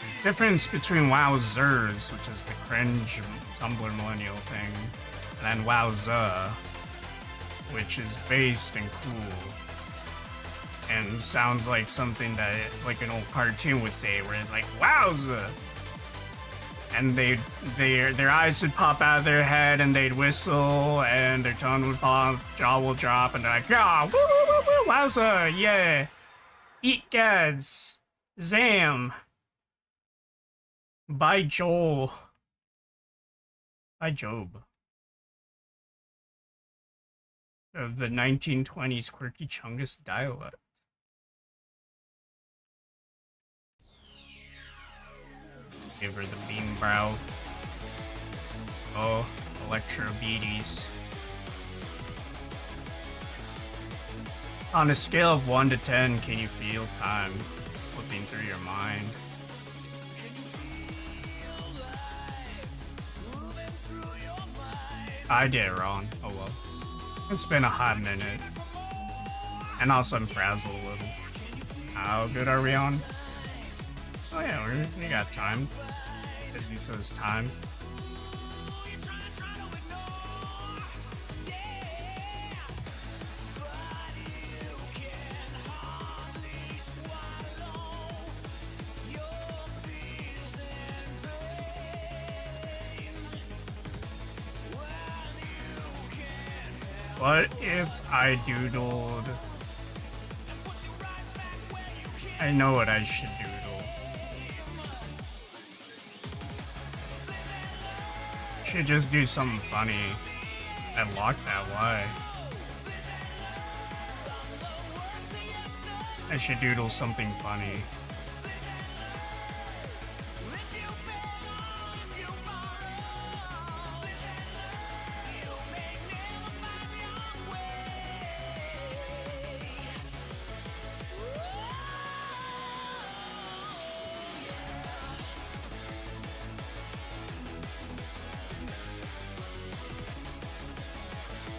A: There's difference between wowzers, which is the cringe Tumblr millennial thing, and then wowza, which is based and cool. And sounds like something that like an old cartoon would say, where it's like wowza. And their eyes would pop out of their head, and they'd whistle, and their tongue would pop, jaw will drop, and they're like, yeah, woo, woo, woo, woo, wowza, yeah, eat gads, zam, by Joel, by Job, of the 1920s quirky Chungus dialect. Give her the beam brow. Oh, electro beaties. On a scale of 1 to 10, can you feel time slipping through your mind? I did it wrong. Oh well. It's been a hot minute. And also I'm frazzled a little. How good are we on? Oh yeah, we got time. Busy says time. What if I doodled? I know what I should doodle. Should just do something funny. I locked that. Why? I should doodle something funny.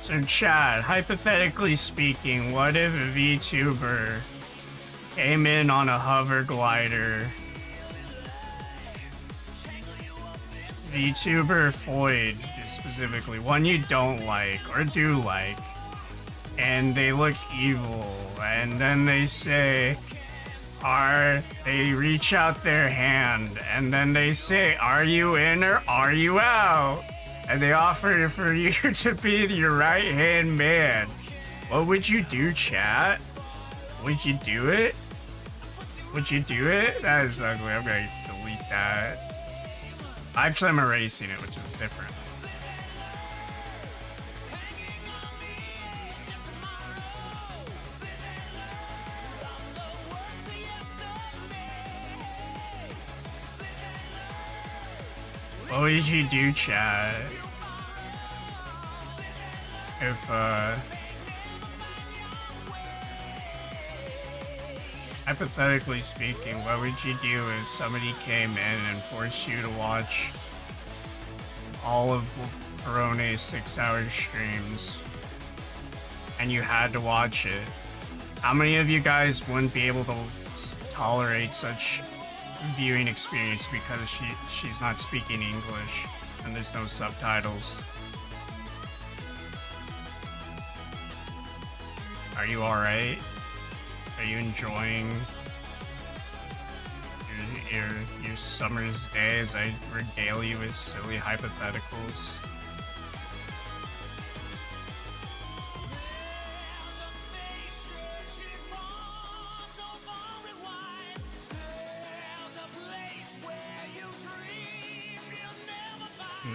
A: So Chad, hypothetically speaking, what if a VTuber came in on a hover glider? VTuber Floyd, specifically, one you don't like or do like, and they look evil, and then they say, they reach out their hand, and then they say, are you in or are you out? And they offer for you to be your right-hand man. What would you do, chat? Would you do it? Would you do it? That is ugly. I'm gonna delete that. Actually, I'm erasing it, which is different. What would you do, chat? If, hypothetically speaking, what would you do if somebody came in and forced you to watch all of Perone's 6-hour streams, and you had to watch it? How many of you guys wouldn't be able to tolerate such viewing experience because she's not speaking English and there's no subtitles? Are you alright? Are you enjoying your summer's day as I regale you with silly hypotheticals?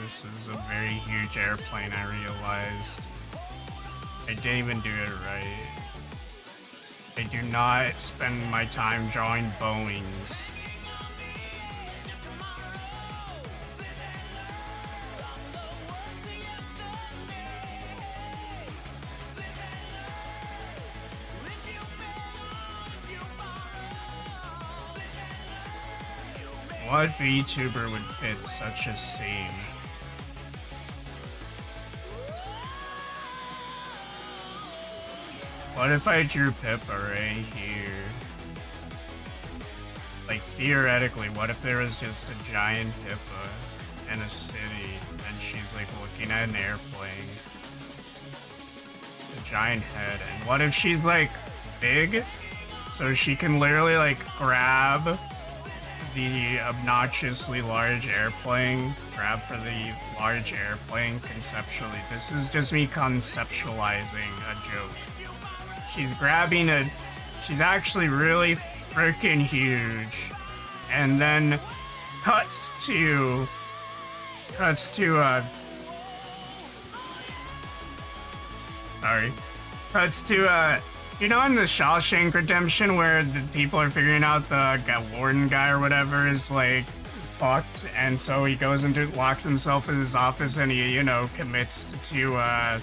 A: This is a very huge airplane, I realized. I didn't even do it right. I do not spend my time drawing Boeings. What VTuber would fit such a scene? What if I drew Pippa right here? Like, theoretically, what if there was just a giant hippo in a city and she's like looking at an airplane? A giant head. And what if she's like big? So she can literally like grab the obnoxiously large airplane, grab for the large airplane conceptually. This is just me conceptualizing a joke. She's grabbing she's actually really freaking huge. And then cuts to you know, in the Shawshank Redemption where the people are figuring out the warden guy or whatever is like fucked, and so he goes into locks himself in his office and he, you know, commits to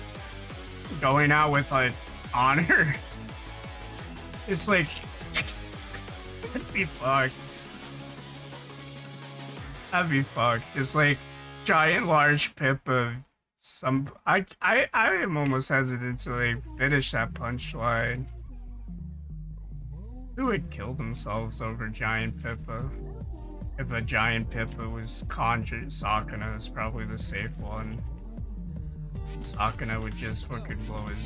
A: going out with like honor. It's like that'd be fucked. That'd be fucked. Just like giant large pip of some. I am almost hesitant to like finish that punchline. Who would kill themselves over giant Pippa? If a giant Pippa was conjured, Sakuna is probably the safe one. Sakuna would just fucking blow his.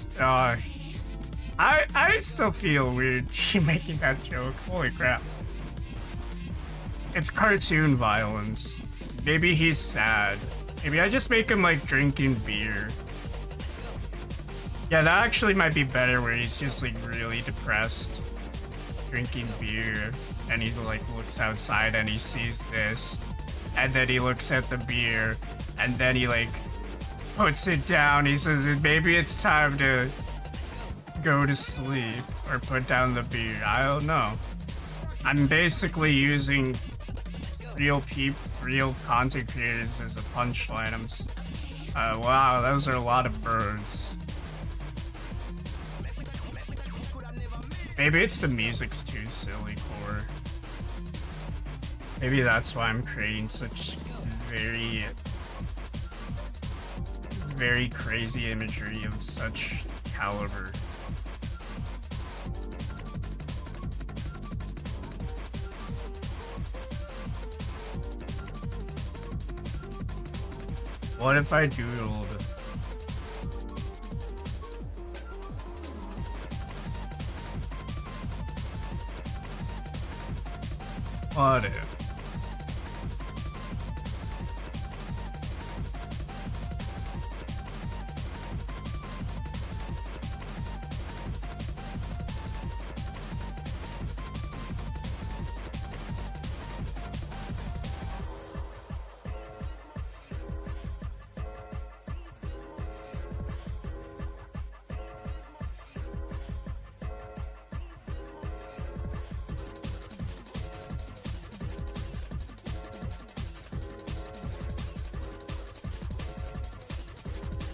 A: I still feel weird making that joke. Holy crap! It's cartoon violence. Maybe he's sad. Maybe I just make him like drinking beer. Yeah, that actually might be better where he's just like really depressed, drinking beer, and he like looks outside and he sees this, and then he looks at the beer, and then he like puts it down. He says maybe it's time to go to sleep or put down the beer. I don't know. I'm basically using real content creators as a punchline. Wow, those are a lot of birds. Maybe it's the music's too silly for. Maybe that's why I'm creating such very crazy imagery of such caliber. What if I doodled? What if?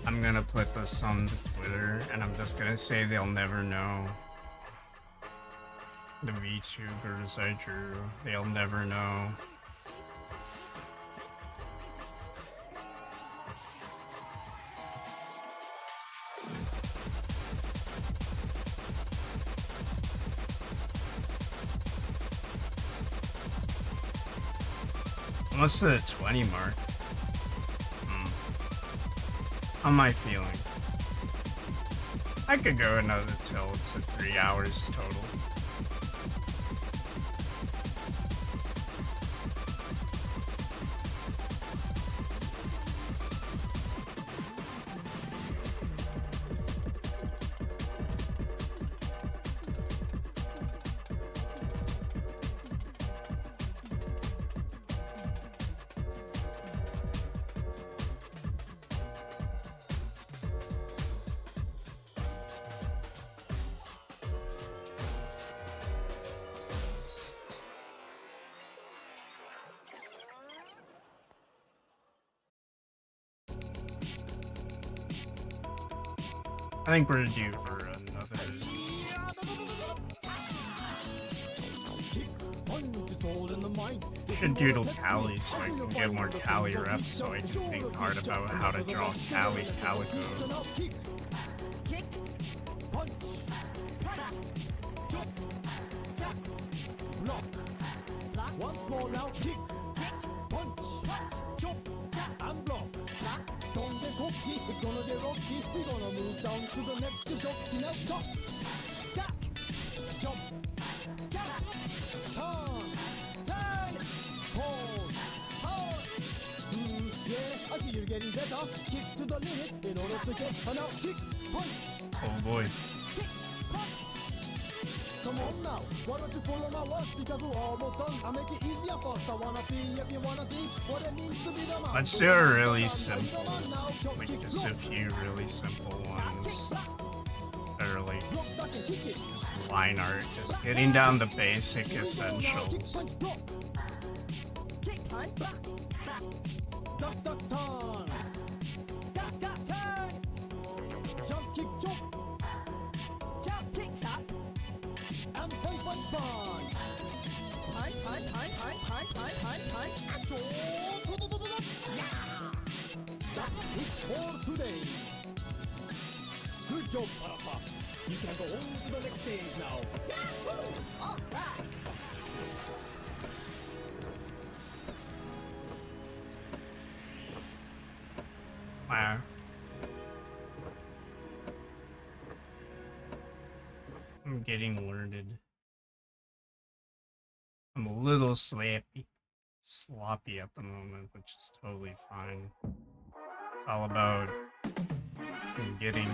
A: I'm gonna put this on Twitter, and I'm just gonna say they'll never know. The VTubers I drew, they'll never know. Almost to the 20 mark. How am I feeling? I could go another till it's 3 hours total. I think we're due for another. Should doodle Cali so I can get more Cali reps so I can think hard about how to draw Cali Calico.
I: Once more now, kick, punch, jump, and block. Don't get cocky, it's gonna get rocky. We're gonna move down to the next jockey. Now stop, duck, jump, tap, turn, hold, hold. Yeah, I see you're getting better. Kick to the limit in order to get her now. Kick, punch,
A: Oh boy.
I: kick, punch. Come on now, why don't you follow my words? Because we're almost done. I'll make it easier first. I wanna see if you wanna see what it means to be the man.
A: Let's do a really simple, like just a few really simple ones that are like just line art, just getting down the basic essentials.
I: Kick, punch, duck, duck, turn, duck, duck, turn, jump, kick, jump, jump, kick, tap, and punch, punch, punch. Punch, punch, punch, punch, punch, punch, punch, punch. That's it for today. Good job, Parappa. You can go on to the next stage now. Yahoo! All right.
A: Wow. I'm getting learned. I'm a little sloppy at the moment, which is totally fine. It's all about getting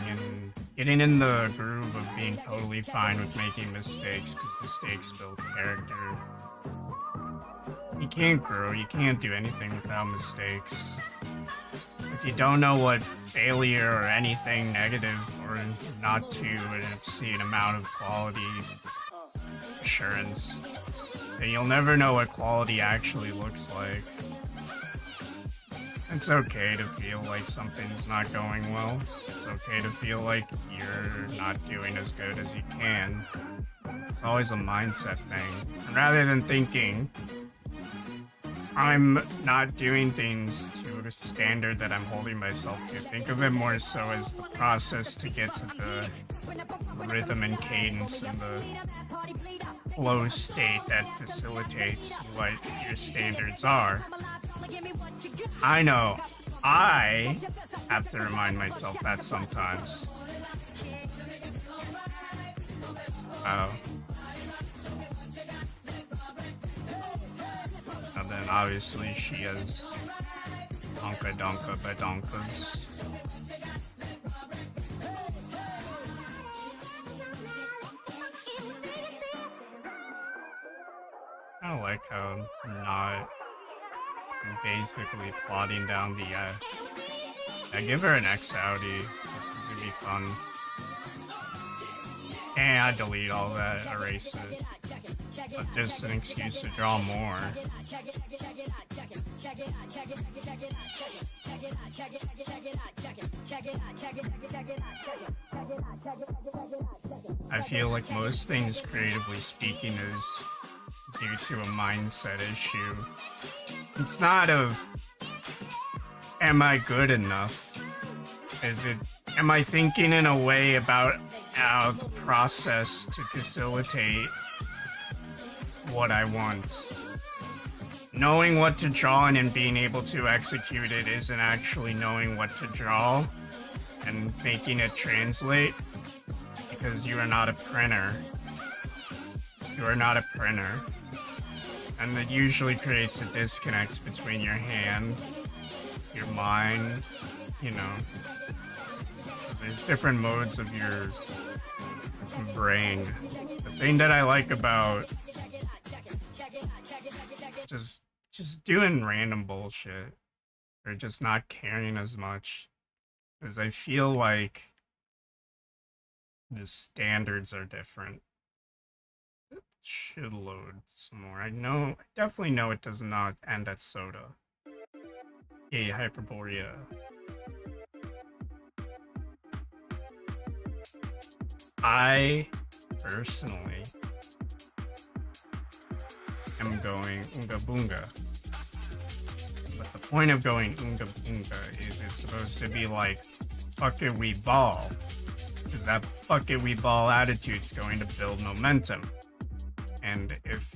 A: in the groove of being totally fine with making mistakes, because mistakes build character. You can't grow, you can't do anything without mistakes. If you don't know what failure or anything negative or not to an obscene amount of quality assurance, then you'll never know what quality actually looks like. It's okay to feel like something's not going well. It's okay to feel like you're not doing as good as you can. It's always a mindset thing. And rather than thinking, I'm not doing things to a standard that I'm holding myself to, think of it more so as the process to get to the rhythm and cadence and the flow state that facilitates what your standards are. I know I have to remind myself that sometimes. And then obviously she has Donka Donka Badonkas. I don't like how I'm not basically plotting down the I give her an X Audi just because it'd be fun. And I delete all that, erase it. But just an excuse to draw more. I feel like most things, creatively speaking, is due to a mindset issue. It's not of, am I good enough? Is it, am I thinking in a way about the process to facilitate what I want? Knowing what to draw and being able to execute it isn't actually knowing what to draw and making it translate, because you are not a printer. You are not a printer. And that usually creates a disconnect between your hand, your mind, you know. There's different modes of your brain. The thing that I like about just doing random bullshit or just not caring as much is I feel like the standards are different. It should load some more. I definitely know it does not end at soda. Yay, Hyperborea. I personally am going Unga Boonga. But the point of going Unga Boonga is it's supposed to be like, fuck it, we ball. Because that fuck it, we ball attitude's going to build momentum. And if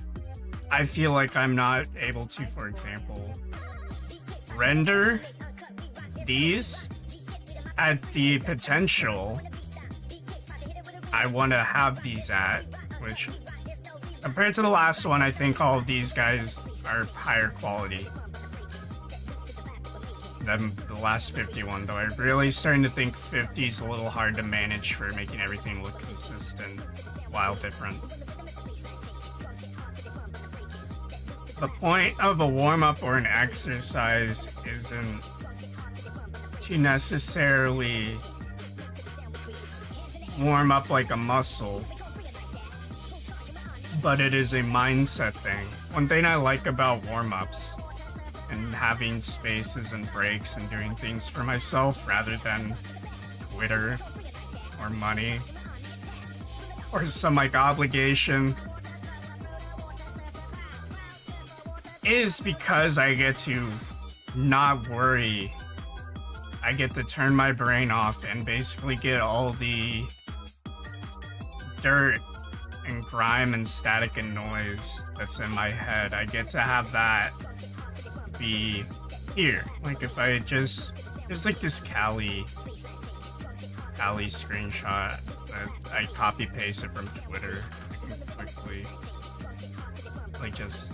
A: I feel like I'm not able to, for example, render these at the potential I want to have these at, which compared to the last one, I think all of these guys are higher quality than the last 51, though I'm really starting to think 50 is a little hard to manage for making everything look consistent while different. The point of a warm-up or an exercise isn't to necessarily warm up like a muscle, but it is a mindset thing. One thing I like about warm-ups and having spaces and breaks and doing things for myself rather than Twitter or money or some like obligation is because I get to not worry. I get to turn my brain off and basically get all the dirt and grime and static and noise that's in my head. I get to have that be here. Like if I just, there's like this Cali screenshot that I copy pasted from Twitter. I can quickly like just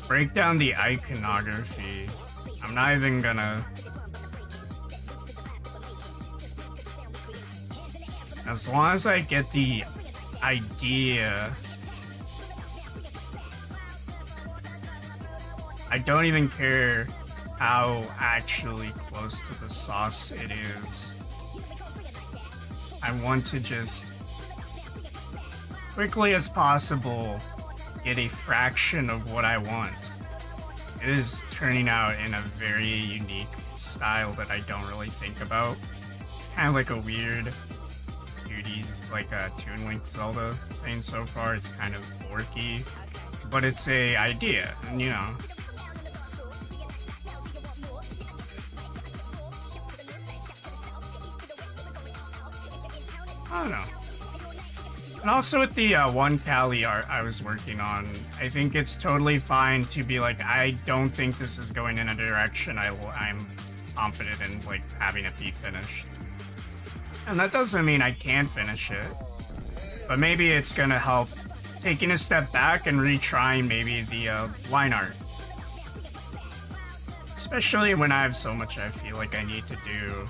A: break down the iconography. I'm not even gonna. As long as I get the idea, I don't even care how actually close to the sauce it is. I want to just, quickly as possible, get a fraction of what I want. It is turning out in a very unique style that I don't really think about. It's kind of like a weird like a Toon Link Zelda thing so far. It's kind of dorky, but it's a idea, and you know. I don't know. And also with the one Cali art I was working on, I think it's totally fine to be like, I don't think this is going in a direction I'm confident in like having it be finished. And that doesn't mean I can't finish it, but maybe it's gonna help taking a step back and retrying maybe the line art. Especially when I have so much I feel like I need to do.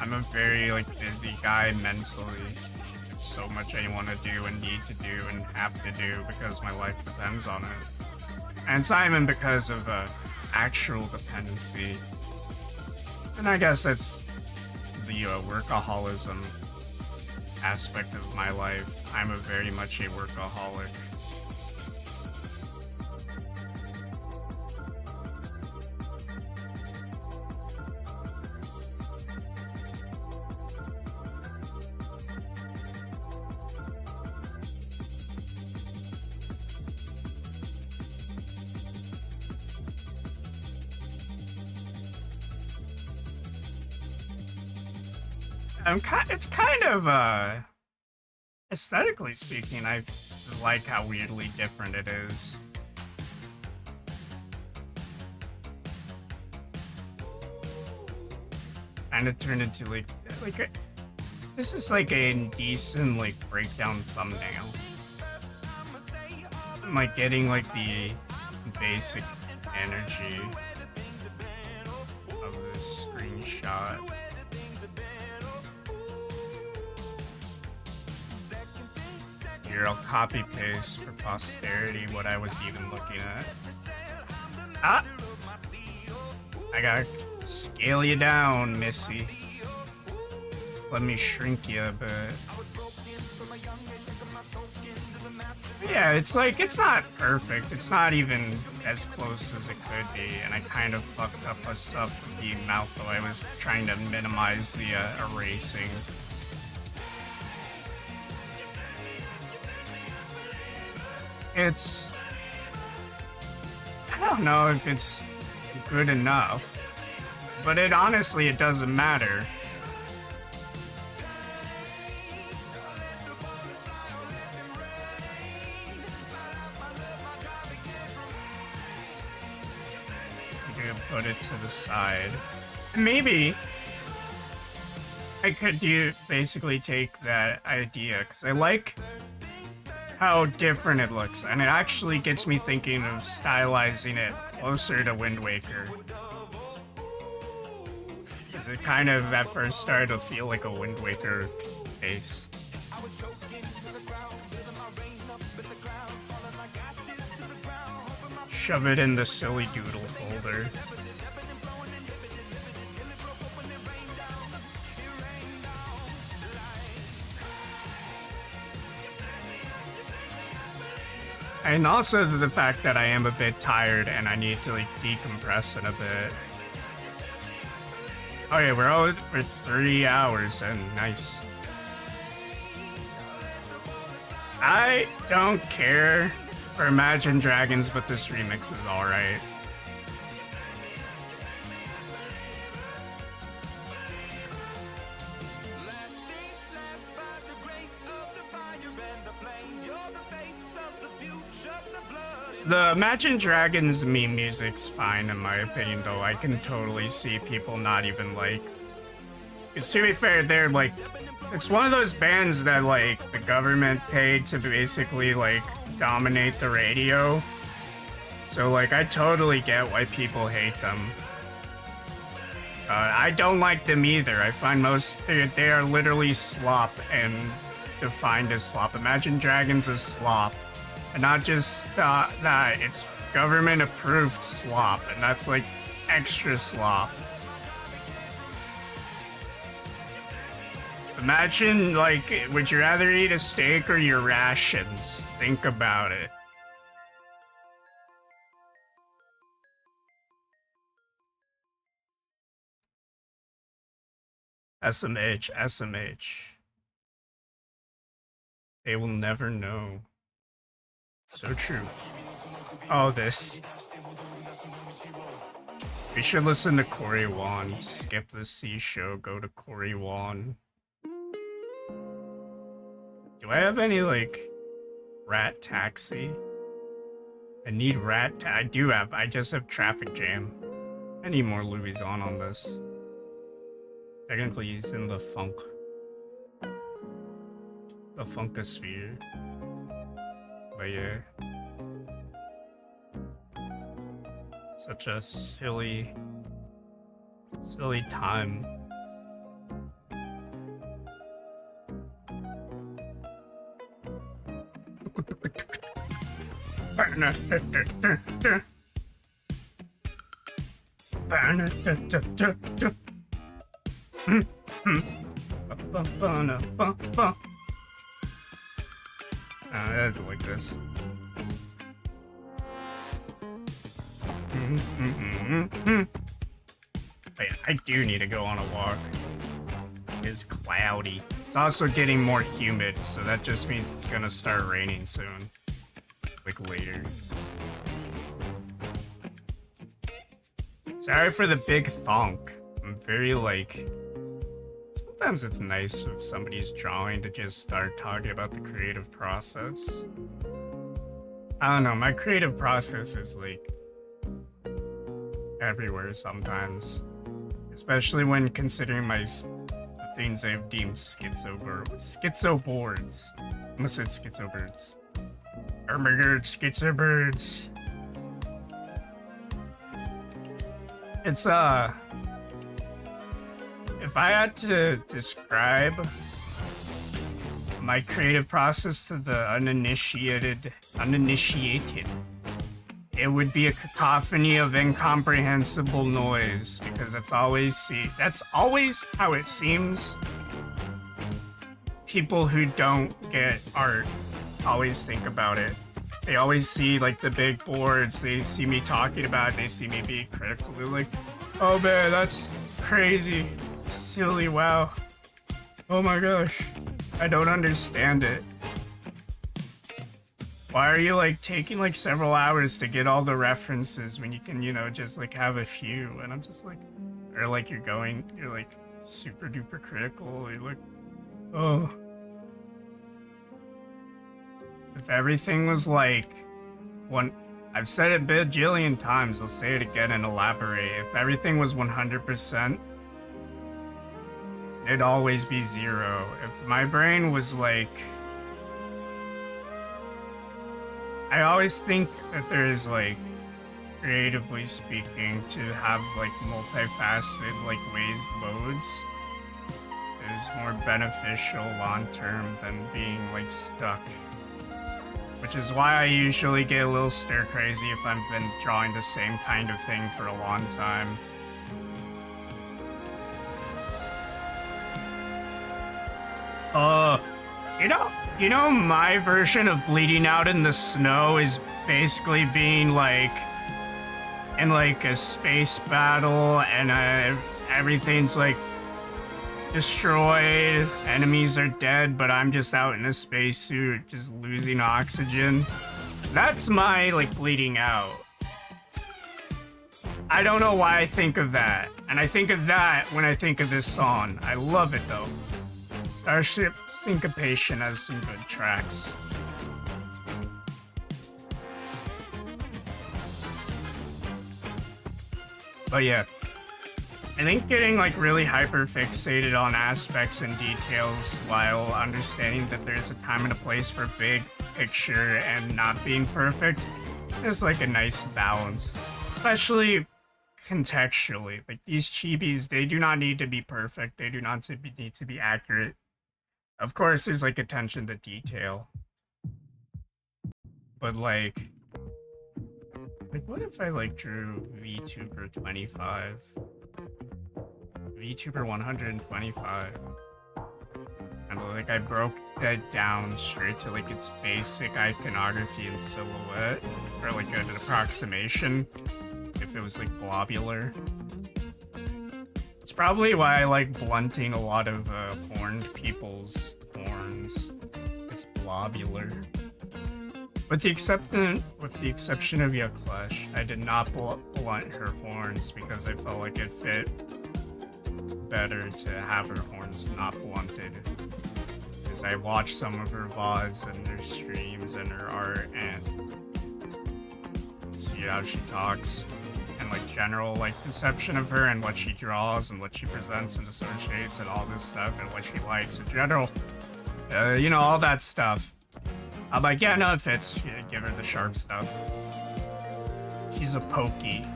A: I'm a very like busy guy mentally. There's so much I want to do and need to do and have to do because my life depends on it. And it's not even because of actual dependency. And I guess that's the workaholism aspect of my life. I'm very much a workaholic. It's kind of, aesthetically speaking, I like how weirdly different it is. Kind of turned into this is like a decent like breakdown thumbnail. I'm like getting like the basic energy of this screenshot. Here, I'll copy paste for posterity what I was even looking at. Ah! I gotta scale you down, Missy. Let me shrink you a bit. Yeah, it's like, it's not perfect. It's not even as close as it could be, and I kind of fucked up my stuff with the mouth, though I was trying to minimize the erasing. It's, I don't know if it's good enough, but it honestly, it doesn't matter. to put it to the side. Maybe I could basically take that idea, because I like how different it looks, and it actually gets me thinking of stylizing it closer to Wind Waker. Because it kind of at first started to feel like a Wind Waker face. Shove it in the silly doodle folder. And also the fact that I am a bit tired and I need to like decompress in a bit. Oh yeah, we're out for 3 hours and nice. I don't care for Imagine Dragons, but this remix is alright. The Imagine Dragons meme music's fine in my opinion, though. I can totally see people not even like... 'Cause to be fair, they're like... It's one of those bands that like the government paid to basically like dominate the radio. So like I totally get why people hate them. I don't like them either. I find they are literally slop and defined as slop. Imagine Dragons is slop. And not just that, it's government approved slop, and that's like extra slop. Imagine, like, would you rather eat a steak or your rations? Think about it. SMH, SMH. They will never know. So true. Oh, this. We should listen to Corey Wan. Skip the C show, go to Corey Wan. Do I have any, like, Rat Taxi? I need I do have. I just have Traffic Jam. I need more Louis on this. Technically, he's in the funk. The funkosphere. But yeah. Such a silly time. I don't like this. Wait, I do need to go on a walk. It's cloudy. It's also getting more humid, so that just means it's gonna start raining soon. Like later. Sorry for the big thonk. I'm very like... Sometimes it's nice if somebody's drawing to just start talking about the creative process. I don't know, my creative process is like... everywhere sometimes. Especially when considering the things I've deemed schizo boards. I almost said schizo birds. Oh my god, schizo birds. It's if I had to describe my creative process to the uninitiated, it would be a cacophony of incomprehensible noise, because that's always how it seems. People who don't get art always think about it. They always see like the big boards, they see me talking about it, they see me being critical, they're like, oh man, that's crazy, silly, wow. Oh my gosh, I don't understand it. Why are you like taking like several hours to get all the references when you can, you know, just like have a few? And I'm just like, or like you're like super duper critical, you're like, oh. If everything was like I've said it a bajillion times, I'll say it again and elaborate. If everything was 100%, it'd always be 0. If my brain was like... I always think that there's like, creatively speaking, to have like multifaceted like ways modes is more beneficial long term than being like stuck. Which is why I usually get a little stir crazy if I've been drawing the same kind of thing for a long time. You know my version of bleeding out in the snow is basically being like in like a space battle and everything's like destroyed, enemies are dead, but I'm just out in a spacesuit just losing oxygen. That's my like bleeding out. I don't know why I think of that, and I think of that when I think of this song. I love it though. Starship Syncopation has some good tracks. But yeah, I think getting like really hyper fixated on aspects and details while understanding that there's a time and a place for big picture and not being perfect is like a nice balance. Especially contextually. Like these chibis, they do not need to be perfect. They do not need to be accurate. Of course, there's like attention to detail. But like what if I like drew VTuber 25? VTuber 125. And like I broke that down straight to like its basic iconography and silhouette, or like an approximation, if it was like blobular. It's probably why I like blunting a lot of horned people's horns. It's blobular. With the exception of Yucklash, I did not blunt her horns because I felt like it fit better to have her horns not blunted. Because I watched some of her VODs and her streams and her art and see how she talks and like general like perception of her and what she draws and what she presents and associates and all this stuff and what she likes in general. You know, all that stuff. I'm like, yeah, no, it fits. Yeah, give her the sharp stuff. She's a pokey.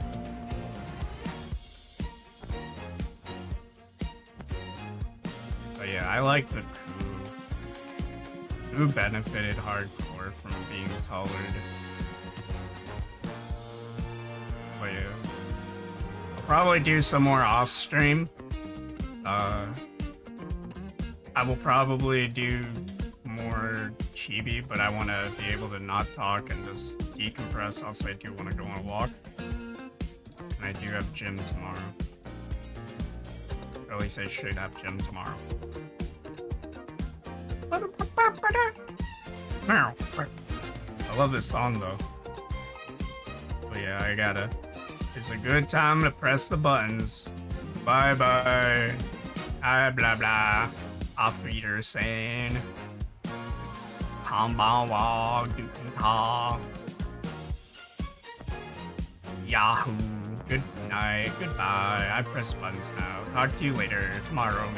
A: But yeah, I like the coup. Coup benefited hardcore from being colored. But yeah. I'll probably do some more off stream. I will probably do more chibi, but I want to be able to not talk and just decompress. Also, I do want to go on a walk. And I do have gym tomorrow. Or at least I should have gym tomorrow. I love this song though. But yeah, I gotta. It's a good time to press the buttons. Bye bye. Blah blah. Auf Wiedersehen. Konbanwa, guten Tag. Yahoo. Good night. Goodbye. I press buttons now. Talk to you later. Tomorrow, maybe.